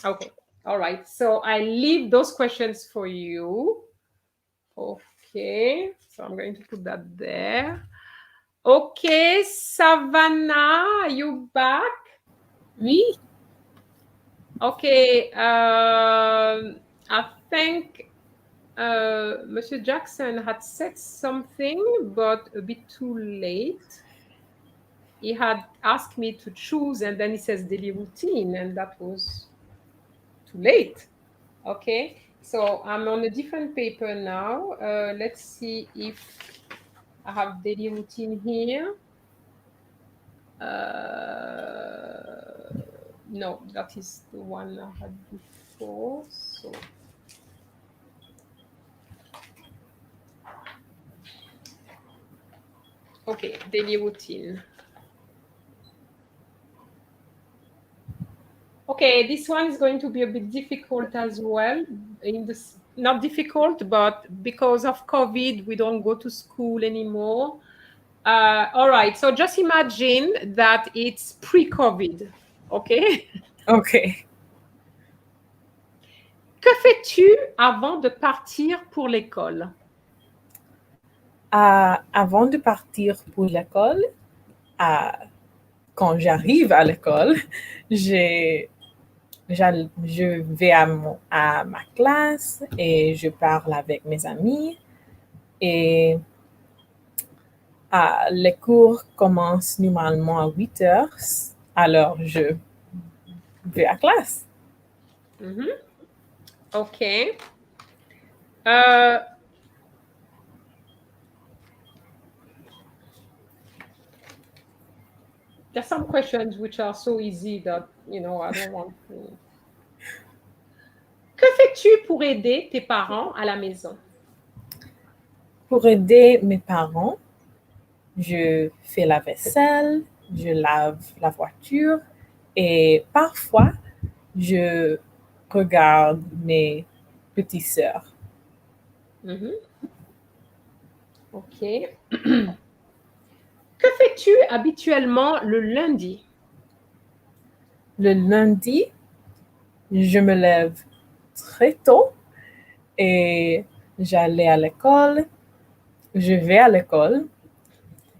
Okay. All right. So I leave those questions for you. Okay. So I'm going to put that there. Okay. Savannah, are you back? Oui. Okay. I think Monsieur Jackson had said something, but a bit too late. He had asked me to choose, and then he says daily routine, and that was too late. Okay, so I'm on a different paper now. Let's see if I have daily routine here. No, that is the one I had before. So okay, daily routine. Okay, this one is going to be a bit difficult as well. Not difficult, but because of COVID, we don't go to school anymore. All right, so just imagine that it's pre-COVID, okay? Okay. Que fais-tu avant de partir pour l'école? Avant de partir pour l'école, quand j'arrive à l'école, je vais à ma classe et je parle avec mes amis. Et les cours commencent normalement à 8 heures, alors je vais à classe. Mm-hmm. Okay. There's some questions which are so easy that, I don't want to. Que fais-tu pour aider tes parents à la maison? Pour aider mes parents, je fais la vaisselle, je lave la voiture et parfois, je regarde mes petites sœurs. Mm-hmm. OK. Que fais-tu habituellement le lundi? Le lundi, je me lève très tôt et j'allais à l'école. Je vais à l'école,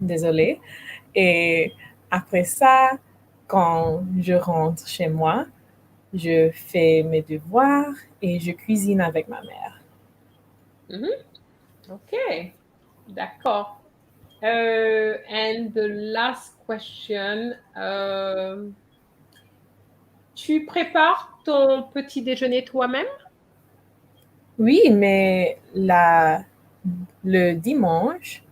désolée. Et après ça, quand je rentre chez moi, je fais mes devoirs et je cuisine avec ma mère. Mm-hmm. OK. D'accord. And the last question. Tu prépares ton petit déjeuner toi-même? Oui, mais le dimanche,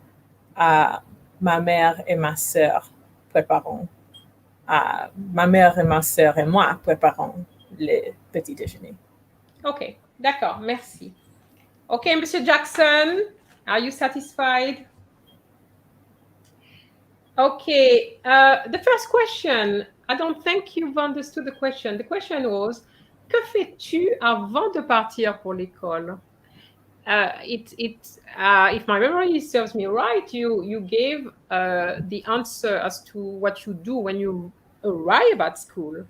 ma mère et ma sœur prépareront ma mère et ma sœur et moi préparons le petit déjeuner. Ok, d'accord, merci. Okay, Mr. Jackson, are you satisfied? Okay, the first question, I don't think you've understood the question. The question was, que fais-tu avant de partir pour l'école? If my memory serves me right, you gave the answer as to what you do when you arrive at school.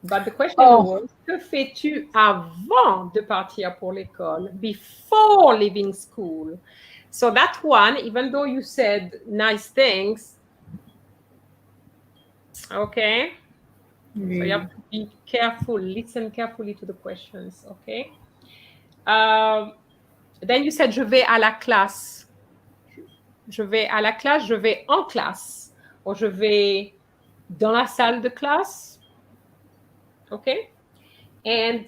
But the question was, que fais-tu avant de partir pour l'école? Before leaving school. So that one, even though you said nice things, okay? So you have to be careful, listen carefully to the questions, okay? Then you said, je vais à la classe. Je vais à la classe, je vais en classe. Or je vais dans la salle de classe. Okay? And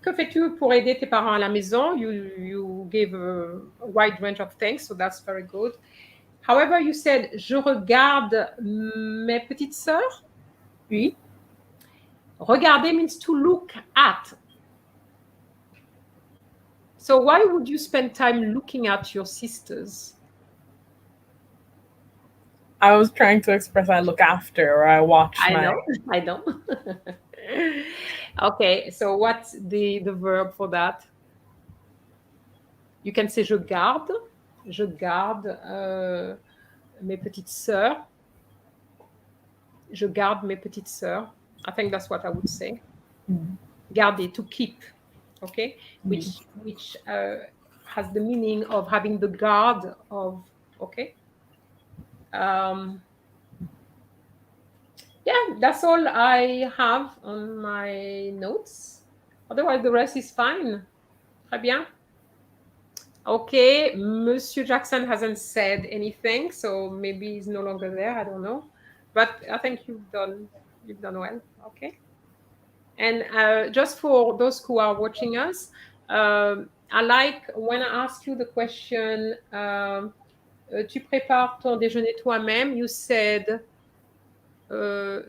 que fais-tu pour aider tes parents à la maison? You gave a wide range of things, so that's very good. However, you said, je regarde mes petites sœurs. Oui. Regarder means to look at. So why would you spend time looking at your sisters? I was trying to express I look after or I watch. I know. Okay, so what's the verb for that? You can say je garde mes petites sœurs. Je garde mes petites sœurs. I think that's what I would say. Garder, to keep, okay? Which has the meaning of having the guard of, okay? Yeah, that's all I have on my notes. Otherwise, the rest is fine. Très bien. Okay, Monsieur Jackson hasn't said anything, so maybe he's no longer there. I don't know, but I think you've done well. Okay. And just for those who are watching us, I like when I ask you the question, tu prépares ton déjeuner toi-même? You said, I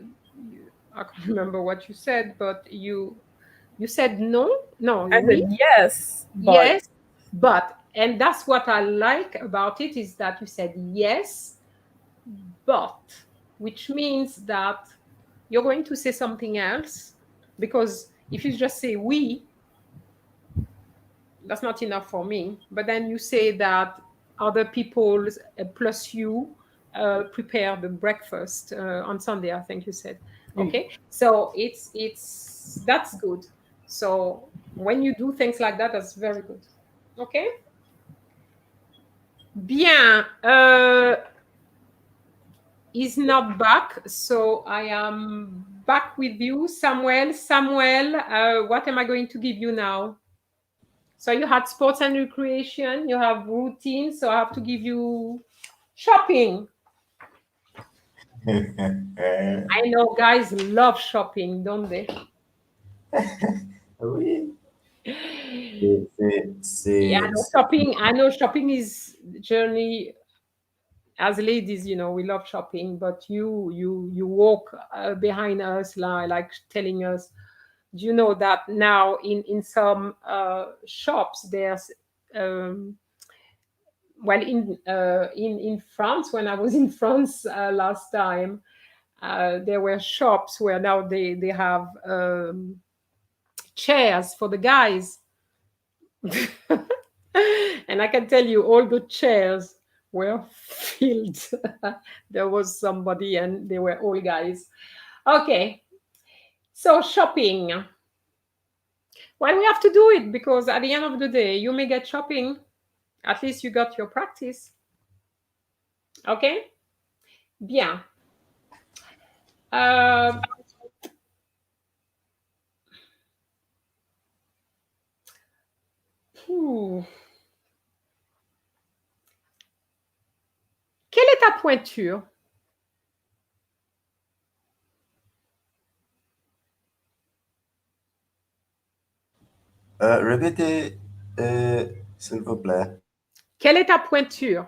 can't remember what you said, but you said no. I said yes. Yes, but. And that's what I like about it, is that you said yes, but, which means that you're going to say something else, because if you just say oui, that's not enough for me. But then you say that other people plus you prepare the breakfast on Sunday, I think you said. Okay, so that's good. So when you do things like that, that's very good. Okay. Bien. Is not back, so I am back with you, Samuel. What am I going to give you now? So you had sports and recreation, you have routine, so I have to give you shopping. I know guys love shopping, don't they? Oui. I know shopping is journey. As ladies, you know, we love shopping, but you walk behind us, like telling us, do you know that now in some shops there's in France, when I was in France last time, there were shops where now they have chairs for the guys. And I can tell you, all the chairs were filled. There was somebody and they were all guys. Okay, so shopping. Well, we have to do it, because at the end of the day, you may get shopping. At least you got your practice. Okay? Bien. Quelle est ta pointure? Répétez, s'il vous plaît. Quelle est ta pointure?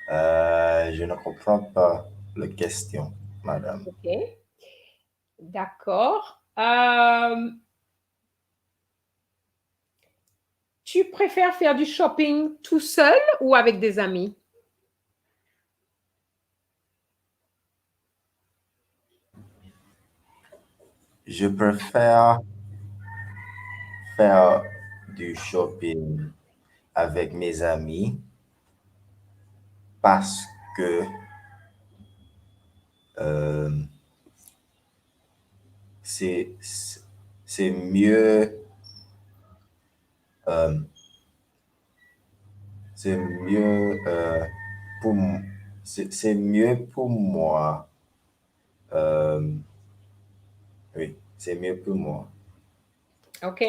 Je ne comprends pas la question, madame. Ok. D'accord. Tu préfères faire du shopping tout seul ou avec des amis? Je préfère faire du shopping avec mes amis parce que euh, c'est c'est mieux euh, c'est mieux pour c'est mieux pour moi. Euh, oui, c'est mieux pour moi. Ok.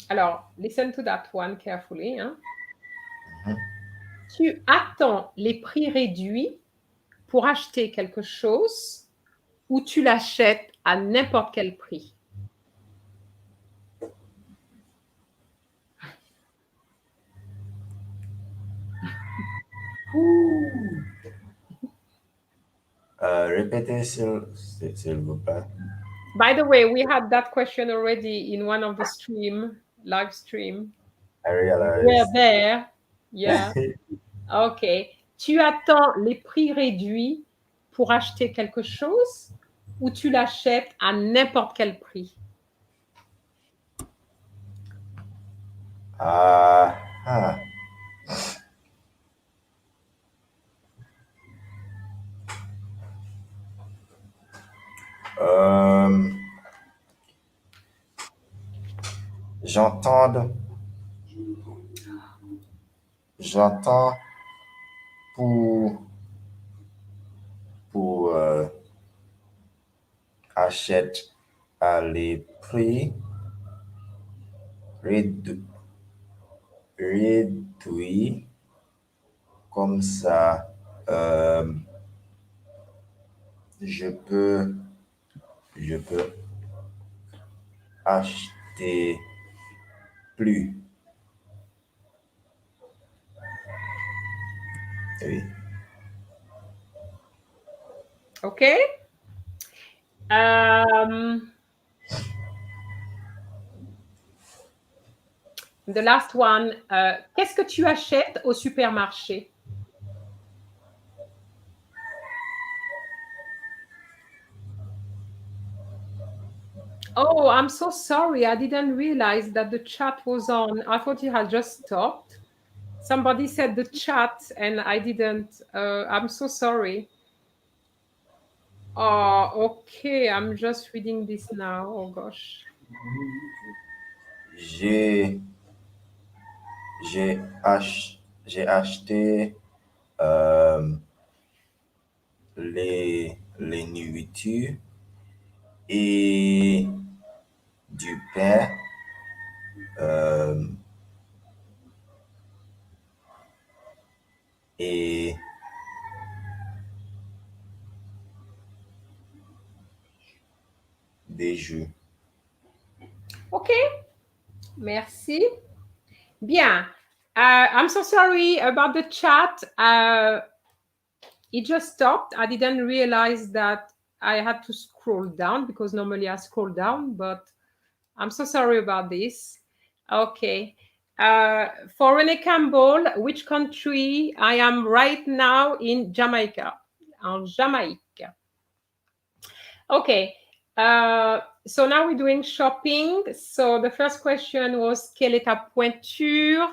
Alors, listen to that one carefully. Hein. Mhm. Tu attends les prix réduits pour acheter quelque chose ou tu l'achètes à n'importe quel prix? Répétez s'il vous plaît. By the way, we had that question already in one of the live stream. I realize. We're there. Yeah. Ok. Tu attends les prix réduits pour acheter quelque chose ou tu l'achètes à n'importe quel prix? Ah, ah. Euh, j'entends pour achète à les prix réduits comme ça. Je peux acheter plus. Oui. Ok. The last one. Qu'est-ce que tu achètes au supermarché? Oh, I'm so sorry. I didn't realize that the chat was on. I thought it had just stopped. Somebody said the chat and I didn't. I'm so sorry. Oh, okay. I'm just reading this now. Oh gosh. J'ai acheté les nourritures et du pain et des jus. Ok. Merci. Bien. I'm so sorry about the chat. It just stopped. I didn't realize that I had to scroll down because normally I scroll down, but I'm so sorry about this. Okay. For Rene Campbell, which country? I am right now in Jamaica. En Jamaïque. Okay. So now we're doing shopping. So the first question was, quelle est ta pointure?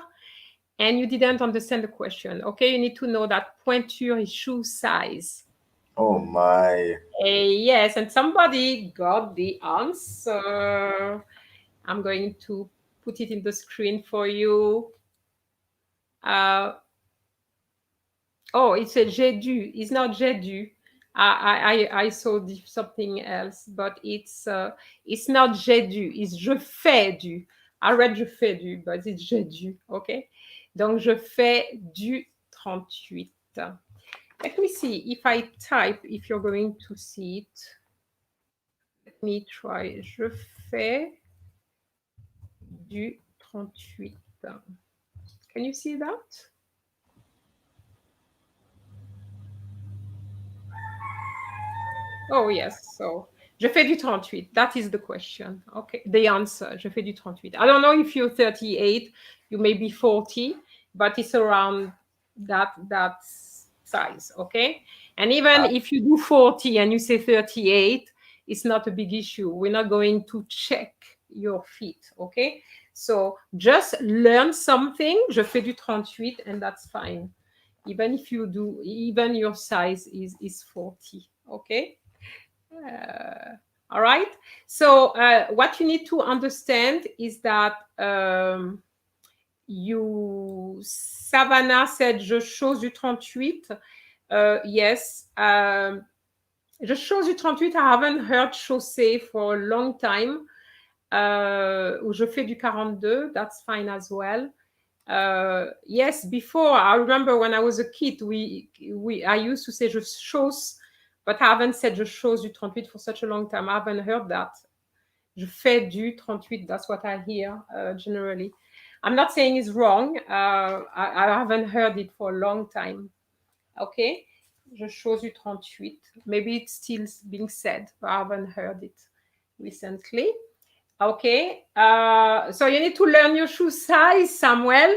And you didn't understand the question. Okay, you need to know that pointure is shoe size. Oh my. Yes, and somebody got the answer. I'm going to put it in the screen for you. Oh, it's a j'ai dû. It's not j'ai dû. I saw something else, but it's not j'ai dû. It's je fais dû. I read je fais dû, but it's j'ai dû. Okay. Donc je fais du 38. Let me see if I type, if you're going to see it. Let me try. Je fais du 38. Can you see that? Oh, yes. So, je fais du 38. That is the question. Okay. The answer. Je fais du 38. I don't know if you're 38, you may be 40, but it's around that size. Okay. And even if you do 40 and you say 38, it's not a big issue. We're not going to check your feet. Okay. So just learn something. Je fais du 38 and that's fine. Even if you do, even your size is 40. Okay. All right. So what you need to understand is that Savannah said, je chose du 38. Yes. Je chose du 38. I haven't heard chaussée for a long time. Ou je fais du 42. That's fine as well. Yes, before, I remember when I was a kid, I used to say je chose, but I haven't said je chose du 38 for such a long time. I haven't heard that. Je fais du 38, that's what I hear generally. I'm not saying it's wrong. I haven't heard it for a long time. Okay? Je chose du 38. Maybe it's still being said, but I haven't heard it recently. Okay, so you need to learn your shoe size, Samuel.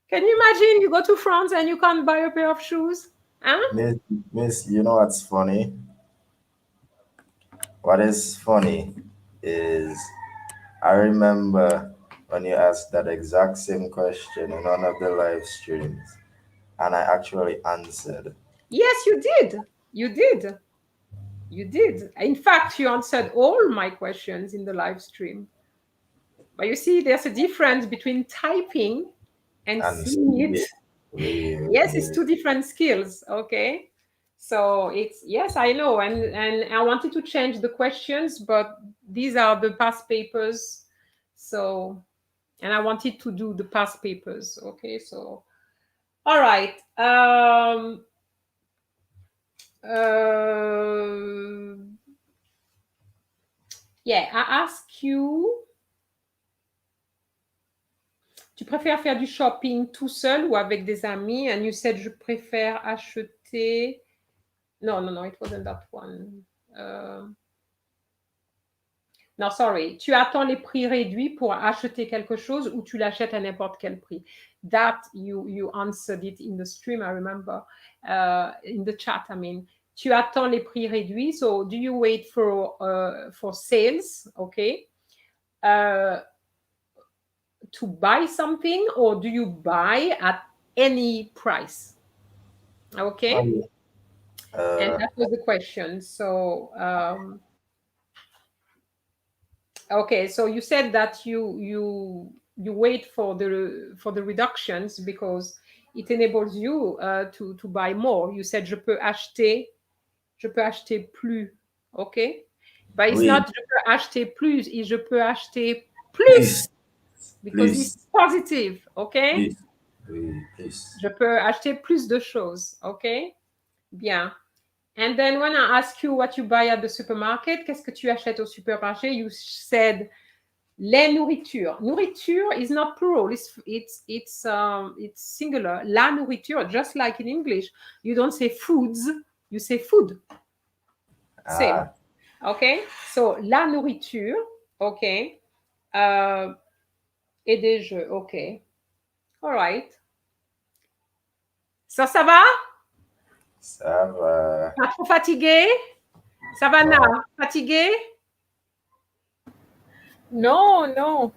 Can you imagine you go to France and you can't buy a pair of shoes? Huh? Miss, you know what's funny? What is funny is I remember when you asked that exact same question in one of the live streams, and I actually answered. Yes, you did. You did. You did. In fact, you answered all my questions in the live stream. But you see, there's a difference between typing and seeing it. Yes, it's two different skills. Okay. So it's, yes, I know. And I wanted to change the questions, but these are the past papers. So, and I wanted to do the past papers. Okay. So, all right. Yeah, I ask you, tu préfères faire du shopping tout seul ou avec des amis? And you said, je préfère acheter. No, it wasn't that one. No, sorry. Tu attends les prix réduits pour acheter quelque chose ou tu l'achètes à n'importe quel prix? That you answered it in the stream, I remember. In the chat, I mean. Tu attends les prix réduits. So, do you wait for sales? Okay. To buy something, or do you buy at any price? Okay. And that was the question. So, okay. So you said that you wait for the reductions because it enables you to buy more. You said je peux acheter plus. Okay. But it's not je peux acheter plus, it's je peux acheter plus. Because it's positive, okay? Please. Je peux acheter plus de choses, okay? Bien. And then when I ask you what you buy at the supermarket, qu'est-ce que tu achètes au supermarché? You said les nourritures. Nourriture is not plural. It's singular. La nourriture, just like in English, you don't say foods, you say food. Same. Okay? So la nourriture, okay? Et des jeux, ok. All right. Ça va? Ça va. Pas trop fatigué? Savannah, fatigué? Non,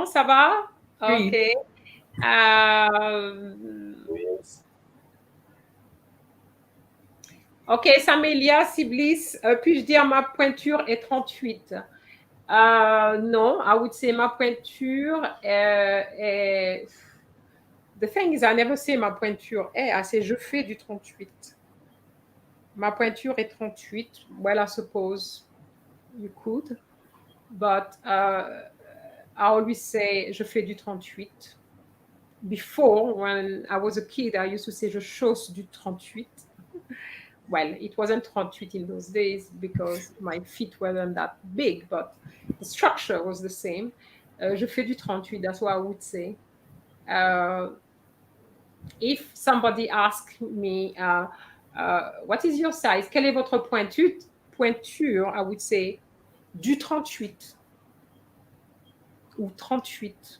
ça va? Oui. Ok. Ok, Samélia, Siblis, puis-je dire ma pointure est 38? Non, I would say ma pointure est... The thing is, I never say ma pointure est. I say je fais du 38. Ma pointure est 38. Well, I suppose you could. But I always say je fais du 38. Before, when I was a kid, I used to say je chose du 38. Well, it wasn't 38 in those days because my feet weren't that big, but the structure was the same. Je fais du 38. That's what I would say. If somebody asks me, what is your size? Quelle est votre pointure? I would say du 38 ou 38.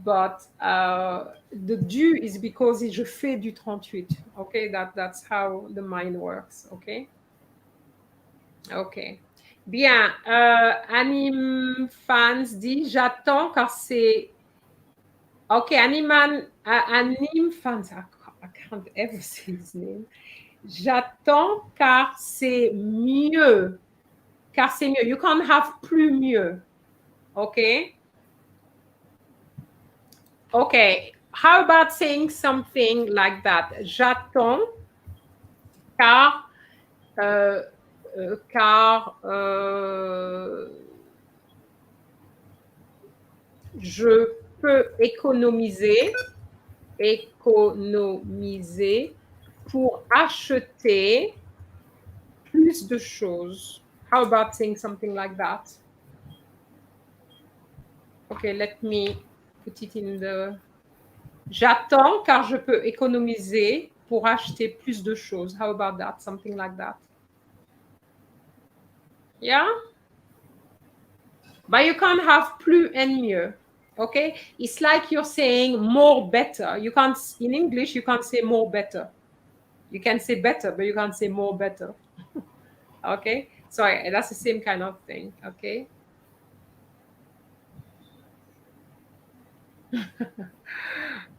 But the du is because je fais du 38. Okay, that's how the mind works. Okay. Ok. Bien. Anime Fans dit j'attends car c'est. Ok, Anime Fans. I can't ever say his name. J'attends car c'est mieux. Car c'est mieux. You can't have plus mieux. Ok. Okay. How about saying something like that? J'attends car je peux économiser pour acheter plus de choses. How about saying something like that? Okay, let me put it in the... J'attends car je peux économiser pour acheter plus de choses. How about that? Something like that. Yeah? But you can't have plus and mieux. Okay? It's like you're saying more better. You can't, in English, you can't say more better. You can say better, but you can't say more better. Okay? So that's the same kind of thing. Okay?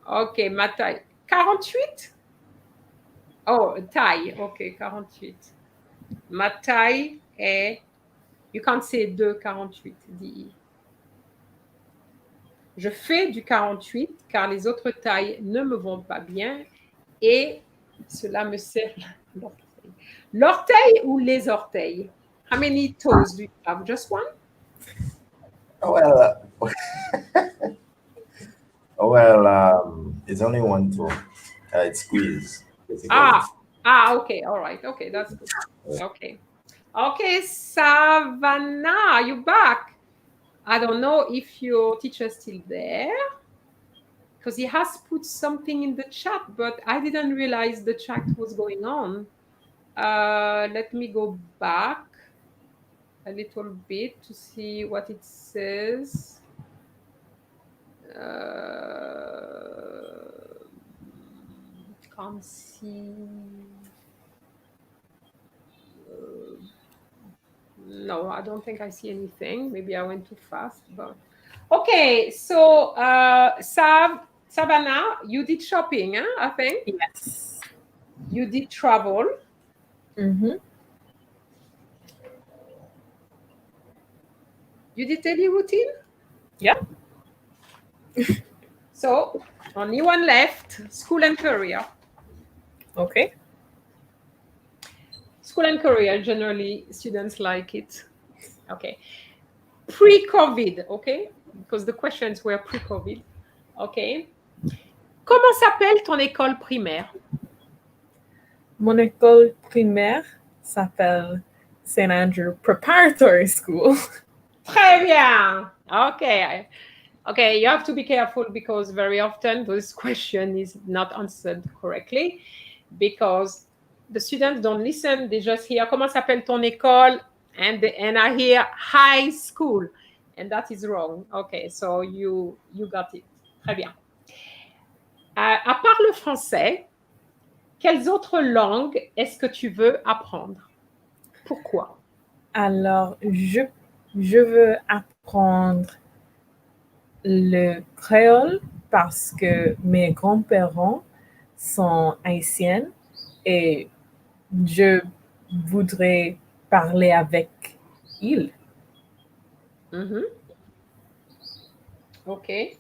Ok, ma taille. 48? Oh, taille. Ok, 48. Ma taille est... You can't say de 48, DI. Je fais du 48 car les autres tailles ne me vont pas bien et cela me sert l'orteil. L'orteil ou les orteils? How many toes do you have? Just one? It's only one toe. It's squeeze. Basically. Okay, all right. Okay, that's good. Okay. Okay, Savannah, you back? I don't know if your teacher's still there because he has put something in the chat, but I didn't realize the chat was going on. Let me go back a little bit to see what it says. Can't see. No, I don't think I see anything. Maybe I went too fast, but okay. So, Savannah, you did shopping, huh? I think. Yes. You did travel. Mm-hmm. You did daily routine. Yeah. So, only one left: school and career. Okay. School and career, generally, students like it. Okay. Pre-COVID, okay? Because the questions were pre-COVID. Okay. Comment s'appelle ton école primaire? Mon école primaire s'appelle St. Andrew Preparatory School. Très bien. Okay. Okay, you have to be careful because very often this question is not answered correctly because the students don't listen. They just hear comment s'appelle ton école and I hear high school and that is wrong. Okay, so you got it. Très bien. À part le français, quelles autres langues est-ce que tu veux apprendre? Pourquoi? Alors, je veux apprendre le créole parce que mes grands-parents sont haïtiens et je voudrais parler avec ils. Mm-hmm. OK.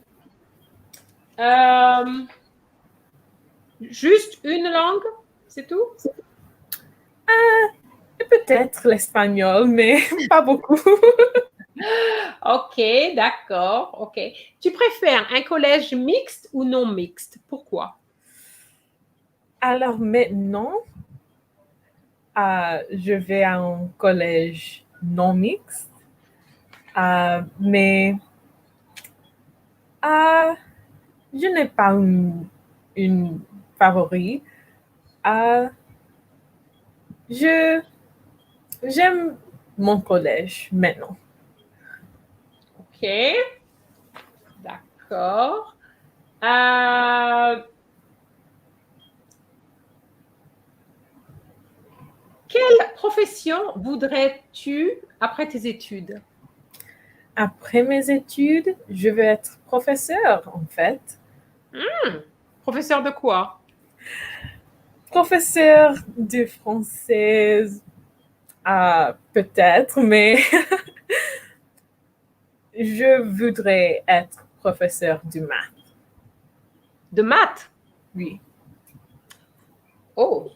Juste une langue, c'est tout? Peut-être l'espagnol, mais pas beaucoup. OK, d'accord. OK. Tu préfères un collège mixte ou non mixte? Pourquoi? Alors maintenant, je vais à un collège non mixte, mais Je n'ai pas une favorite. Je J'aime mon collège maintenant. Ok, d'accord. Euh, Quelle profession voudrais-tu après tes études? Après mes études, je veux être professeur en fait. Professeur de quoi? Professeur de français, peut-être, mais je voudrais être professeur de maths. De maths? Oui. Oh,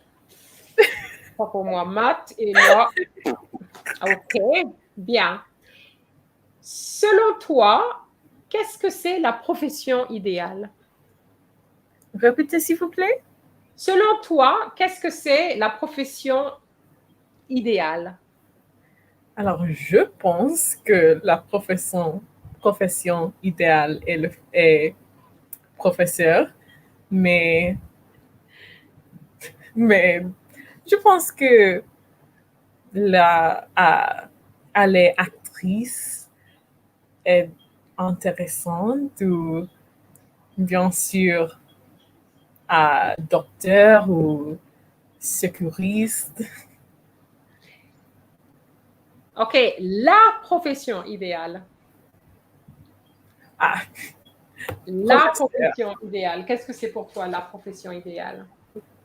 pas pour moi, maths et là. Ok, bien. Selon toi, qu'est-ce que c'est la profession idéale? Répétez s'il vous plaît. Selon toi, qu'est-ce que c'est la profession idéale? Alors, je pense que la profession idéale est professeur, mais, mais je pense que aller actrice est intéressante ou bien sûr docteur ou secouriste. Ok, la profession idéale. Ah, La professeur. profession idéale. Qu'est-ce que c'est pour toi, la profession idéale?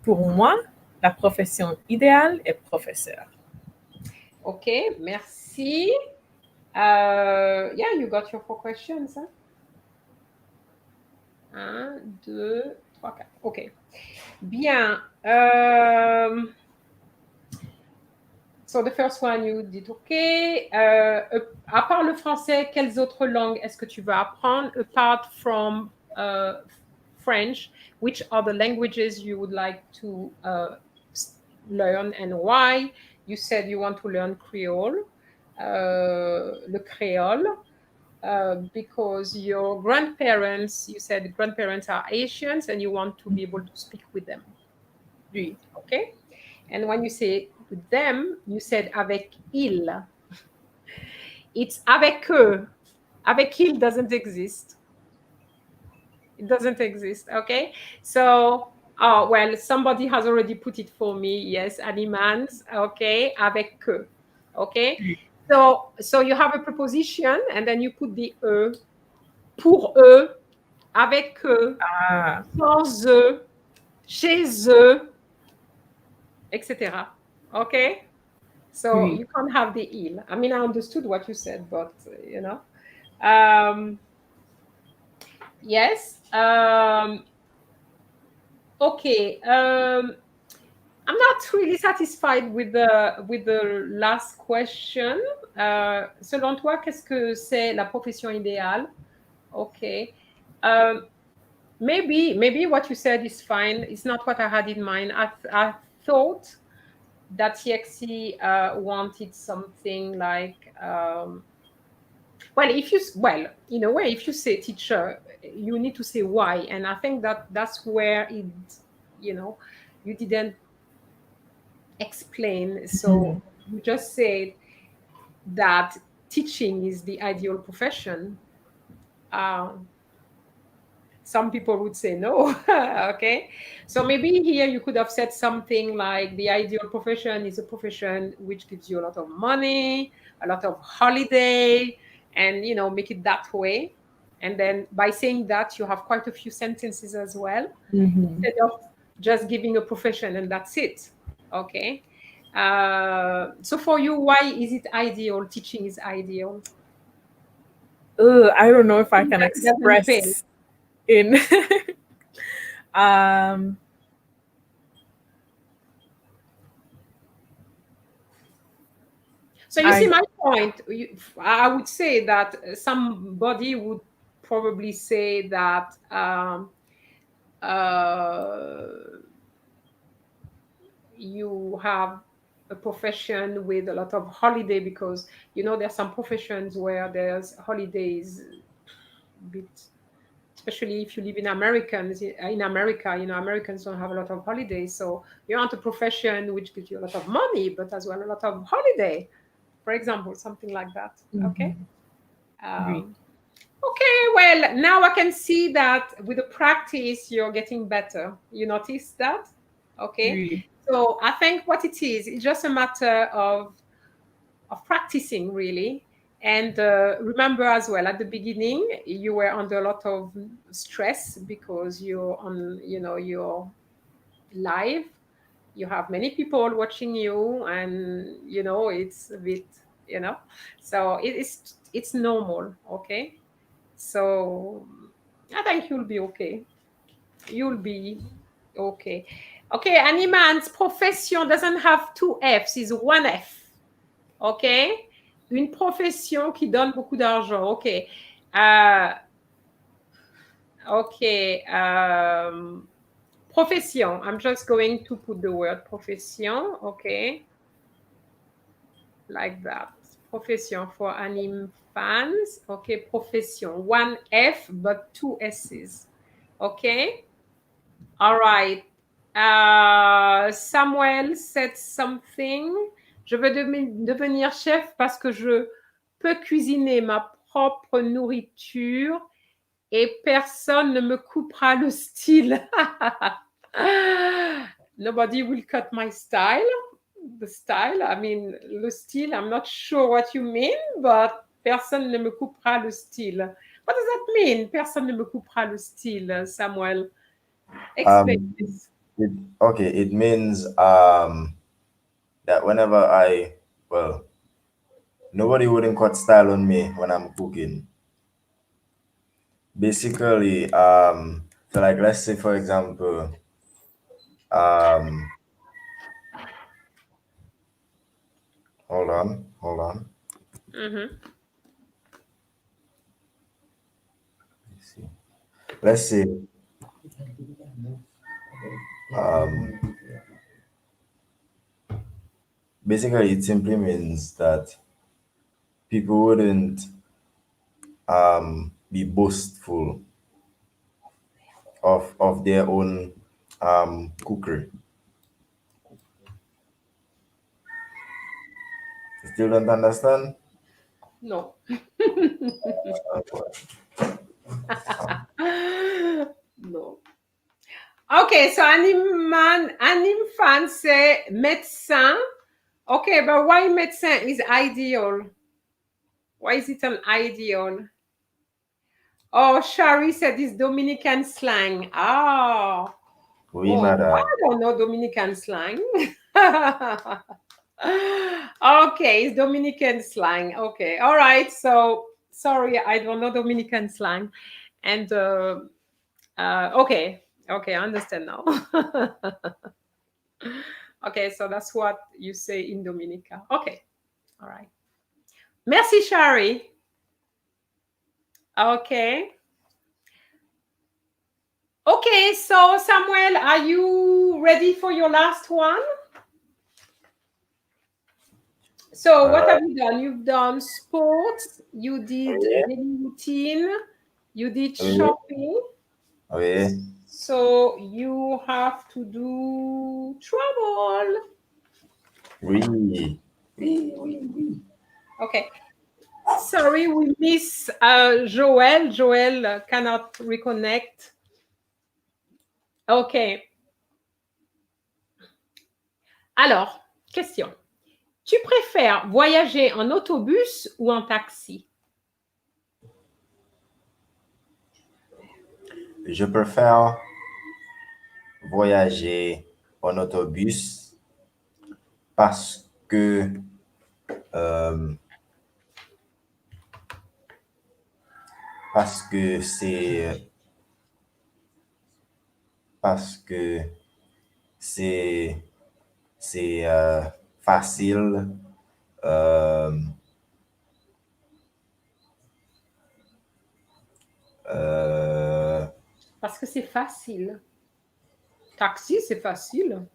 Pour moi, la profession idéale est professeur. Ok, merci. Yeah, you got your 4 questions. Hein? 1, 2, 3, 4. Ok. Bien. So the first one, you did okay. À part le français, quelles autres langues est-ce que tu veux apprendre? Apart from French, which are the languages you would like to learn and why? You said you want to learn Creole, le créole. Because your grandparents, you said grandparents are Asians and you want to be able to speak with them. Oui. Okay? And when you say with them, you said avec ils. It's avec eux. Avec ils doesn't exist. It doesn't exist. Okay? So, oh, well, somebody has already put it for me. Yes, Animans. Okay? Avec eux. Okay? Oui. So you have a preposition and then you put the eux. Pour eux, avec eux, sans eux, chez eux, etc. Okay? So Oui. you can't have the il. I mean, I understood what you said, but you know. Yes. Okay. I'm not really satisfied with the last question. Selon toi, qu'est-ce que c'est la profession idéale? Okay. Maybe what you said is fine. It's not what I had in mind. I thought that CXC wanted something like, well, in a way, if you say teacher, you need to say why, and I think that's where it, you didn't explain. So you just said that teaching is the ideal profession. Some people would say no. Okay. So maybe here you could have said something like the ideal profession is a profession which gives you a lot of money, a lot of holiday, and make it that way. And then by saying that, you have quite a few sentences as well, instead of just giving a profession and that's it. Okay. So for you, why is it ideal? Teaching is ideal. I don't know if I can That doesn't pay. express in So you see my point. I would say that somebody would probably say that you have a profession with a lot of holiday because there's some professions where there's holidays a bit especially if you live in America, Americans don't have a lot of holidays. So you want a profession which gives you a lot of money, but as well a lot of holiday, for example, something like that. Okay. Okay, well, now I can see that with the practice, you're getting better. You notice that? Okay. So I think what it is, it's just a matter of practicing, really. And remember as well, at the beginning, you were under a lot of stress because you're on, you're live. You have many people watching you, and it's a bit, so it's normal. Okay. So I think you'll be okay. You'll be okay. Okay, Animan's profession doesn't have two F's, it's one F. Okay? Une profession qui donne beaucoup d'argent. Okay. Okay. Profession. I'm just going to put the word profession. Okay. Like that. Profession for anime fans. Okay. Profession. One F, but two S's. Okay. All right. Samuel said something. Je veux devenir chef parce que je peux cuisiner ma propre nourriture et personne ne me coupera le style. Nobody will cut my style. The style, I mean, le style, I'm not sure what you mean, but personne ne me coupera le style. What does that mean? Personne ne me coupera le style, Samuel. Explain this. It means that whenever nobody wouldn't cut style on me when I'm cooking. Basically, so like let's say for example, hold on. Let's see. Basically, it simply means that people wouldn't be boastful of their own cookery. You still don't understand? No. No. Okay, so anime fan say médecin. Okay, but why médecin is ideal? Why is it an ideal? Oh, Shari said it's Dominican slang. Oh. Oui, Oh, madame. I don't know Dominican slang. Okay, it's Dominican slang. Okay, all right. So sorry, I don't know Dominican slang. And okay, I understand now. Okay, so that's what you say in Dominica. Okay, all right. Merci, Shari. Okay. Okay, so Samuel, are you ready for your last one? So what have you done? You've done sports, you did daily routine, you did shopping. Oui. So you have to do travel. Oui. Okay. Sorry, we miss Joël. Joël cannot reconnect. Okay. Alors, question. Tu préfères voyager en autobus ou en taxi? Je préfère voyager en autobus parce que c'est facile. Parce que c'est facile. Taxi, c'est facile.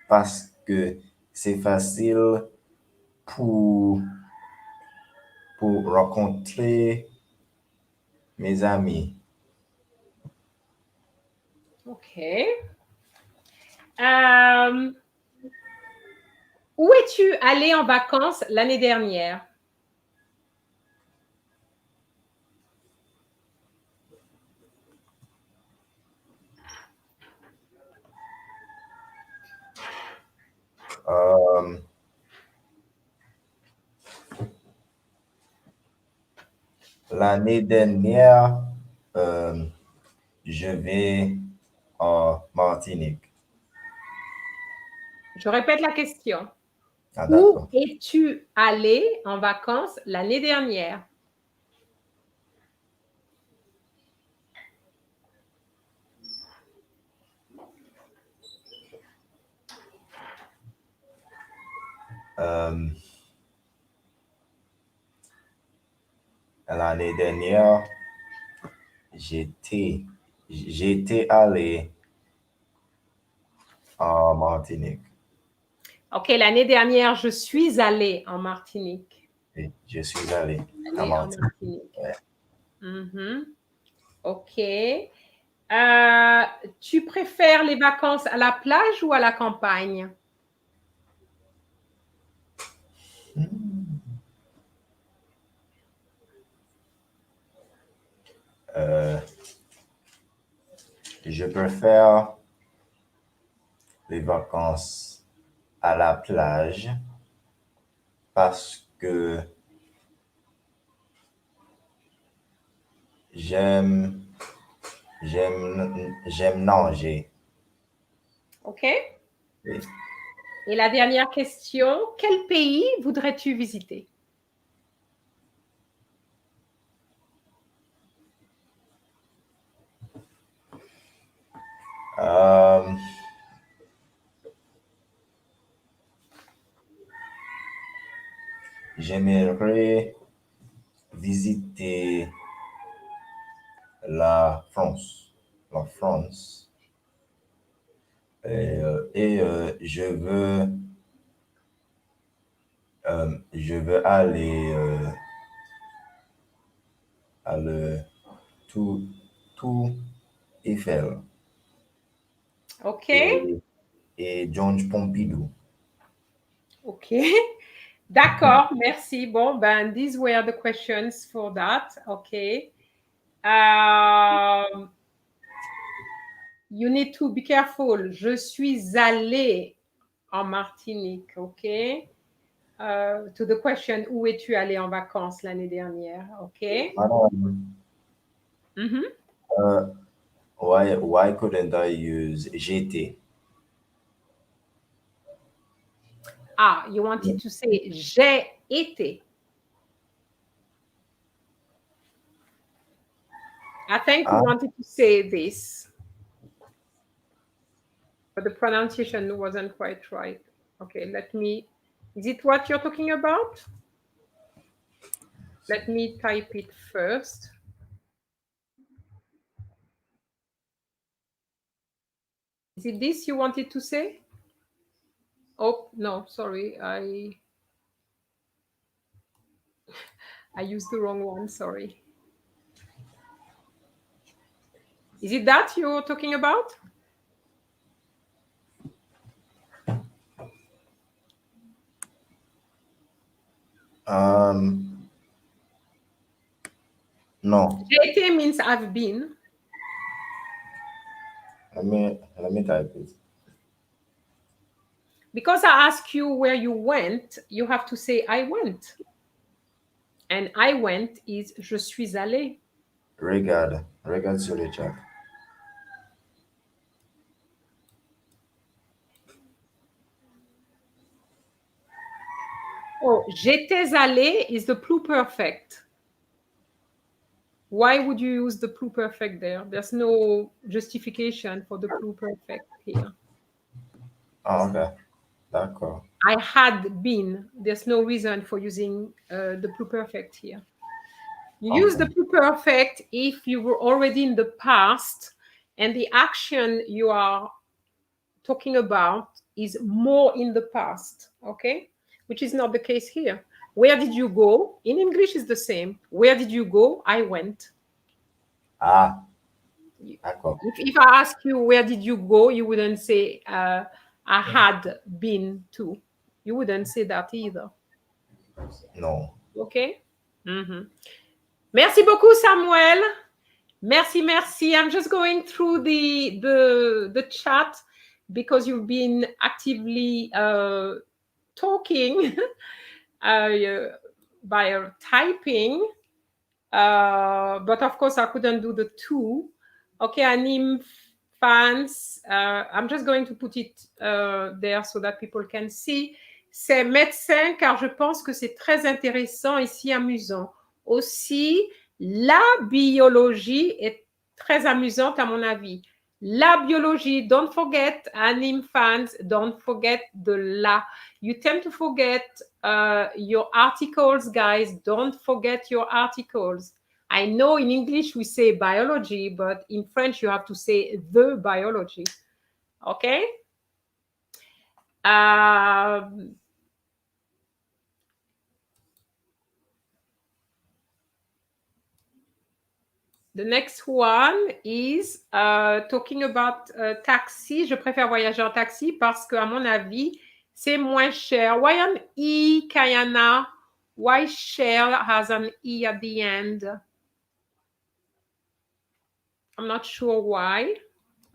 Parce que c'est facile pour rencontrer Mes amis. OK. Où es-tu allé en vacances l'année dernière? L'année dernière, je vais en Martinique. Je répète la question. Ah, Où d'accord. es-tu allé en vacances l'année dernière? L'année dernière, j'étais allé en Martinique. OK, l'année dernière, je suis allée en Martinique. Oui, je suis allé en Allée en Martinique. Martinique. Ouais. Mhm. OK. Tu préfères les vacances à la plage ou à la campagne? Je préfère les vacances à la plage parce que j'aime nager. OK. Oui. Et la dernière question, quel pays voudrais-tu visiter? J'aimerais visiter la France. La France. Et je veux aller à le tout Eiffel OK. et Georges Pompidou. OK. D'accord, merci. Bon, ben, these were the questions for that. OK. You need to be careful. Je suis allée en Martinique. OK. To the question, où es-tu allé en vacances l'année dernière? OK. Mhm. Why couldn't I use j'étais? Ah, you wanted to say j'ai été. I think we wanted to say this, but the pronunciation wasn't quite right. Okay, is it what you're talking about? Let me type it first. Is it this you wanted to say? Oh, no, sorry. I used the wrong one, sorry. Is it that you're talking about? No. J'ai été means I've been. Let me type it. Because I ask you where you went, you have to say I went. And I went is je suis allé. Regarde sur le chat. Oh, j'étais allé is the pluperfect. Why would you use the pluperfect there? There's no justification for the pluperfect here. Ah, okay. D'accord. I had been. There's no reason for using the pluperfect here. You use the pluperfect if you were already in the past and the action you are talking about is more in the past, okay? Which is not the case here. Where did you go? In English is the same. Where did you go? I went. Ah, d'accord. If I ask you where did you go, you wouldn't say I had been to. You wouldn't say that either. No. Okay. Merci beaucoup, Samuel. Merci, merci. I'm just going through the chat because you've been actively talking by typing. But of course, I couldn't do the two. Okay, Anim fans, I'm just going to put it there so that people can see. C'est médecin car je pense que c'est très intéressant et si amusant. Aussi, la biologie est très amusante à mon avis. La biologie, don't forget, Anim fans, don't forget the la. You tend to forget your articles, guys. Don't forget your articles. I know in English we say biology, but in French you have to say the biology. Okay? The next one is talking about taxi. Je préfère voyager en taxi parce qu'à mon avis, c'est moins cher. Why an E, Kayana? Why share has an E at the end? I'm not sure why.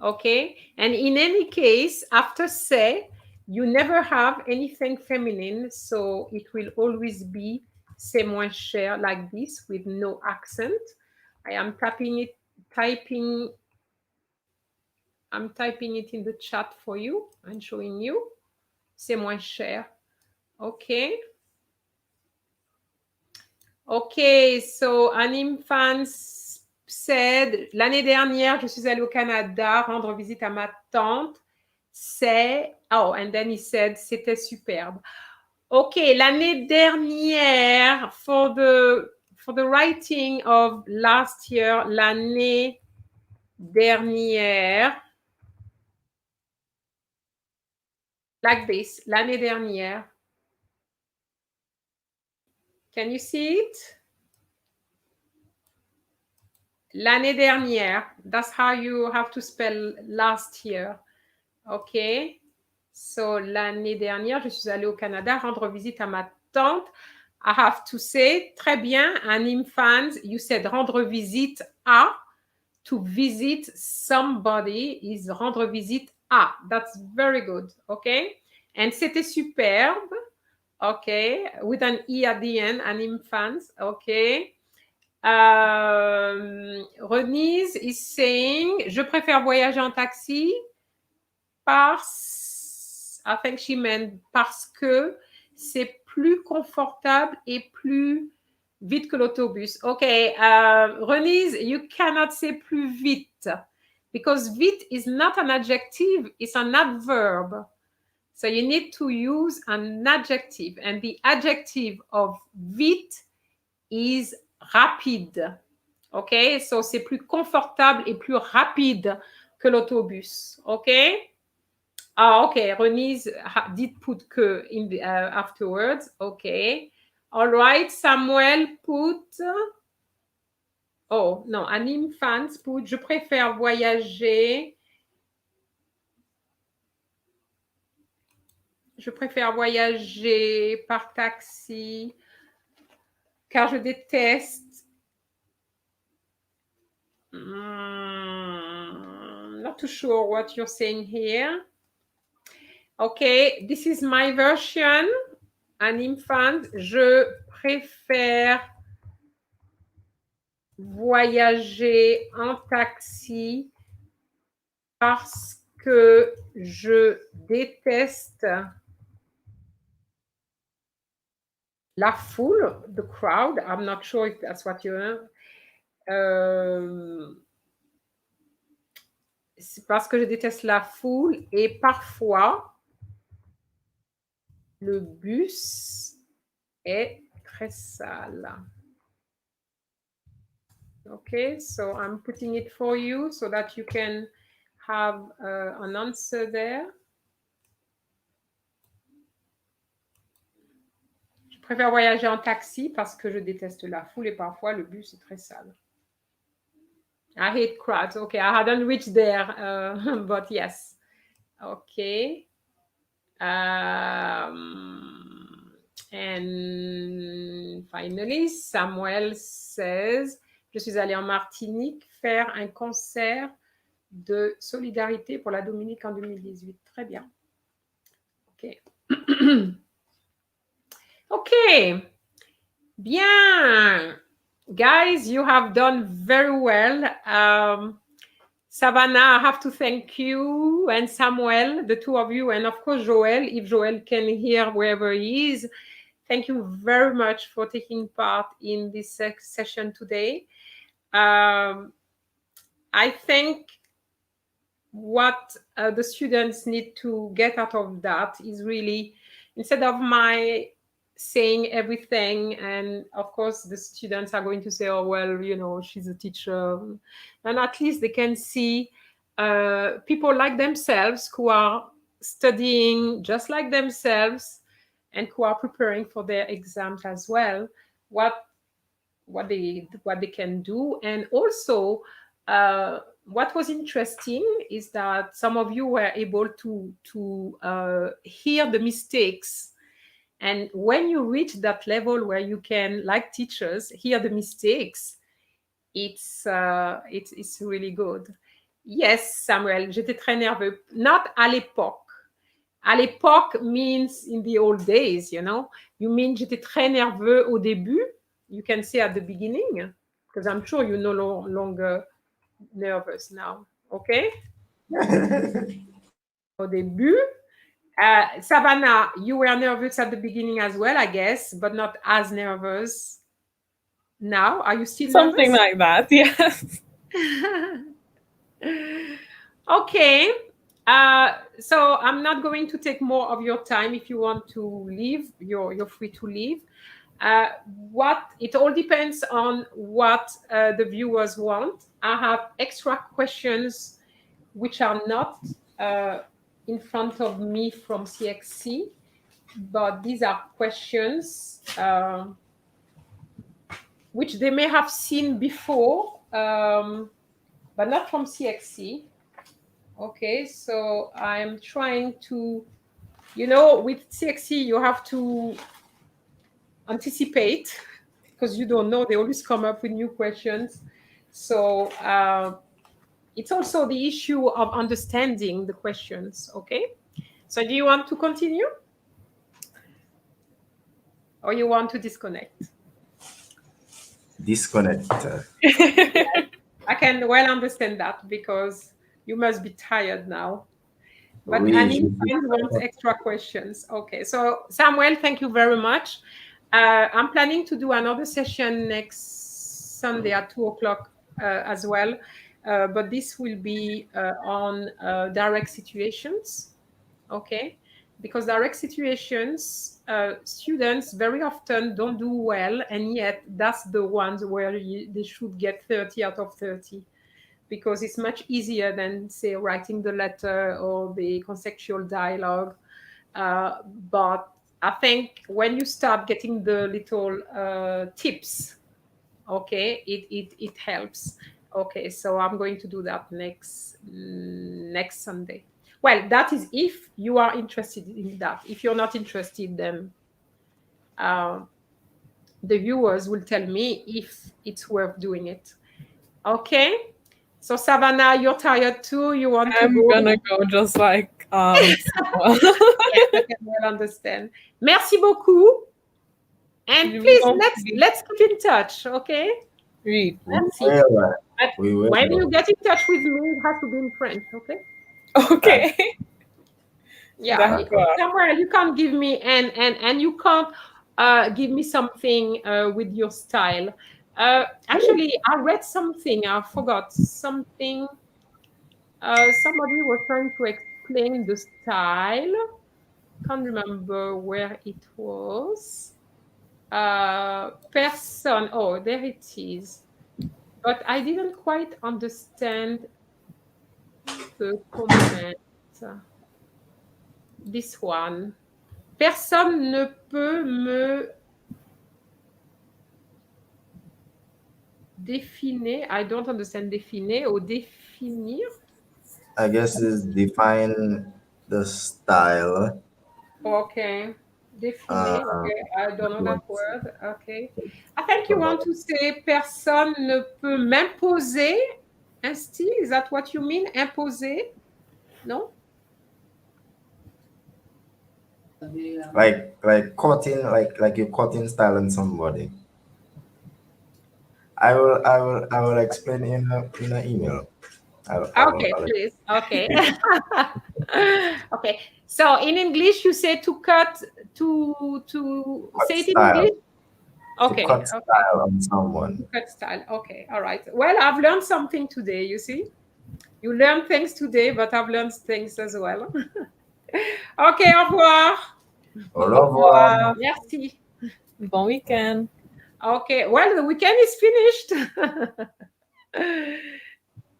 Okay. And in any case, after say, you never have anything feminine. So it will always be c'est moins cher like this with no accent. I am I'm typing it in the chat for you and showing you. C'est moins cher. Okay. Okay, so Anim fans said, l'année dernière, je suis allée au Canada rendre visite à ma tante. And then he said, c'était superbe. Okay, l'année dernière, for the writing of last year, l'année dernière, like this, l'année dernière. Can you see it? L'année dernière. That's how you have to spell last year. OK. So, l'année dernière, je suis allée au Canada rendre visite à ma tante. I have to say, très bien, Anim fans, you said rendre visite à. To visit somebody is rendre visite à. That's very good. OK. And c'était superbe. OK. With an E at the end, Anim fans. OK. Renise is saying, je préfère voyager en taxi I think she meant parce que c'est plus confortable et plus vite que l'autobus. Okay, Renise, you cannot say plus vite because vite is not an adjective, it's an adverb. So you need to use an adjective and the adjective of vite is rapide. OK? So, c'est plus confortable et plus rapide que l'autobus. OK? Ah, OK. Renise did put que in the, afterwards. OK. All right. Samuel put... Oh, non. Anim fans put... Je préfère voyager... Je préfère voyager par taxi car je déteste... Not too sure what you're saying here. Okay, this is my version. Anim fans, je préfère voyager en taxi parce que je déteste la foule, the crowd. I'm not sure if that's what you c'est parce que je déteste la foule et parfois le bus est très sale. Okay, so I'm putting it for you so that you can have an answer there. Je préfère voyager en taxi parce que je déteste la foule et parfois le bus est très sale. I hate crowds. Okay, I hadn't reached there, but yes. Okay. And finally, Samuel says, je suis allée en Martinique faire un concert de solidarité pour la Dominique en 2018. Très bien. OK. OK. Bien. Guys, you have done very well. Savannah, I have to thank you and Samuel, the two of you, and of course, Joel, if Joel can hear wherever he is. Thank you very much for taking part in this session today. I think what the students need to get out of that is really, instead of my saying everything, and of course the students are going to say, oh, well, you know, she's a teacher, and at least they can see people like themselves who are studying just like themselves and who are preparing for their exams as well, what they can do. And also what was interesting is that some of you were able to hear the mistakes. And when you reach that level where you can, like teachers, hear the mistakes, it's really good. Yes, Samuel, j'étais très nerveux. Not à l'époque. À l'époque means in the old days, you know. You mean j'étais très nerveux au début. You can say at the beginning, because I'm sure you're no longer nervous now. Okay? Au début. Savannah, you were nervous at the beginning as well, I guess, but not as nervous now. Are you still Something nervous? like that, yes. Okay. So I'm not going to take more of your time. If you want to leave, you're free to leave. It all depends on what the viewers want. I have extra questions which are not in front of me from CXC, but these are questions which they may have seen before, but not from CXC. Okay, so I'm trying to, you know, with CXC, you have to anticipate because you don't know, they always come up with new questions. So it's also the issue of understanding the questions, okay? So do you want to continue? Or you want to disconnect? Disconnect. I can well understand that because you must be tired now. But Oui, Annie wants extra questions. Okay, so Samuel, thank you very much. I'm planning to do another session next Sunday at 2 o'clock as well. But this will be on direct situations, okay? Because direct situations, students very often don't do well, and yet that's the ones where they should get 30 out of 30. Because it's much easier than, say, writing the letter or the conceptual dialogue. But I think when you start getting the little tips, okay, it helps. Okay, so I'm going to do that next Sunday. Well, that is if you are interested in that. If you're not interested, then the viewers will tell me if it's worth doing it. Okay? So Savannah, you're tired too. You want to go? I'm gonna go just like Yes, I can well understand. Merci beaucoup. And please let's keep in touch, okay? Read. Merci. But when you get in touch with me, it has to be in French, okay? Okay. Yeah. Somewhere you can't give me and you can't give me something with your style. Actually, I read something. I forgot something. Somebody was trying to explain the style. Can't remember where it was. Person. Oh, there it is. But I didn't quite understand the comment. This one. Personne ne peut me Définir. I don't understand définir or définir. I guess is define the style. Okay. Définir. Okay. I don't know that What word. Okay. I think you want about to say personne ne peut m'imposer un style. Is that what you mean? Imposer? No? like cutting like you cutting style on somebody. I will explain in an email. Okay, please. Okay. Okay. So in English, you say to cut, to cut say it in English? style to Okay. cut Okay. style on someone. Cut style. Okay. All right. Well, I've learned something today, you see. You learn things today, but I've learned things as well. Okay, au revoir. Au revoir. Merci. Bon week-end. Okay, well, the weekend is finished.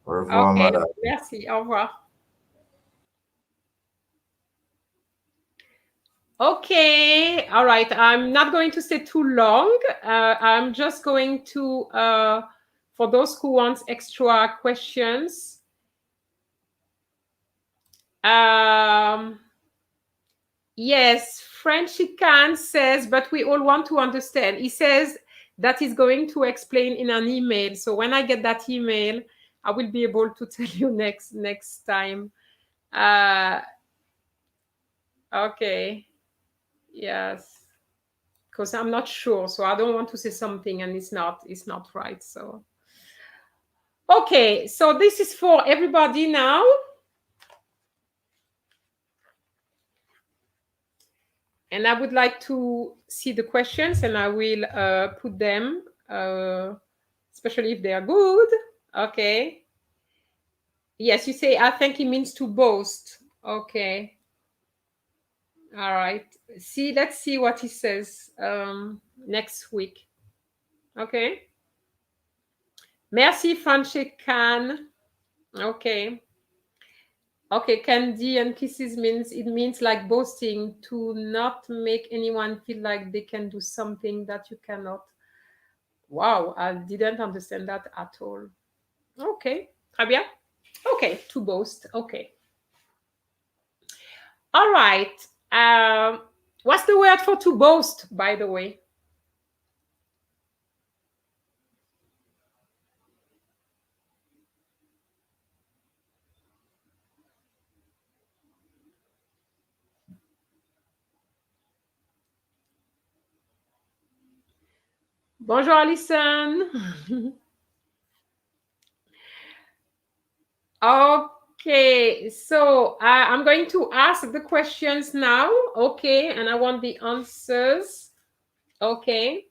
Au revoir, Okay, madame. merci. Au revoir. Okay, all right. I'm not going to stay too long. I'm just going to, for those who want extra questions, yes, Frenchican says, but we all want to understand. He says that he's going to explain in an email. So when I get that email, I will be able to tell you next time. Okay. Yes. Because I'm not sure. So I don't want to say something and it's not right. So okay, so this is for everybody now. And I would like to see the questions and I will put them, especially if they are good. Okay. Yes, you say, I think it means to boast. Okay. All right. Let's see what he says next week. Okay. Merci, Francescan. Okay. Okay, candy and kisses means like boasting, to not make anyone feel like they can do something that you cannot. Wow, I didn't understand that at all. Okay, très bien. Okay, to boast. Okay. All right. What's the word for to boast, by the way? Bonjour, Alison. Okay, so I'm going to ask the questions now. Okay, and I want the answers. Okay.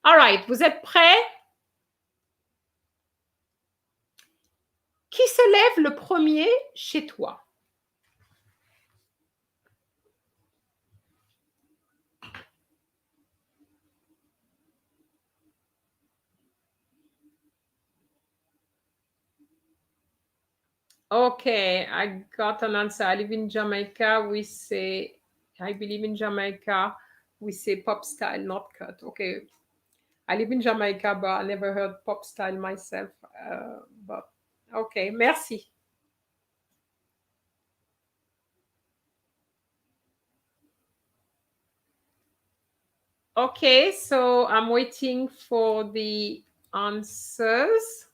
All right, vous êtes prêts? Qui se lève le premier chez toi? Okay, I got an answer. I live in Jamaica. We say, I believe in Jamaica, we say pop style, not cut. Okay. I live in Jamaica, but I never heard pop style myself. But okay, merci. Okay, so I'm waiting for the answers.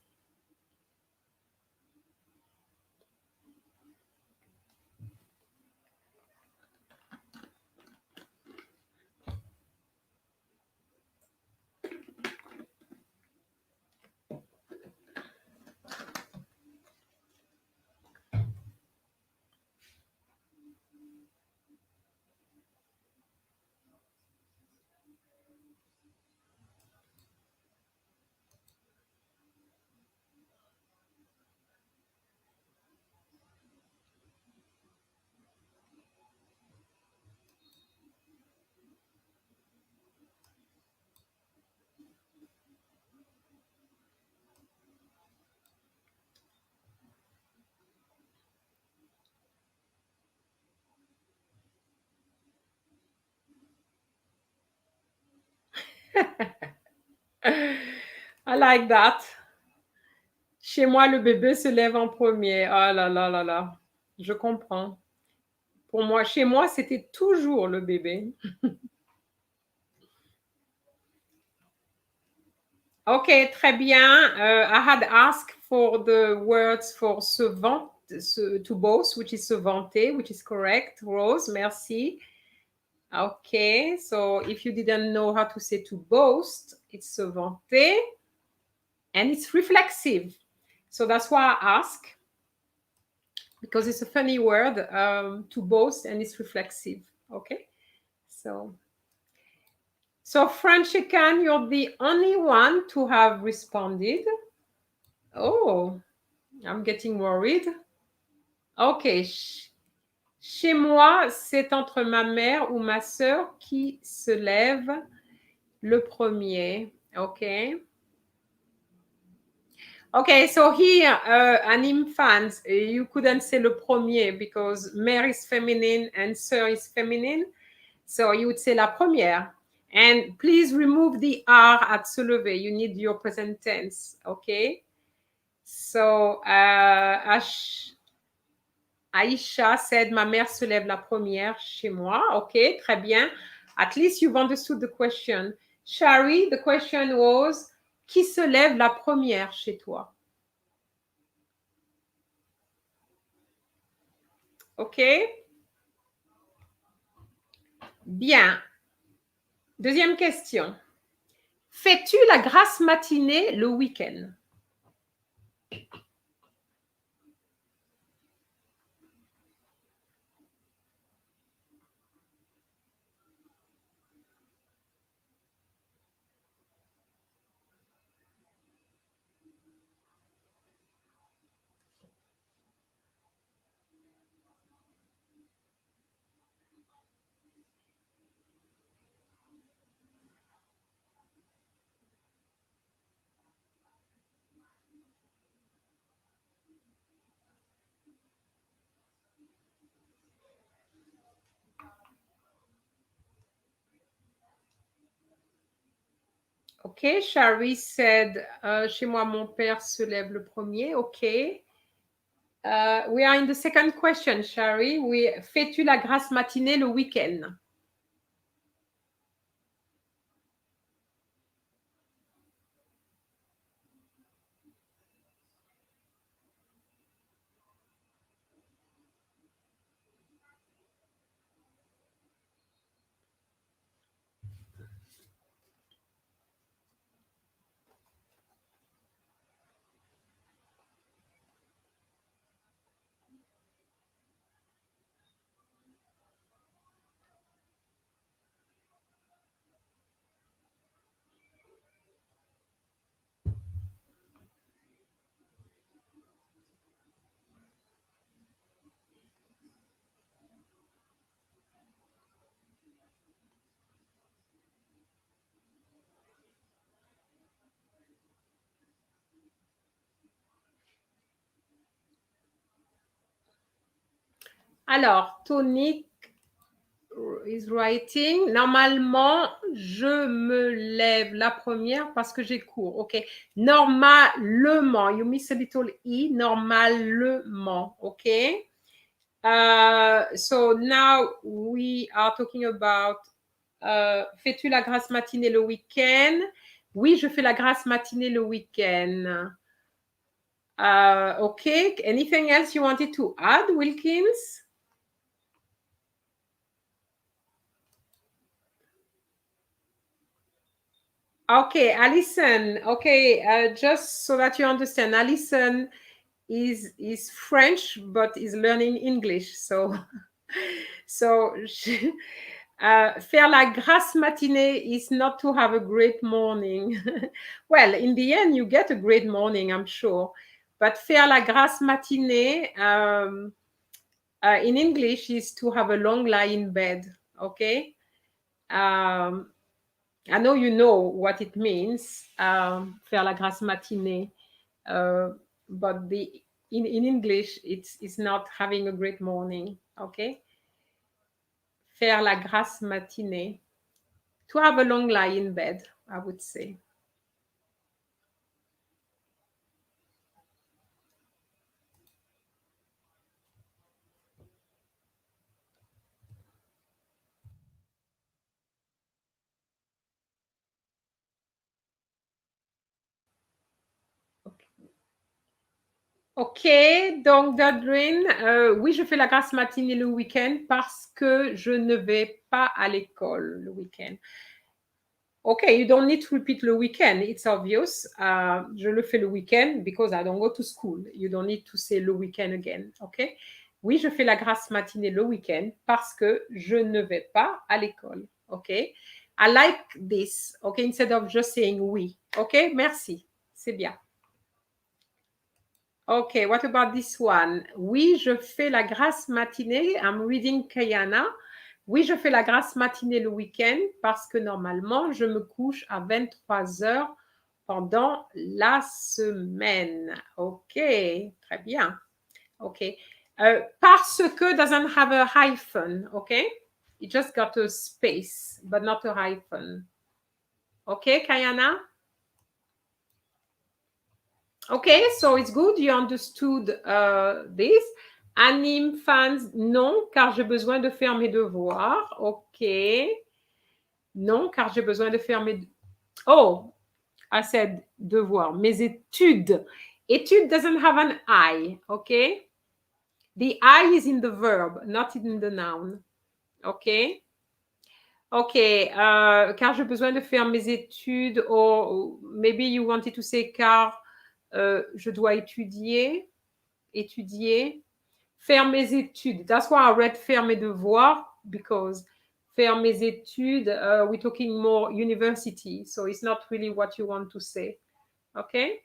I I like that. Chez moi, le bébé se lève en premier. Ah là là là là. Je comprends. Pour moi, chez moi, c'était toujours le bébé. Ok, très bien. I had asked for the words for to boast, which is se vanter, which is correct. Rose, merci. Okay, so if you didn't know how to say to boast, it's se vanter, and it's reflexive. So that's why I ask, because it's a funny word, to boast, and it's reflexive. Okay, so Franchican, you're the only one to have responded. Oh, I'm getting worried. Okay. Chez moi, c'est entre ma mère ou ma sœur qui se lève le premier. Okay. Okay, so here, anim fans, you couldn't say le premier because mère is feminine and sœur is feminine. So you would say la première. And please remove the R at se lever. You need your present tense, okay? So Aisha said, ma mère se lève la première chez moi. Okay, très bien. At least you've understood the question. Shari, the question was, qui se lève la première chez toi? OK? Bien. Deuxième question. Fais-tu la grasse matinée le week-end? OK, Shari said, chez moi, mon père se lève le premier. OK. We are in the second question, Shari. Fais-tu la grasse matinée le week-end? Alors, Tonic is writing. Normalement, je me lève la première parce que j'ai cours. OK. Normalement. You miss a little E. Normalement. OK. So now we are talking about fais-tu la grasse matinée le week-end? Oui, je fais la grasse matinée le week-end. OK. Anything else you wanted to add, Wilkins? Okay, Alison. Okay, just so that you understand, Alison is French but is learning English. So faire la grasse matinée is not to have a great morning. Well, in the end, you get a great morning, I'm sure. But faire la grasse matinée in English is to have a long lie in bed. Okay. I know you know what it means, faire la grasse matinée, but in English, it's not having a great morning, okay? Faire la grasse matinée. To have a long lie in bed, I would say. Ok, donc Dadrin, oui, je fais la grasse matinée le week-end parce que je ne vais pas à l'école le week-end. Okay, you don't need to repeat le week-end. It's obvious. Je le fais le week-end because I don't go to school. You don't need to say le week-end again. Okay? Oui, je fais la grasse matinée le week-end parce que je ne vais pas à l'école. Okay? I like this. Okay, instead of just saying oui. Okay, merci. C'est bien. Okay, what about this one? Oui, je fais la grasse matinée. I'm reading Kayana. Oui, je fais la grasse matinée le week-end parce que normalement, je me couche à 23 heures pendant la semaine. OK, très bien. OK. Parce que doesn't have a hyphen, OK? It just got a space, but not a hyphen. OK, Kayana? OK, so it's good. You understood this. Anime fans, non, car j'ai besoin de faire mes devoirs. OK. Non, car j'ai besoin de faire mes... Oh, I said devoirs. Mes études. Études doesn't have an I, OK? The I is in the verb, not in the noun. OK? OK, car j'ai besoin de faire mes études. Or, maybe you wanted to say car je dois étudier. Étudier. Faire mes études. That's why I read faire mes devoirs, because faire mes études, we're talking more university, so it's not really what you want to say. Okay?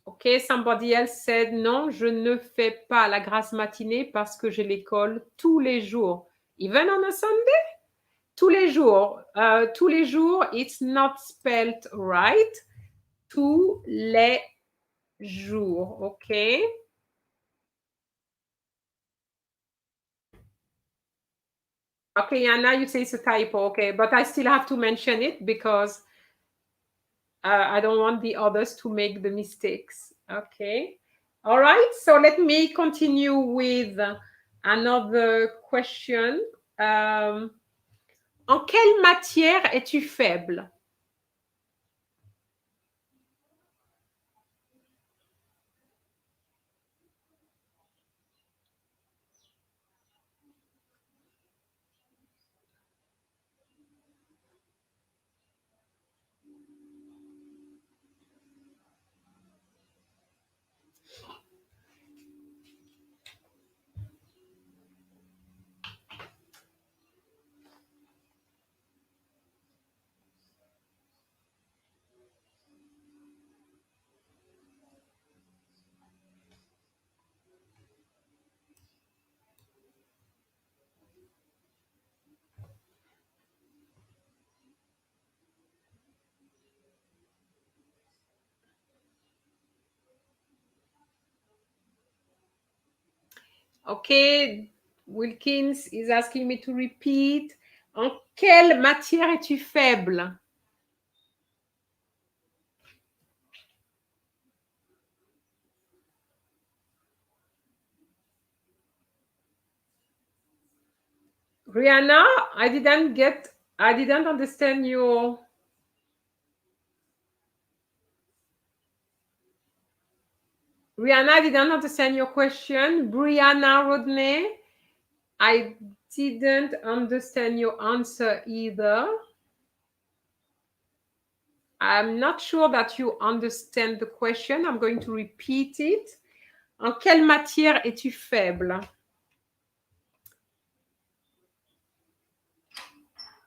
Okay, somebody else said, non, je ne fais pas la grasse matinée parce que j'ai l'école tous les jours. Even on a Sunday? Tous les jours. Tous les jours, it's not spelled right. Tous les jours, okay? Okay, Yana, you say it's a typo, okay, but I still have to mention it because I don't want the others to make the mistakes. Okay, all right, so let me continue with another question. En quelle matière es-tu faible? Okay, Wilkins is asking me to repeat. En quelle matière es-tu faible? Rihanna, I didn't understand your... Rihanna, I didn't understand your question. Brianna Rodney, I didn't understand your answer either. I'm not sure that you understand the question. I'm going to repeat it. En quelle matière es-tu faible?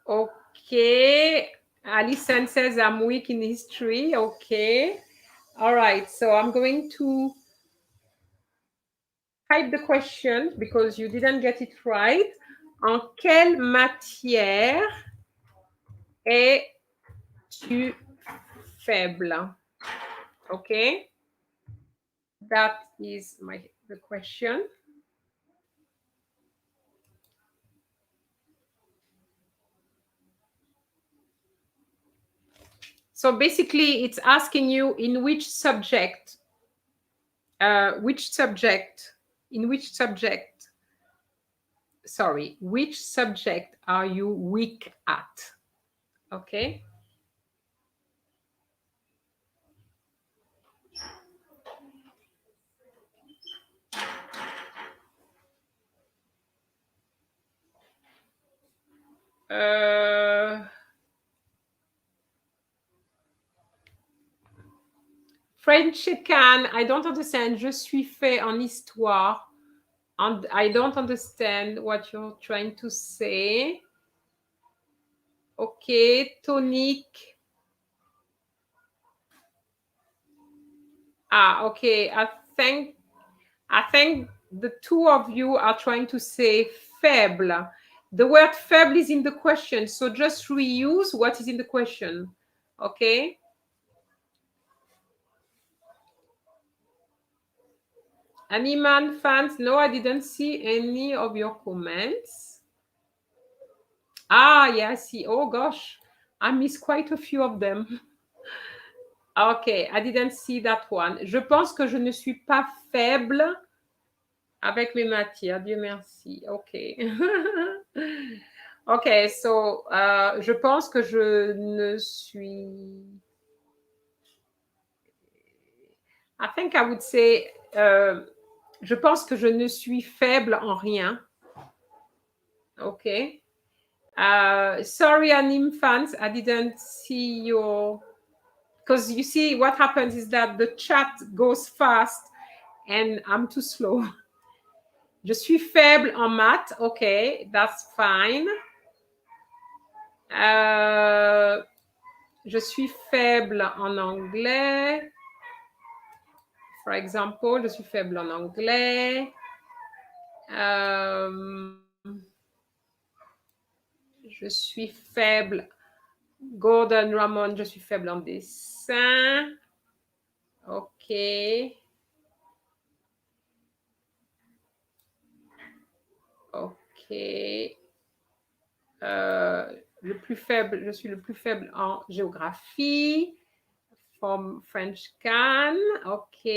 Okay. Alison says I'm weak in history. Okay. All right. So I'm going to type the question because you didn't get it right. En quelle matière es-tu faible? Okay. That is the question. So basically, it's asking you in which subject, which subject are you weak at? Okay. French can, I don't understand. Je suis fait en histoire. And I don't understand what you're trying to say. Okay, tonique. Ah, okay. I think the two of you are trying to say faible. The word faible is in the question, so just reuse what is in the question. Okay. Animan fans, no, I didn't see any of your comments. Ah, yeah, I see. Oh gosh, I missed quite a few of them. Okay, I didn't see that one. Je pense que je ne suis pas faible avec mes matières. Dieu merci. OK. OK, so, je pense que je ne suis... I think I would say, je pense que je ne suis faible en rien. OK. Sorry, anime fans, I didn't see your... Because you see, what happens is that the chat goes fast and I'm too slow. Je suis faible en maths. OK, that's fine. Je suis faible en anglais. For example, je suis faible en anglais. Je suis faible. Gordon Ramon, je suis faible en dessin. OK. OK. Le plus faible, je suis le plus faible en géographie. From French can. OK.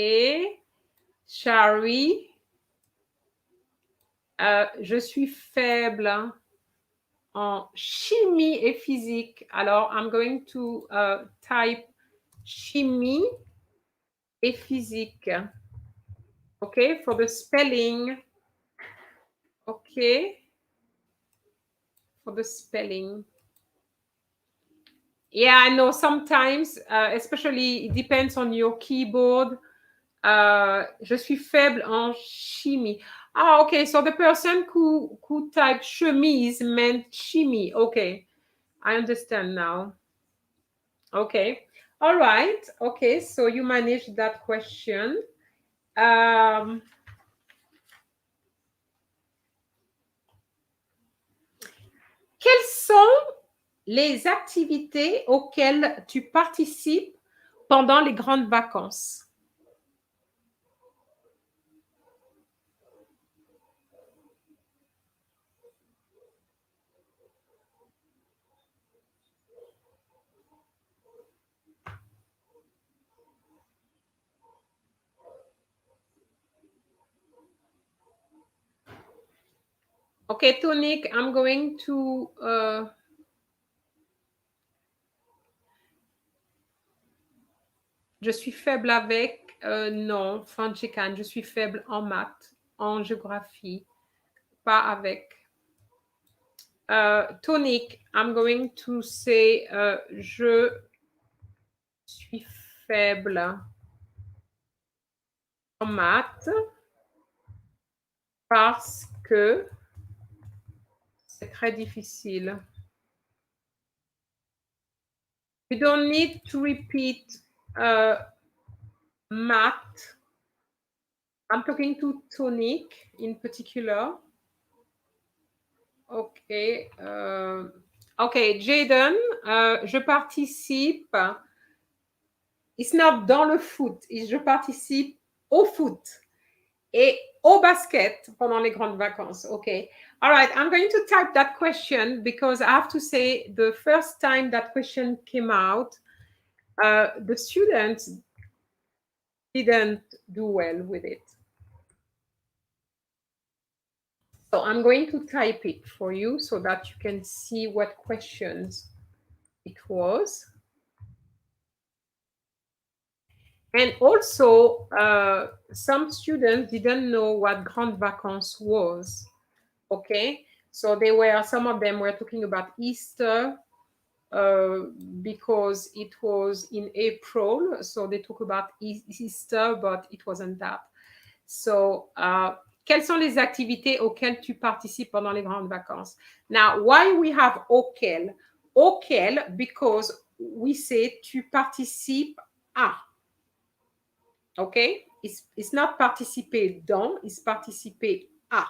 Shari. Je suis faible en chimie et physique. Alors, I'm going to type chimie et physique. OK, for the spelling. OK. For the spelling. Yeah, I know sometimes, especially it depends on your keyboard. Je suis faible en chimie. Ah, okay. So the person who typed chemise meant chimie. Okay. I understand now. Okay. All right. Okay. So you managed that question. Quelles sont les activités auxquelles tu participes pendant les grandes vacances? Okay, Tonique, I'm going to... Je suis faible avec... non, Franchican, je suis faible en maths, en géographie, pas avec. Tonique, I'm going to say je suis faible en maths parce que c'est très difficile. You don't need to repeat math. I'm talking to Tonique in particular. OK. OK, Jaden, je participe. It's not dans le foot. Je participe au foot et au basket pendant les grandes vacances. OK. All right, I'm going to type that question because I have to say the first time that question came out, the students didn't do well with it. So I'm going to type it for you so that you can see what questions it was. And also, some students didn't know what Grandes Vacances was. Okay, So some of them were talking about Easter because it was in April. So they talk about Easter, but it wasn't that. So, quelles sont les activités auxquelles tu participes pendant les grandes vacances? Now, why we have auquel? Auquel, because we say tu participes à. Okay? It's not participer dans, it's participer à.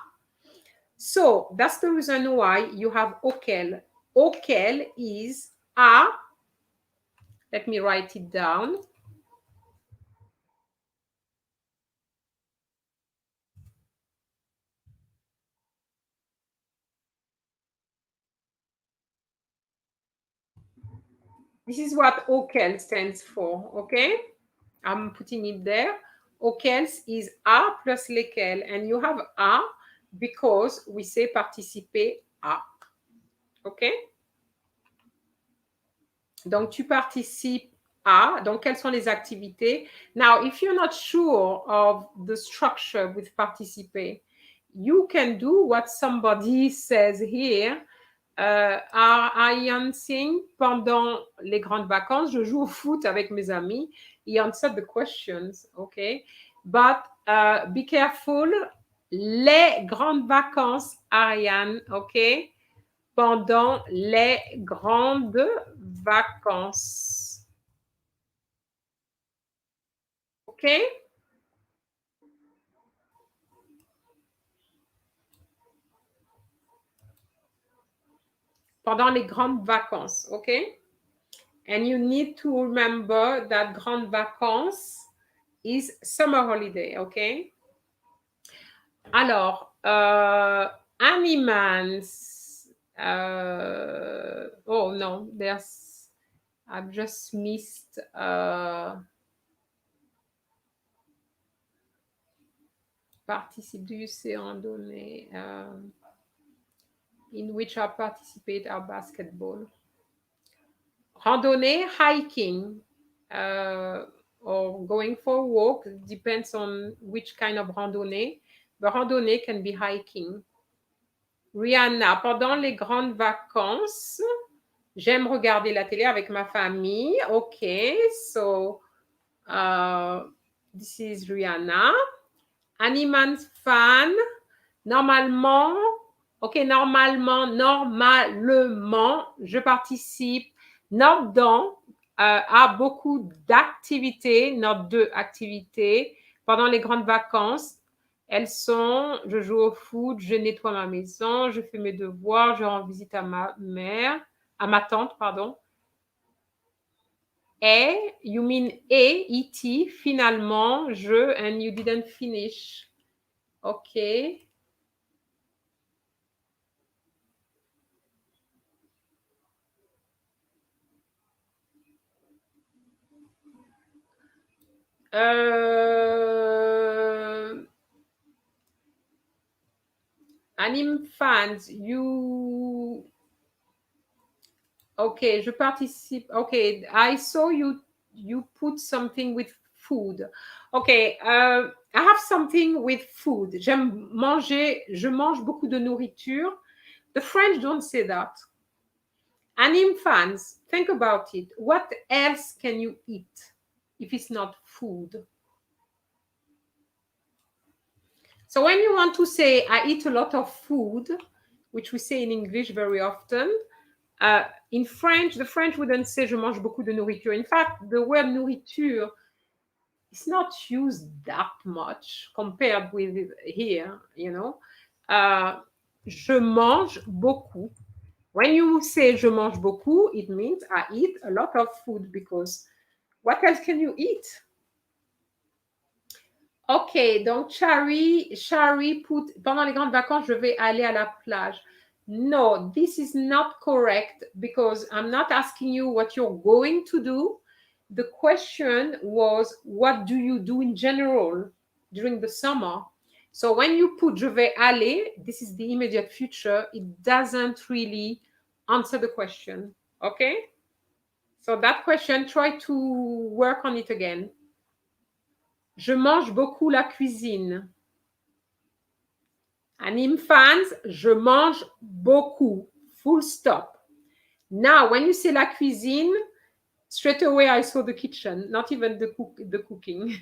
So, that's the reason why you have auquel. Auquel is à. Let me write it down. This is what auquel stands for, okay? I'm putting it there. Auquels is à plus lesquels. And you have à because we say participer à. Okay? Donc, tu participes à. Donc, quelles sont les activités? Now, if you're not sure of the structure with participer, you can do what somebody says here. I answer pendant les grandes vacances, je joue au foot avec mes amis. He answered the questions, okay? But be careful. Les grandes vacances, Ariane, okay? Pendant les grandes vacances. Okay? Pendant les grandes vacances, okay? And you need to remember that grandes vacances is summer holiday, okay? Alors, animals. Oh no, I've just missed. Participe, do you say randonnée? In which I participate are basketball. Randonnée, hiking, or going for a walk, depends on which kind of randonnée. But randonnée can be hiking. Rihanna, pendant les grandes vacances, j'aime regarder la télé avec ma famille. Okay, so this is Rihanna. Animal fan, normalement, je participe, not dans, à beaucoup d'activités, not de activités, pendant les grandes vacances. Elles sont, je joue au foot, je nettoie ma maison, je fais mes devoirs, je rends visite à ma tante, pardon. Et, you mean et, finalement, je, and you didn't finish. Okay. Anime fans, you... Okay, je participe. Okay, I saw you put something with food. Okay, I have something with food. J'aime manger, je mange beaucoup de nourriture. The French don't say that. Anime fans, think about it. What else can you eat if it's not food? So when you want to say, I eat a lot of food, which we say in English very often, in French, the French wouldn't say je mange beaucoup de nourriture. In fact, the word nourriture is not used that much compared with here, you know. Je mange beaucoup. When you say je mange beaucoup, it means I eat a lot of food because what else can you eat? Ok, donc Shari put, pendant les grandes vacances, je vais aller à la plage. No, this is not correct because I'm not asking you what you're going to do. The question was, what do you do in general during the summer? So when you put je vais aller, this is the immediate future. It doesn't really answer the question. Okay? So that question, try to work on it again. Je mange beaucoup la cuisine. Anime fans, je mange beaucoup. Full stop. Now, when you say la cuisine, straight away I saw the kitchen, not even the cooking.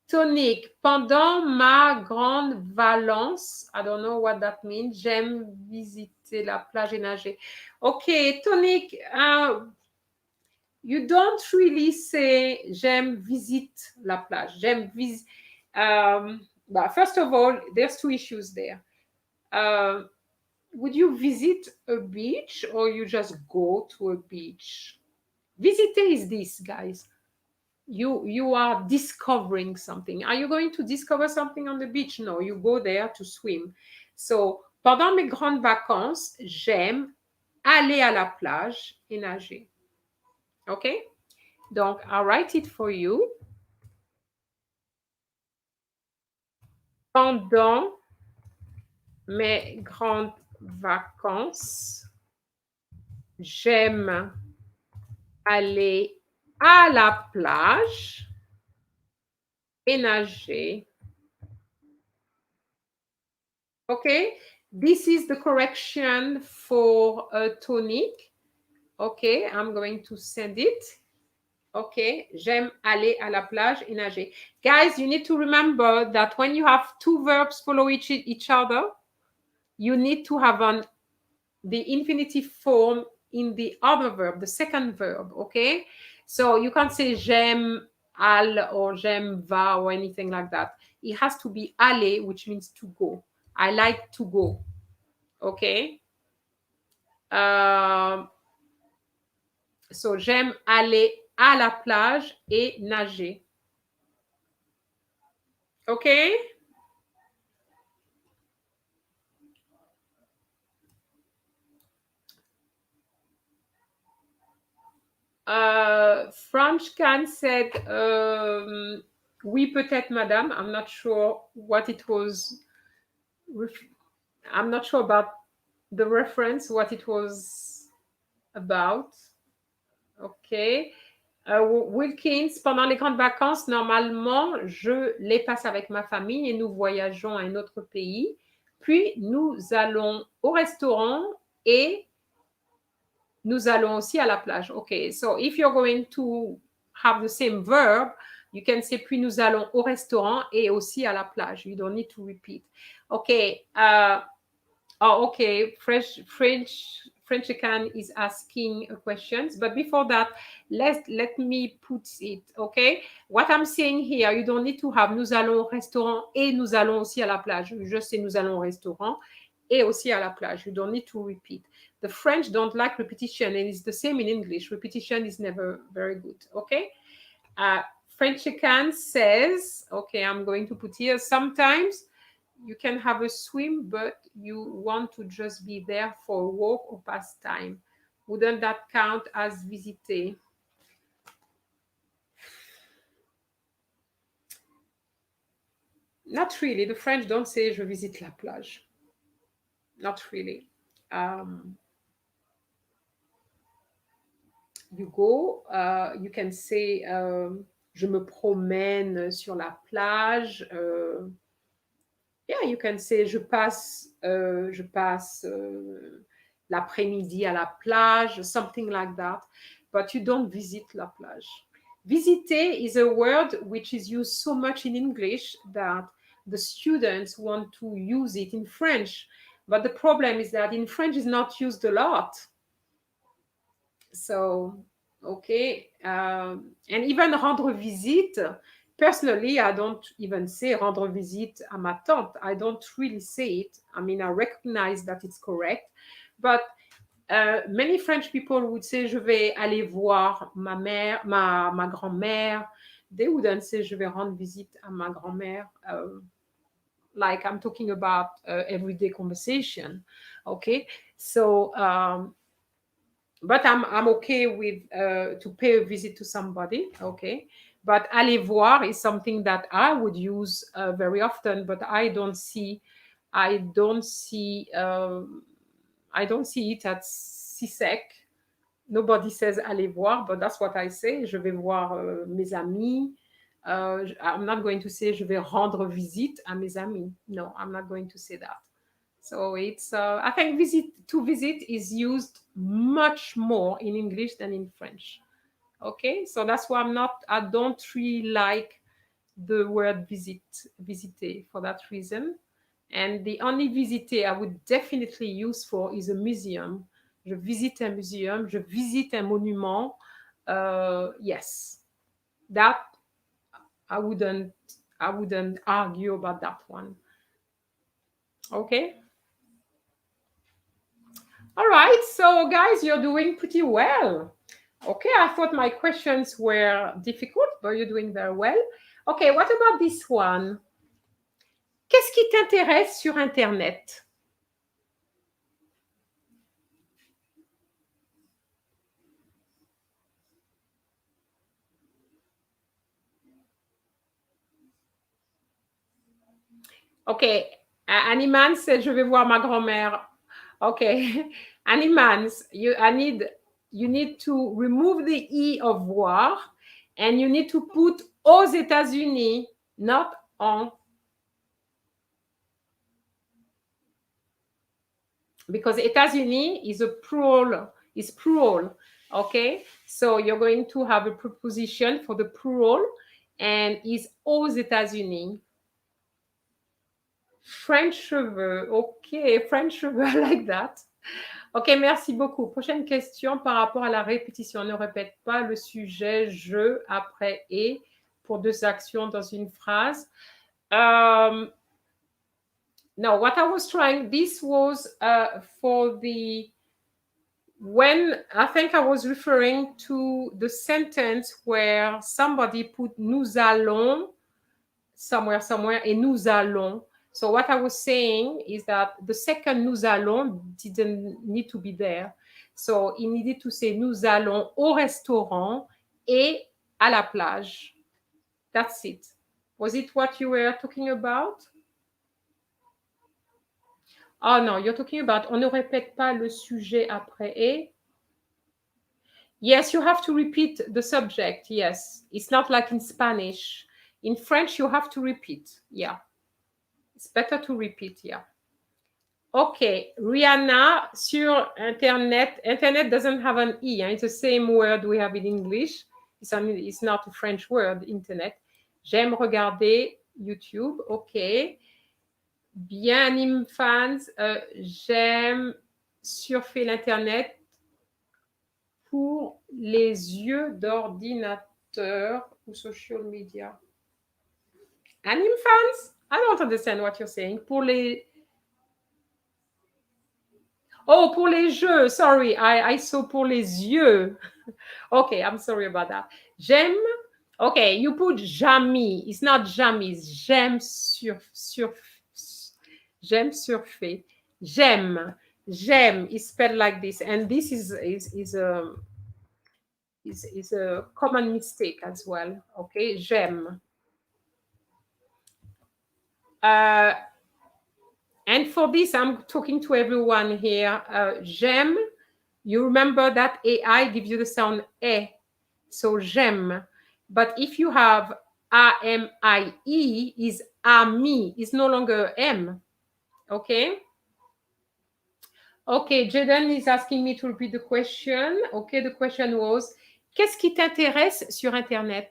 Tonique, pendant ma grande valence, I don't know what that means, j'aime visiter la plage et nager. Okay, Tonique, you don't really say j'aime visite la plage. J'aime visite. But first of all, there's two issues there. Would you visit a beach or you just go to a beach? Visiter is this, guys. You are discovering something. Are you going to discover something on the beach? No, you go there to swim. So, pendant mes grandes vacances, j'aime aller à la plage et nager. Okay? Donc, I'll write it for you. Pendant mes grandes vacances, j'aime aller à la plage et nager. Okay, this is the correction for Tonique. Okay, I'm going to send it. Okay, j'aime aller à la plage et nager. Guys, you need to remember that when you have two verbs follow each other, you need to have the infinitive form in the other verb, the second verb, okay? So you can't say j'aime al or j'aime va or anything like that. It has to be aller, which means to go. I like to go, okay? So j'aime aller à la plage et nager. Okay? French Can said, oui, peut-être, madame. I'm not sure what it was. I'm not sure about the reference, what it was about. OK. Wilkins, pendant les grandes vacances, normalement, je les passe avec ma famille et nous voyageons à un autre pays. Puis, nous allons au restaurant et nous allons aussi à la plage. OK. So, if you're going to have the same verb, you can say puis nous allons au restaurant et aussi à la plage. You don't need to repeat. OK. Okay. French can is asking questions, but before that, let me put it, okay? What I'm saying here, you don't need to have nous allons au restaurant et nous allons aussi à la plage. Je sais nous allons au restaurant et aussi à la plage. You don't need to repeat. The French don't like repetition, and it's the same in English. Repetition is never very good, okay? French can says, okay, I'm going to put here, sometimes you can have a swim, but you want to just be there for a walk or pastime. Wouldn't that count as visiter? Not really. The French don't say je visite la plage. Not really. You go, you can say je me promène sur la plage. Yeah, you can say je passe l'après-midi à la plage, something like that, but you don't visit la plage. Visiter is a word which is used so much in English that the students want to use it in French, but the problem is that in French it's not used a lot. So, okay, and even rendre visite, personally, I don't even say rendre visite à ma tante. I don't really say it. I mean, I recognize that it's correct, but many French people would say je vais aller voir ma mère, ma grand-mère. They wouldn't say je vais rendre visite à ma grand-mère. Like I'm talking about everyday conversation. Okay, so but I'm okay with to pay a visit to somebody. Okay. But aller voir is something that I would use very often, but I don't see it at CSEC. Nobody says aller voir, but that's what I say. Je vais voir mes amis. I'm not going to say je vais rendre visite à mes amis. No, I'm not going to say that. So it's, I think to visit is used much more in English than in French. Okay, so that's why I don't really like the word visiter for that reason. And the only visiter I would definitely use for is a museum. Je visite un museum, je visite un monument. Yes, that I wouldn't argue about that one. Okay. All right, so guys, you're doing pretty well. Okay, I thought my questions were difficult, but you're doing very well. Okay, what about this one? Qu'est-ce qui t'intéresse sur Internet? Okay, Animan said, je vais voir ma grand-mère. Okay, Animans, you need to remove the E of voir, and you need to put aux États-Unis, not en. Because États-Unis is plural, okay? So you're going to have a preposition for the plural, and is aux États-Unis. French cheveux, ok, French cheveux, I like that. Ok, merci beaucoup. Prochaine question par rapport à la répétition. Ne répète pas le sujet je après et pour deux actions dans une phrase. No, what I was trying, this was for when I think I was referring to the sentence where somebody put nous allons somewhere et nous allons. So what I was saying is that the second nous allons didn't need to be there. So he needed to say nous allons au restaurant et à la plage. That's it. Was it what you were talking about? Oh no, you're talking about on ne répète pas le sujet après et. Yes, you have to repeat the subject. Yes, it's not like in Spanish. In French, you have to repeat. Yeah. It's better to repeat, yeah. Okay, Rihanna, sur Internet. Internet doesn't have an E. It's the same word we have in English. It's not a French word, Internet. J'aime regarder YouTube. Okay. Bien, anime fans. J'aime surfer l'Internet pour les yeux d'ordinateur ou social media. Anime fans? I don't understand what you're saying. Pour les jeux. Sorry, I saw pour les yeux. Okay, I'm sorry about that. J'aime. Okay, you put jamais. It's not jamais. J'aime j'aime surfer. J'aime. J'aime is spelled like this, and this is a common mistake as well. Okay, j'aime. And for this, I'm talking to everyone here. J'aime, you remember that AI gives you the sound E. So j'aime. But if you have A-M-I-E, is ami, is no longer M. Okay? Okay, Jaden is asking me to repeat the question. Okay, the question was, qu'est-ce qui t'intéresse sur Internet?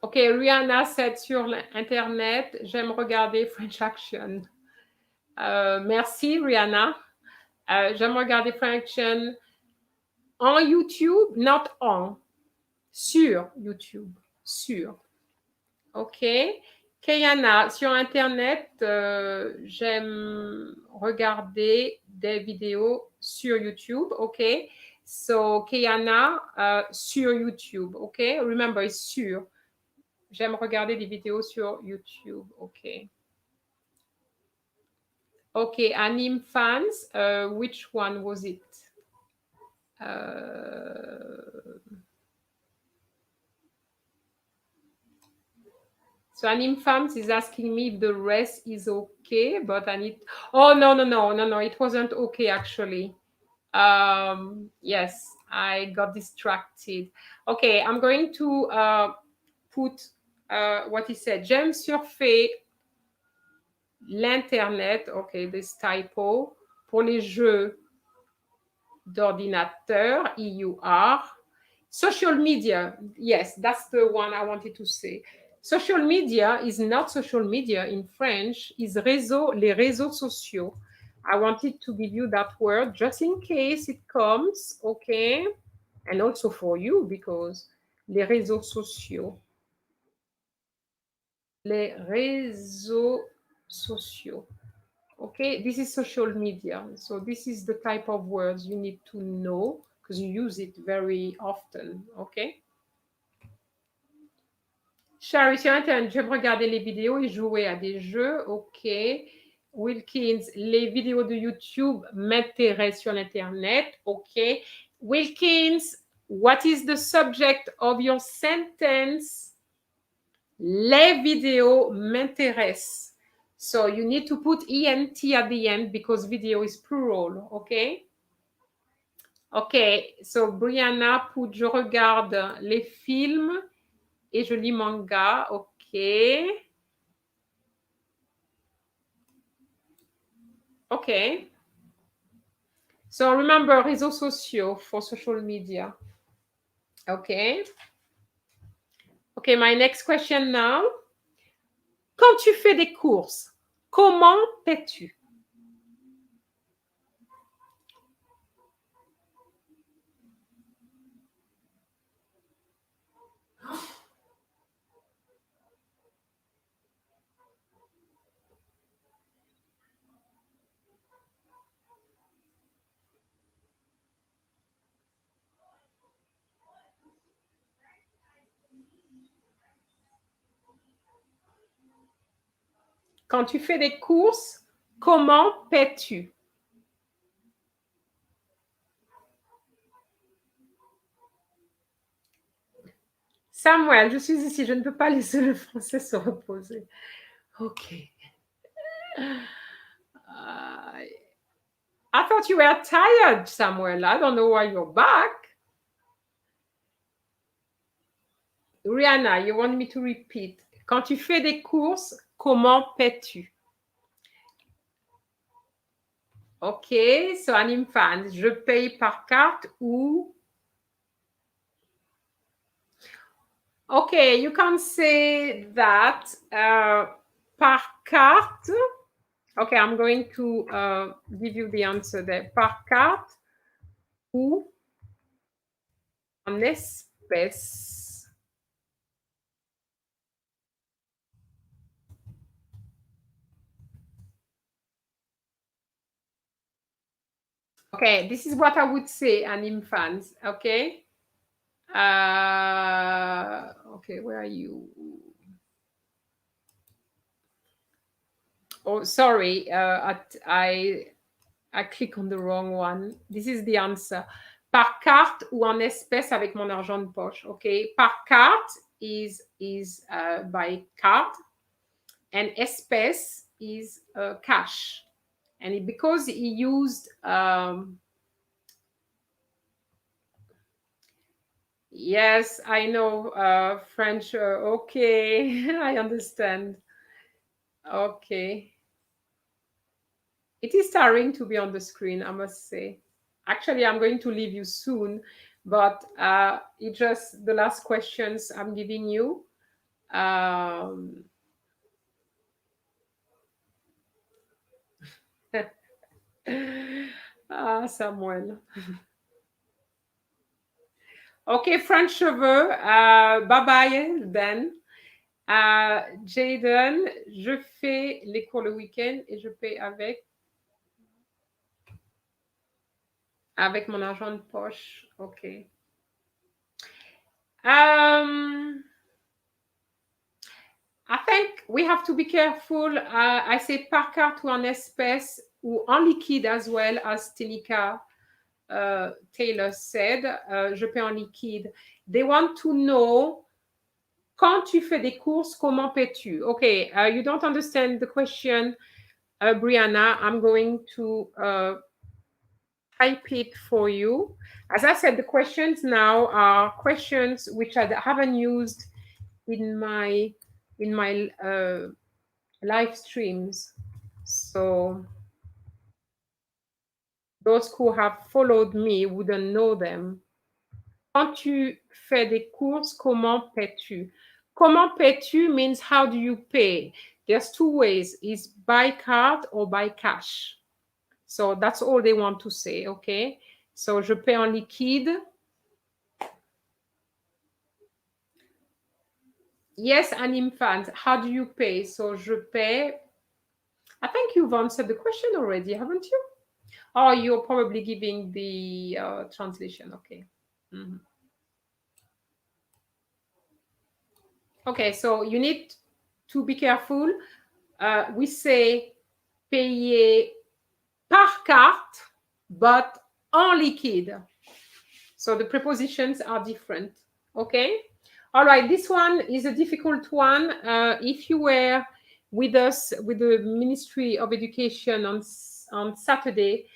Ok, Rihanna said sur Internet, j'aime regarder French Action. Merci, Rihanna. J'aime regarder French Action en YouTube, not en. Sur YouTube. Sur. Ok. Kayana, sur Internet, j'aime regarder des vidéos sur YouTube. Ok. So, Kayana, sur YouTube. Ok. Remember, it's sur. J'aime regarder des vidéos sur YouTube. OK. Okay, anime fans. Which one was it? So anime fans is asking me if the rest is okay, but I need. Oh no. It wasn't okay actually. Yes, I got distracted. Okay, I'm going to put what he said. J'aime surfer l'internet. Okay, this typo pour les jeux d'ordinateur. EUR. Social media. Yes, that's the one I wanted to say. Social media is not social media in French. Is les réseaux sociaux. I wanted to give you that word just in case it comes, okay? And also for you because les réseaux sociaux. Les réseaux sociaux. Okay, this is social media. So this is the type of words you need to know because you use it very often, okay? Sherry, sur Internet, j'aime regarder les vidéos et jouer à des jeux, ok. Wilkins, les vidéos de YouTube m'intéressent sur l'Internet, ok. Wilkins, what is the subject of your sentence? Les vidéos m'intéressent. So you need to put ENT at the end because video is plural, ok? Ok, so Brianna, put je regarde les films et je lis manga, ok. Okay. So remember réseaux sociaux for social media. Okay. Okay, my next question now. Quand tu fais des courses, comment paies-tu? Quand tu fais des courses, comment paies-tu? Samuel, je suis ici, je ne peux pas laisser le français se reposer. Ok. I thought you were tired, Samuel. I don't know why you're back. Rihanna, you want me to repeat? Quand tu fais des courses, comment paies-tu? Ok, so anime fans, je paye par carte ou... Okay, you can say that par carte. Okay, I'm going to give you the answer there. Par carte ou en espèces. Okay, this is what I would say, anime fans. Okay. Okay, where are you? Oh, sorry. I click on the wrong one. This is the answer. Par carte ou en espèces avec mon argent de poche. Okay. Par carte is by card, and espèces is cash. And because he used yes, I know French. Okay, I understand. Okay. It is starting to be on the screen, I must say. Actually, I'm going to leave you soon, but it's just the last questions I'm giving you. Samuel. Okay, French cheveux. Bye-bye, then. Jaden, je fais les cours le week-end et je paye avec mon argent de poche. OK. I think we have to be careful. I say par carte ou en espèces ou en liquide as well, as Tenika Taylor said. Je paie en liquide. They want to know, quand tu fais des courses, comment paies-tu? Okay, you don't understand the question, Brianna. I'm going to type it for you. As I said, the questions now are questions which I haven't used in my live streams. So those who have followed me wouldn't know them. Quand tu fais des courses, comment paies-tu? Comment paies-tu means how do you pay? There's two ways, is by card or by cash. So that's all they want to say, okay? So je paie en liquide. Yes, Anim fans, how do you pay? So je paie. I think you've answered the question already, haven't you? Oh, you're probably giving the translation, okay. Mm-hmm. Okay, so you need to be careful. We say payer par carte, but en liquide. So the prepositions are different, okay? All right, this one is a difficult one. If you were with us, with the Ministry of Education on Saturday,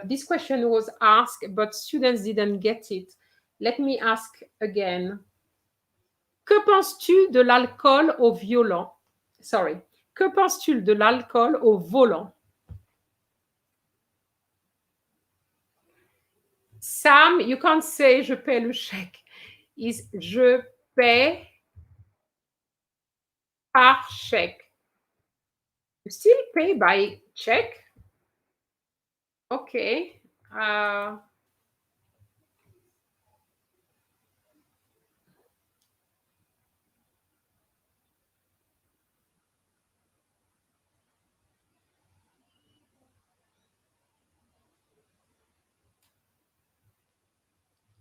this question was asked, but students didn't get it. Let me ask again. Que penses-tu de l'alcool au violon? Sorry. Que penses-tu de l'alcool au volant? Sam, you can't say je paie le chèque. Is je paie par chèque. You still pay by check? Okay.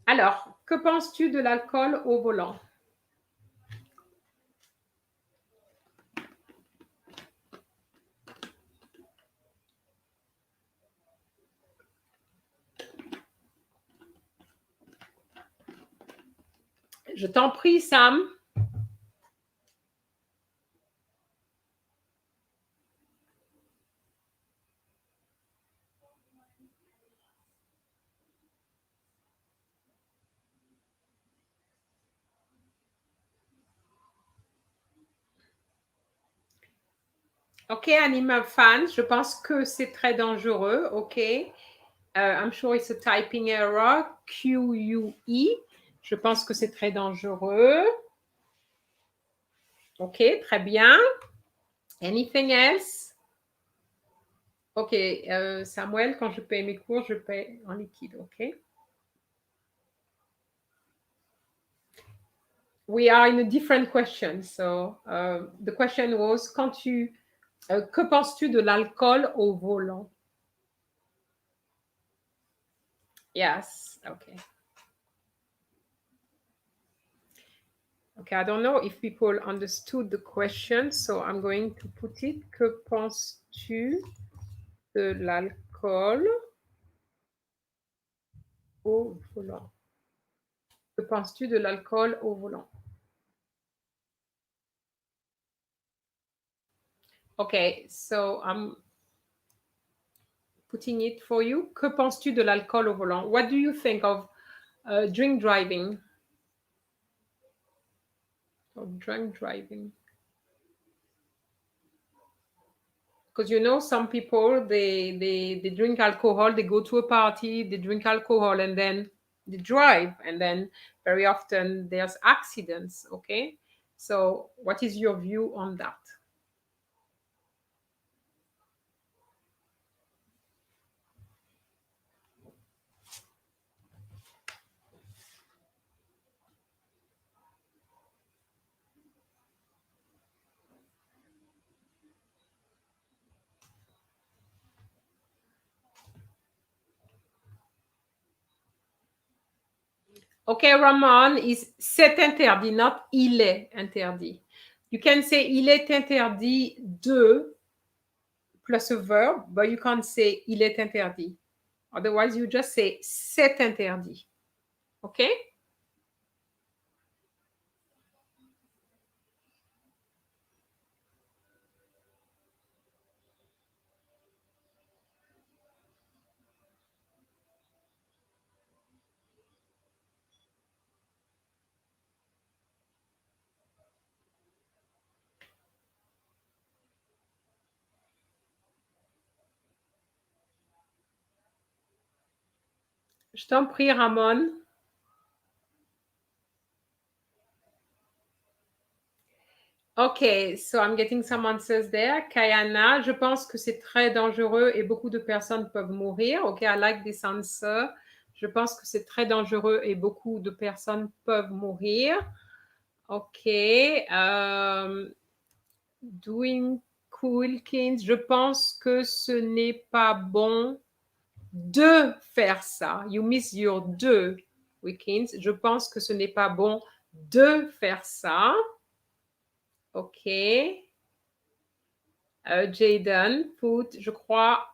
Alors, que penses-tu de l'alcool au volant? Je t'en prie, Sam. Ok, Animal Fans, je pense que c'est très dangereux. Ok. I'm sure it's a typing error. QUE. Je pense que c'est très dangereux. Ok, très bien. Anything else? Ok, Samuel, quand je paye mes cours, je paye en liquide. Ok. We are in a different question. So, the question was, que penses-tu de l'alcool au volant? Yes, okay. Okay, I don't know if people understood the question, so I'm going to put it. Que penses-tu de l'alcool au volant? Que penses-tu de l'alcool au volant? Okay, so I'm putting it for you. Que penses-tu de l'alcool au volant? What do you think of drink driving? Or drunk driving? Because you know, some people they drink alcohol, they go to a party, they drink alcohol, and then they drive, and then very often there's accidents. Okay, so what is your view on that? Okay, Ramon, is c'est interdit, not il est interdit. You can say il est interdit de plus a verb, but you can't say il est interdit. Otherwise, you just say c'est interdit. Okay? Je t'en prie, Ramon. OK, so I'm getting some answers there. Kayana, je pense que c'est très dangereux et beaucoup de personnes peuvent mourir. OK, I like this answer. Je pense que c'est très dangereux et beaucoup de personnes peuvent mourir. OK. Doing cool, Kins, je pense que ce n'est pas bon de faire ça. You miss your de, Wilkins. Je pense que ce n'est pas bon de faire ça. OK. Jaden, put, je crois,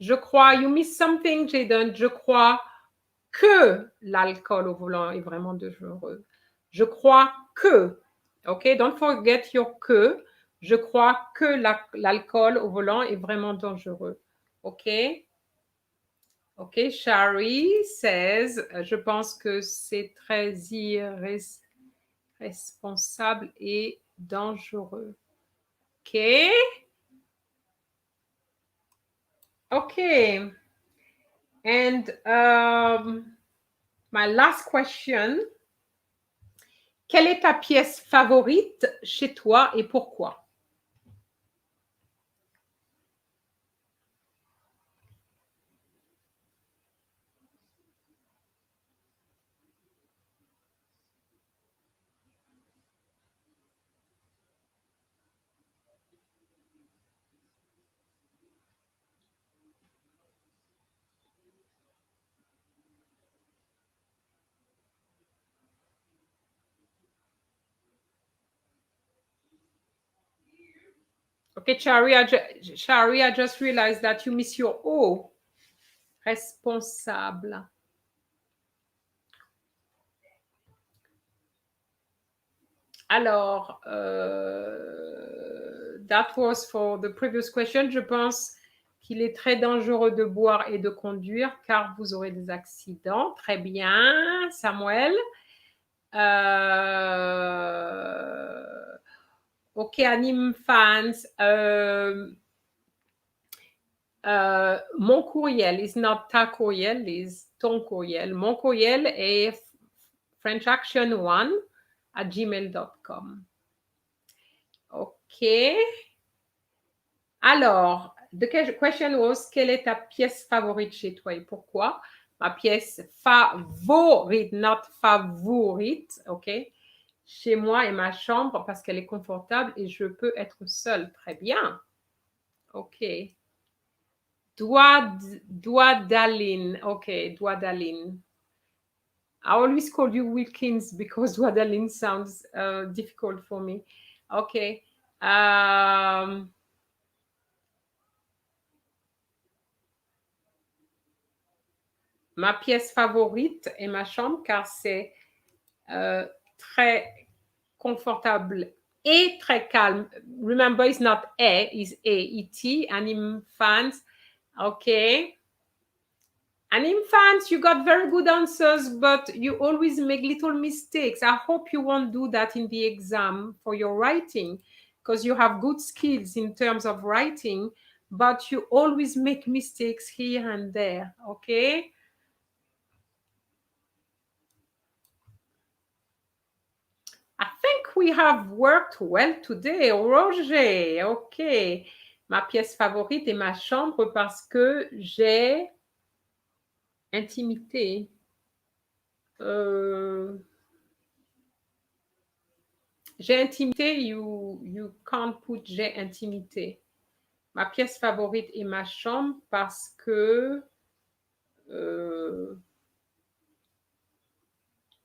you miss something, Jaden. Je crois que l'alcool au volant est vraiment dangereux. Je crois que. OK, don't forget your que. Je crois que l'alcool au volant est vraiment dangereux. OK. OK, Shari says, je pense que c'est très irresponsable et dangereux. OK. OK. And my last question. Quelle est ta pièce favorite chez toi et pourquoi? Okay, Shari, I just realized that you miss your O. Responsable. Alors, that was for the previous question. Je pense qu'il est très dangereux de boire et de conduire car vous aurez des accidents. Très bien, Samuel. OK, Anime Fans. Mon courriel is not ta courriel, is ton courriel. Mon courriel est frenchaction1@gmail.com. OK. Alors, the question was, quelle est ta pièce favorite chez toi et pourquoi? Ma pièce favorite, not favorite, OK? Chez moi est ma chambre parce qu'elle est confortable et je peux être seule. Très bien. OK. Dwadaline. OK, Dwadaline. I always call you Wilkins because Dwadaline sounds difficult for me. OK. Ma pièce favorite est ma chambre car c'est très confortable et très calme. Remember, it's not it's A-E-T. Anime Fans. Okay. Anime Fans, you got very good answers, but you always make little mistakes. I hope you won't do that in the exam for your writing because you have good skills in terms of writing, but you always make mistakes here and there. Okay. I think we have worked well today, Roger. OK. Ma pièce favorite est ma chambre parce que j'ai intimité. J'ai intimité, you can't put j'ai intimité. Ma pièce favorite est ma chambre parce que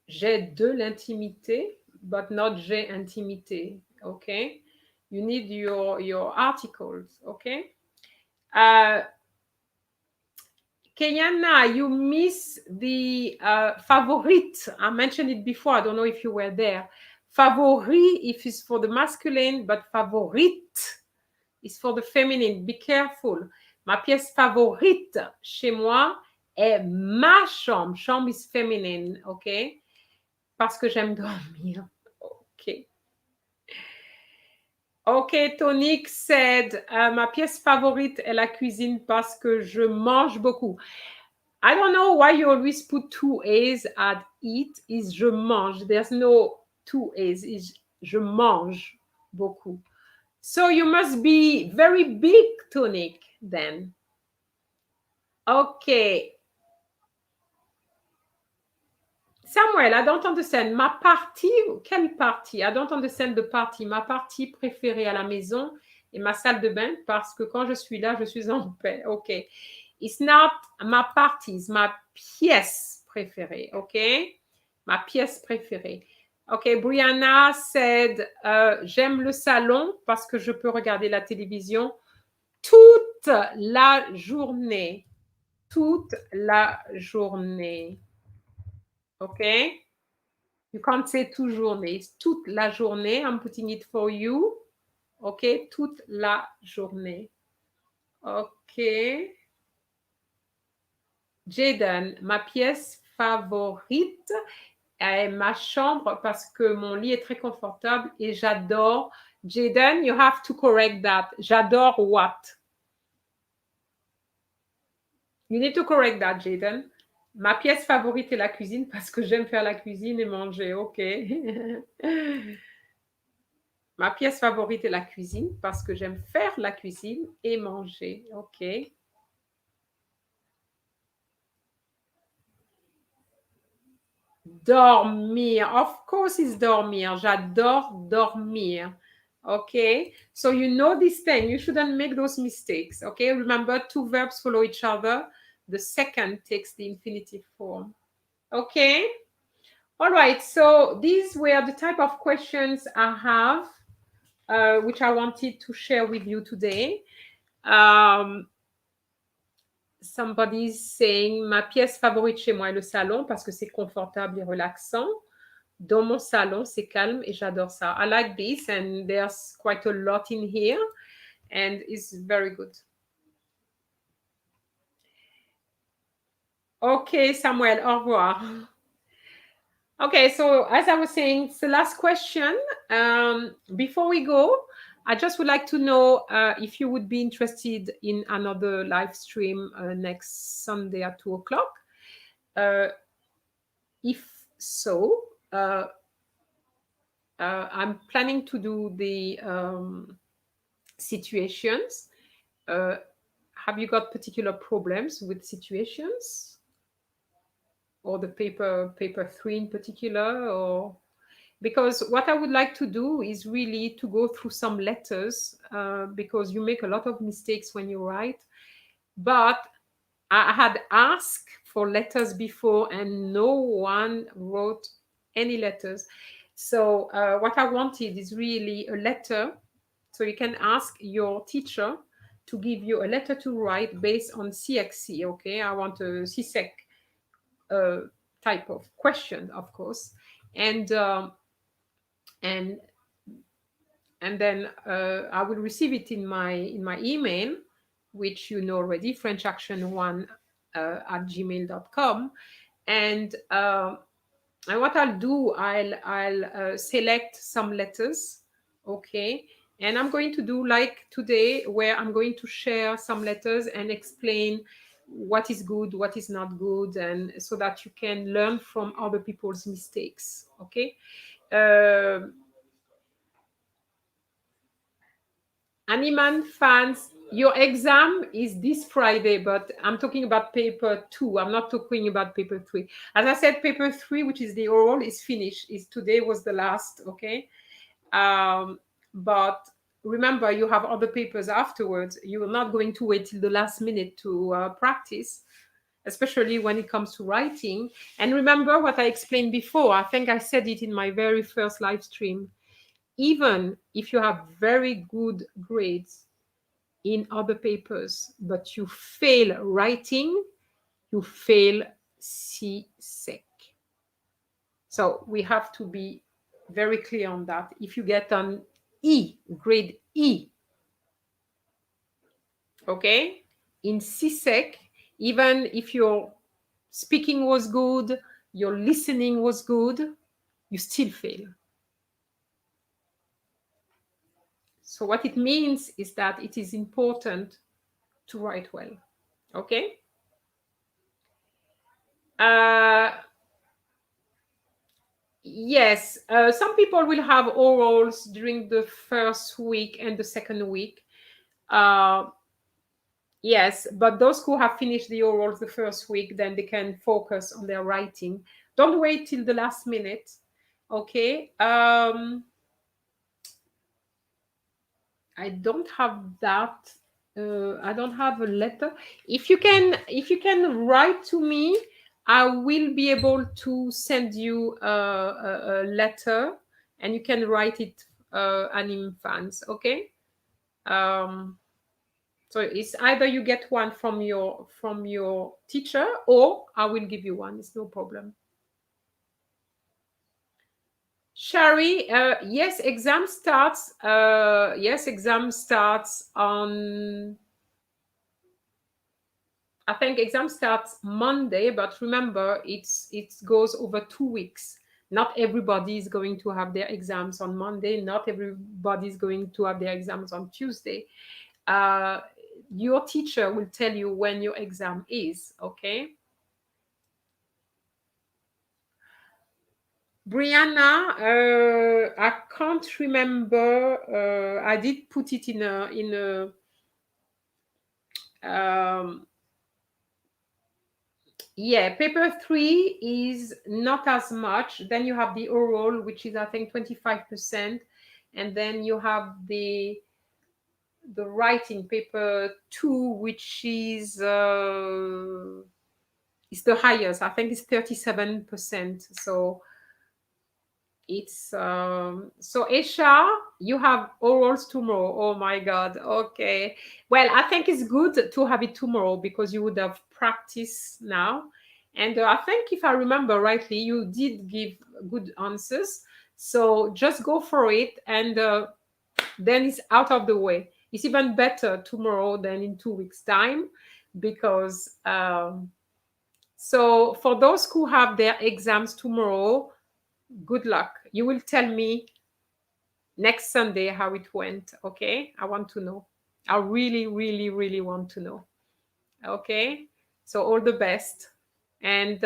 j'ai de l'intimité, but not j'ai intimité. okay? You need your articles, okay? Kenyana, you miss the favorite. I mentioned it before. I don't know if you were there. Favori, if it's for the masculine, but favorite is for the feminine. Be careful. Ma pièce favorite chez moi est ma chambre. Chambre is feminine, okay? Parce que j'aime dormir. Okay. Okay, Tonique said, ma pièce favorite est la cuisine parce que je mange beaucoup. I don't know why you always put 2 A's at eat. Is je mange. There's no 2 A's. Is je mange beaucoup. So you must be very big, Tonique, then. Okay. Samuel, I don't understand. Ma partie, quelle partie? I don't understand the party. Ma partie préférée à la maison est ma salle de bain parce que quand je suis là, je suis en paix. OK. It's not ma partie, it's ma pièce préférée. OK? Ma pièce préférée. OK. Brianna said, j'aime le salon parce que je peux regarder la télévision toute la journée. Toute la journée. OK? You can't say toute journée. It's toute la journée. I'm putting it for you. OK? Toute la journée. OK. Jaden, ma pièce favorite est ma chambre parce que mon lit est très confortable et j'adore. Jaden, you have to correct that. J'adore what? You need to correct that, Jaden. Ma pièce favorite est la cuisine parce que j'aime faire la cuisine et manger. OK. Ma pièce favorite est la cuisine parce que j'aime faire la cuisine et manger. OK. Dormir. Of course, it's dormir. J'adore dormir. Okay, so you know this thing. You shouldn't make those mistakes. Okay, remember 2 verbs follow each other. The second takes the infinitive form. Okay, all right. So these were the type of questions I have, which I wanted to share with you today. Somebody's saying, ma pièce favorite chez moi est le salon parce que c'est confortable et relaxant. Dans mon salon, c'est calme et j'adore ça. I like this and there's quite a lot in here and it's very good. Okay, Samuel, au revoir. Okay, so as I was saying, it's the last question. Before we go, I just would like to know if you would be interested in another live stream next Sunday at 2 o'clock. If so, I'm planning to do the situations. Have you got particular problems with situations? Or the paper 3 in particular? Or because what I would like to do is really to go through some letters because you make a lot of mistakes when you write. But I had asked for letters before and no one wrote any letters. So what I wanted is really a letter. So you can ask your teacher to give you a letter to write based on CXC. Okay, I want a CSEC type of question, of course, and then I will receive it in my email, which you know already, frenchaction1 at gmail.com, and what I'll do, I'll select some letters, okay, and I'm going to do like today, where I'm going to share some letters and explain what is good, what is not good, and so that you can learn from other people's mistakes, okay? Animan fans, your exam is this Friday, but I'm talking about paper 2. I'm not talking about paper 3. As I said, paper 3, which is the oral, is finished. Today was the last, okay? But remember, you have other papers afterwards. You are not going to wait till the last minute to practice, especially when it comes to writing. And remember what I explained before. I think I said it in my very first live stream. even if you have very good grades in other papers, but you fail writing, you fail CSEC. So we have to be very clear on that. If you get an E, grade E, okay, in CSEC, even if your speaking was good, your listening was good, you still fail. So what it means is that it is important to write well, okay? Yes, some people will have orals during the first week and the second week. Yes, but those who have finished the orals the first week, then they can focus on their writing. Don't wait till the last minute, okay? I don't have that. I don't have a letter. If you can write to me, I will be able to send you a letter, and you can write it Anime fans, okay? So it's either you get one from your teacher, or I will give you one. It's no problem. Shari, yes, exam starts. Yes, exam starts on. I think exam starts Monday, but remember, it goes over 2 weeks. Not everybody is going to have their exams on Monday. Not everybody is going to have their exams on Tuesday. Your teacher will tell you when your exam is, okay? Brianna, I can't remember. I did put it in a yeah, paper 3 is not as much. Then you have the oral, which is I think 25%, and then you have the writing paper 2, which is the highest. I think it's 37%. So it's so Esha, you have orals tomorrow. Oh my God. Okay. Well, I think it's good to have it tomorrow because you would have practiced now. And I think if I remember rightly, you did give good answers. So just go for it, and then it's out of the way. It's even better tomorrow than in 2 weeks' time, because so for those who have their exams tomorrow, good luck. You will tell me next Sunday how it went, okay? I want to know. I really, really, really want to know, okay? So all the best. And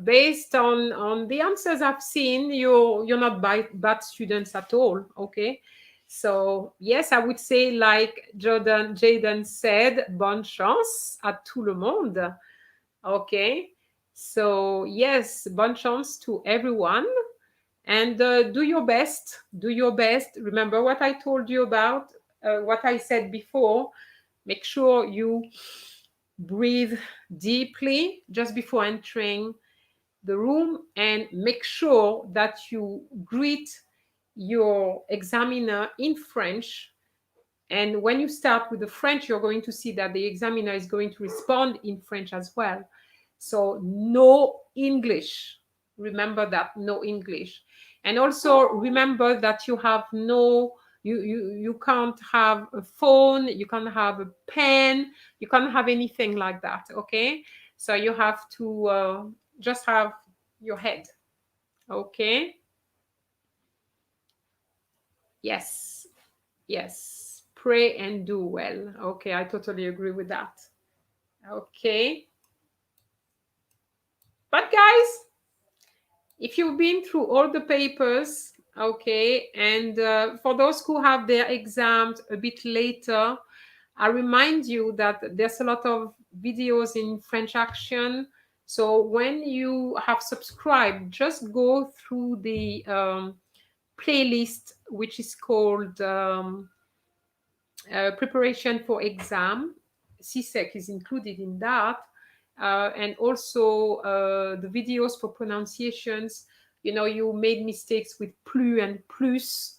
based on the answers I've seen, you're not bad students at all, okay? So yes, I would say, like Jaden said, bonne chance à tout le monde, okay? So yes, bonne chance to everyone. And do your best. Do your best. Remember what I told you about, what I said before. Make sure you breathe deeply just before entering the room, and make sure that you greet your examiner in French. And when you start with the French, you're going to see that the examiner is going to respond in French as well. So no English. Remember that, no English. And also remember that you have you can't have a phone, you can't have a pen, you can't have anything like that, okay? So you have to just have your head, okay? Yes, yes, pray and do well. Okay, I totally agree with that. Okay. But guys, if you've been through all the papers, okay, and for those who have their exams a bit later, I remind you that there's a lot of videos in French Action. So when you have subscribed, just go through the playlist, which is called Preparation for Exam. CSEC is included in that. And also the videos for pronunciations. You know, you made mistakes with plus and plus.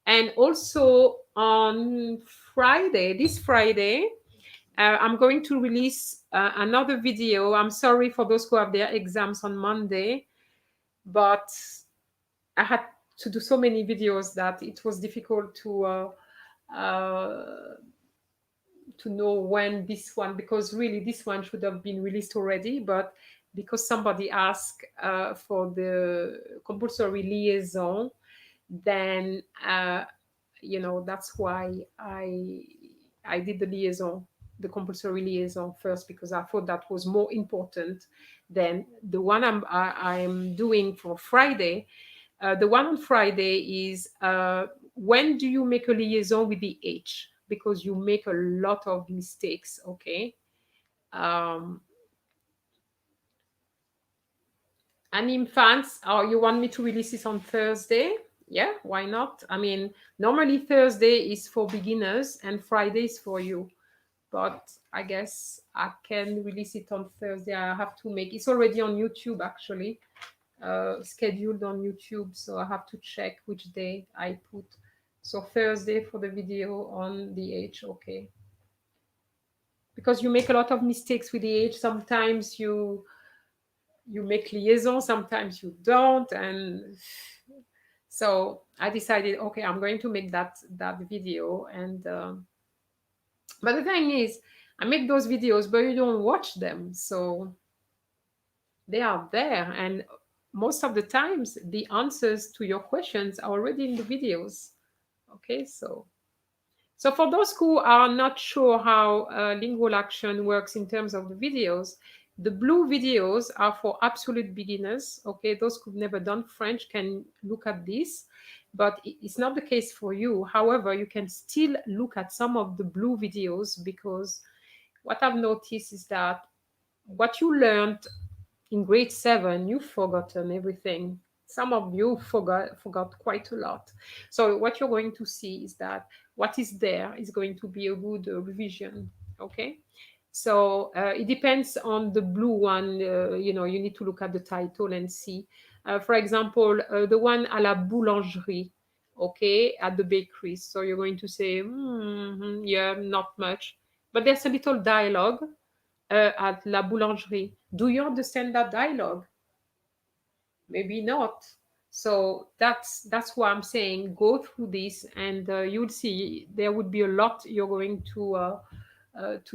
And also on Friday, this Friday, I'm going to release another video. I'm sorry for those who have their exams on Monday, but I had to do so many videos that it was difficult to know when this one, because really this one should have been released already, but because somebody asked for the compulsory liaison, then you know, that's why I did the liaison, the compulsory liaison first, because I thought that was more important than the one I'm doing for Friday. The one on Friday is when do you make a liaison with the H? Because you make a lot of mistakes, okay? And infants, you want me to release this on Thursday? Yeah, why not? I mean, normally Thursday is for beginners and Friday is for you. But I guess I can release it on Thursday. I have to make it's already on YouTube actually, scheduled on YouTube. So I have to check which day I put. So Thursday for the video on the age, okay. Because you make a lot of mistakes with the age. Sometimes you make liaison, sometimes you don't, and so I decided, okay, I'm going to make that video. And but the thing is, I make those videos, but you don't watch them, so they are there, and most of the times the answers to your questions are already in the videos. Okay, so for those who are not sure how lingual action works in terms of the videos, the blue videos are for absolute beginners. Okay, those who've never done French can look at this, but it's not the case for you. However, you can still look at some of the blue videos, because what I've noticed is that what you learned in grade 7, you've forgotten everything. Some of you forgot quite a lot. So what you're going to see is that what is there is going to be a good revision. Okay, so it depends on the blue one. You know, you need to look at the title and see. For example, the one à la boulangerie, okay, at the bakery. So you're going to say, yeah, not much, but there's a little dialogue at la boulangerie. Do you understand that dialogue? Maybe not. So that's why I'm saying go through this, and you'll see there would be a lot you're going to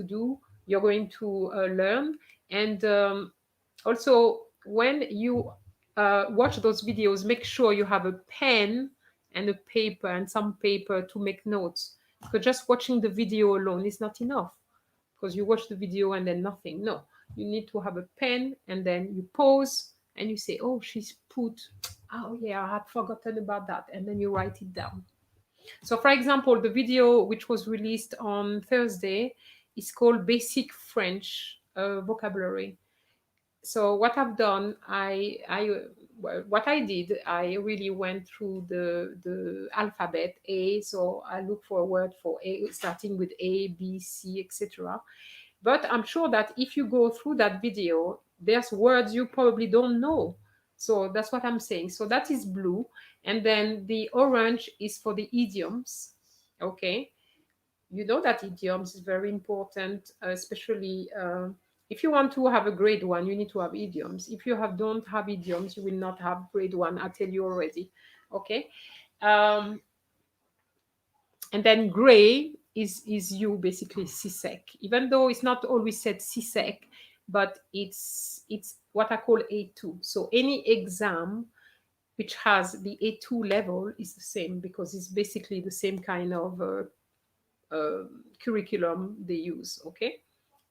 do. You're going to learn, and also when you watch those videos, make sure you have a pen and a paper and some paper to make notes, because just watching the video alone is not enough, because you watch the video and then nothing. No, you need to have a pen, and then you pause and you say, oh, she's put, oh yeah, I had forgotten about that, and then you write it down. So for example, the video which was released on Thursday is called Basic French Vocabulary. So what I've done, what I did, I really went through the alphabet A. So I look for a word for A, starting with A, B, C, etc. But I'm sure that if you go through that video, there's words you probably don't know. So that's what I'm saying. So that is blue. And then the orange is for the idioms. Okay. You know that idioms is very important, especially if you want to have a grade 1, you need to have idioms. If you don't have idioms, you will not have grade 1. I tell you already. Okay. And then gray is you, basically CSEC, even though it's not always said CSEC, but it's what I call A2. So any exam which has the A2 level is the same, because it's basically the same kind of curriculum they use. Okay,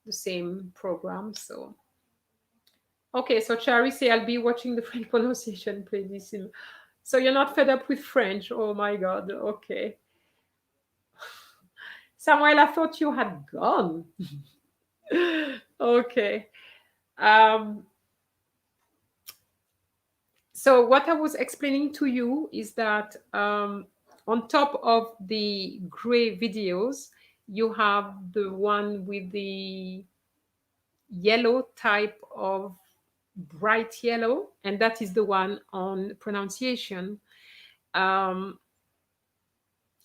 the same program. So okay, so Chari say, I'll be watching the French pronunciation playlist. So you're not fed up with French? Oh my God. Okay. Samuel, I thought you had gone. Okay. So what I was explaining to you is that on top of the gray videos, you have the one with the yellow type of bright yellow, and that is the one on pronunciation.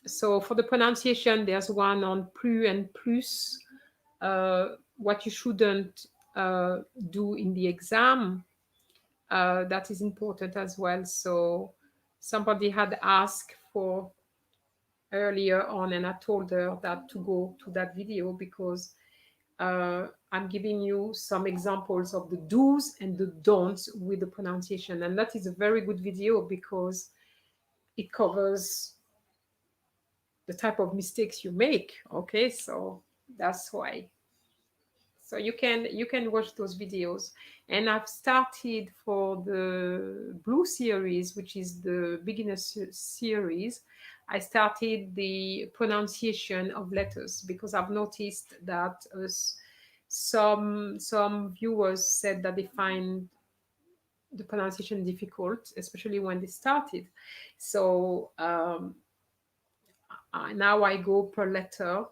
So for the pronunciation, there's one on plus and plus, what you shouldn't do in the exam. That is important as well. So somebody had asked for earlier on, and I told her that to go to that video because I'm giving you some examples of the do's and the don'ts with the pronunciation. And that is a very good video because it covers the type of mistakes you make. Okay, so that's why. So you can watch those videos. And I've started for the blue series, which is the beginner series. I started the pronunciation of letters because I've noticed that some viewers said that they find the pronunciation difficult, especially when they started. So now I go per letter.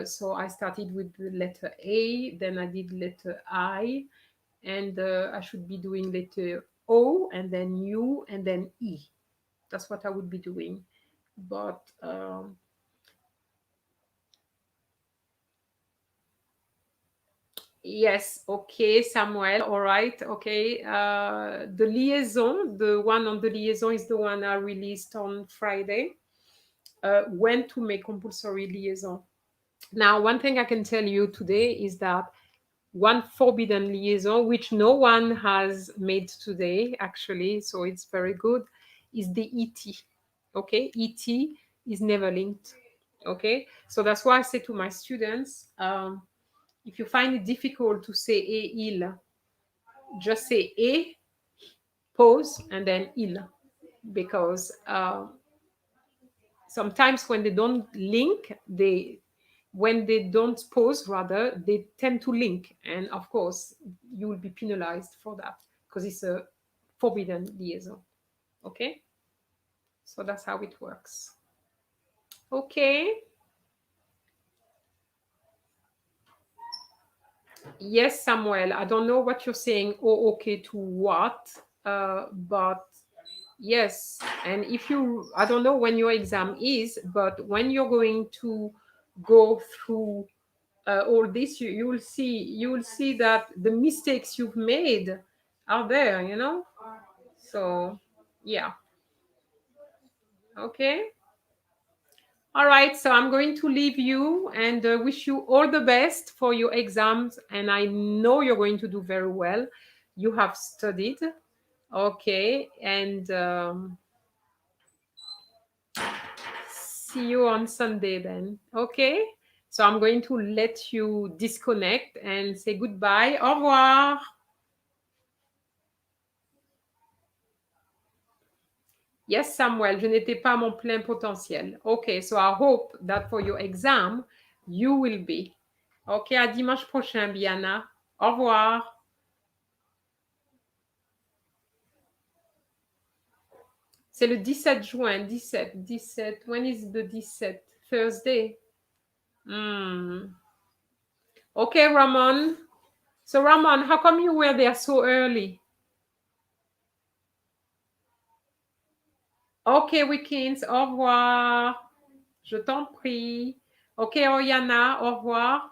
So I started with the letter A, then I did letter I, and I should be doing letter O, and then U, and then E. That's what I would be doing. But yes, okay, Samuel, all right, okay. The liaison, the one on the liaison is the one I released on Friday. When to make compulsory liaison. Now, one thing I can tell you today is that one forbidden liaison, which no one has made today, actually, so it's very good, is the ET. Okay, ET is never linked. Okay, so that's why I say to my students, if you find it difficult to say il, just say a, pause, and then il, because sometimes when they don't link, when they don't pause, rather, they tend to link. And of course, you will be penalized for that because it's a forbidden liaison. Okay? So that's how it works. Okay. Yes, Samuel, I don't know what you're saying. Oh, okay, to what? But yes, and if you, I don't know when your exam is, but when you're going to go through all this, you will see that the mistakes you've made are there, you know. So yeah, okay, all right. So I'm going to leave you and wish you all the best for your exams, and I know you're going to do very well. You have studied, okay, and see you on Sunday then. Okay. So I'm going to let you disconnect and say goodbye. Au revoir. Yes, Samuel, je n'étais pas à mon plein potentiel. Okay, so I hope that for your exam, you will be. Okay, à dimanche prochain, Biana. Au revoir. C'est le 17 juin, 17. When is the 17? Thursday. Okay, Ramon. So, Ramon, how come you were there so early? Okay, Wickens, au revoir. Je t'en prie. Ok, Oyana, au revoir.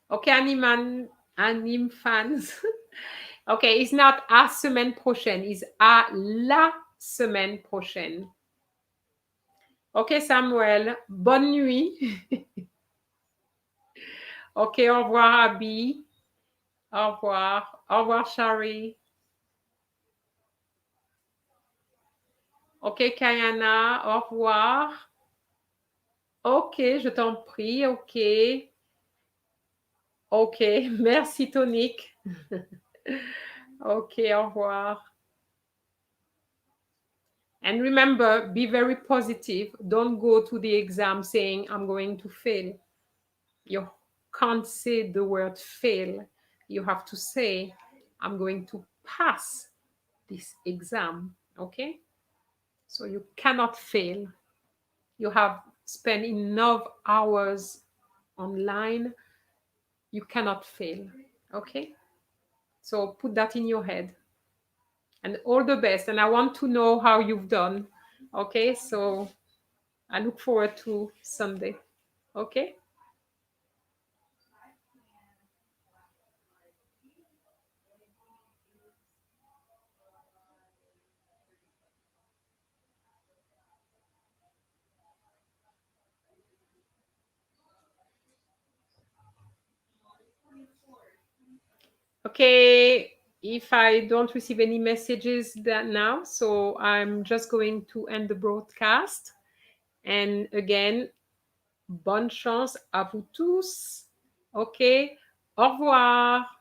Ok, Anime fans. Ok, it's not à semaine prochaine, it's à la semaine prochaine. Ok, Samuel, bonne nuit. Ok, au revoir, Abby. Au revoir, Shari. Ok, Kayana, au revoir. Ok, je t'en prie, ok. Ok, merci, Tonique. Ok, au revoir. And remember, be very positive. Don't go to the exam saying, I'm going to fail. You can't say the word fail. You have to say, I'm going to pass this exam. Okay? So you cannot fail. You have spent enough hours online. You cannot fail. Okay? So put that in your head. and all the best. And I want to know how you've done. Okay, so I look forward to Sunday. Okay. Okay, if I don't receive any messages that now, so I'm just going to end the broadcast. And again, bonne chance à vous tous. Ok, au revoir.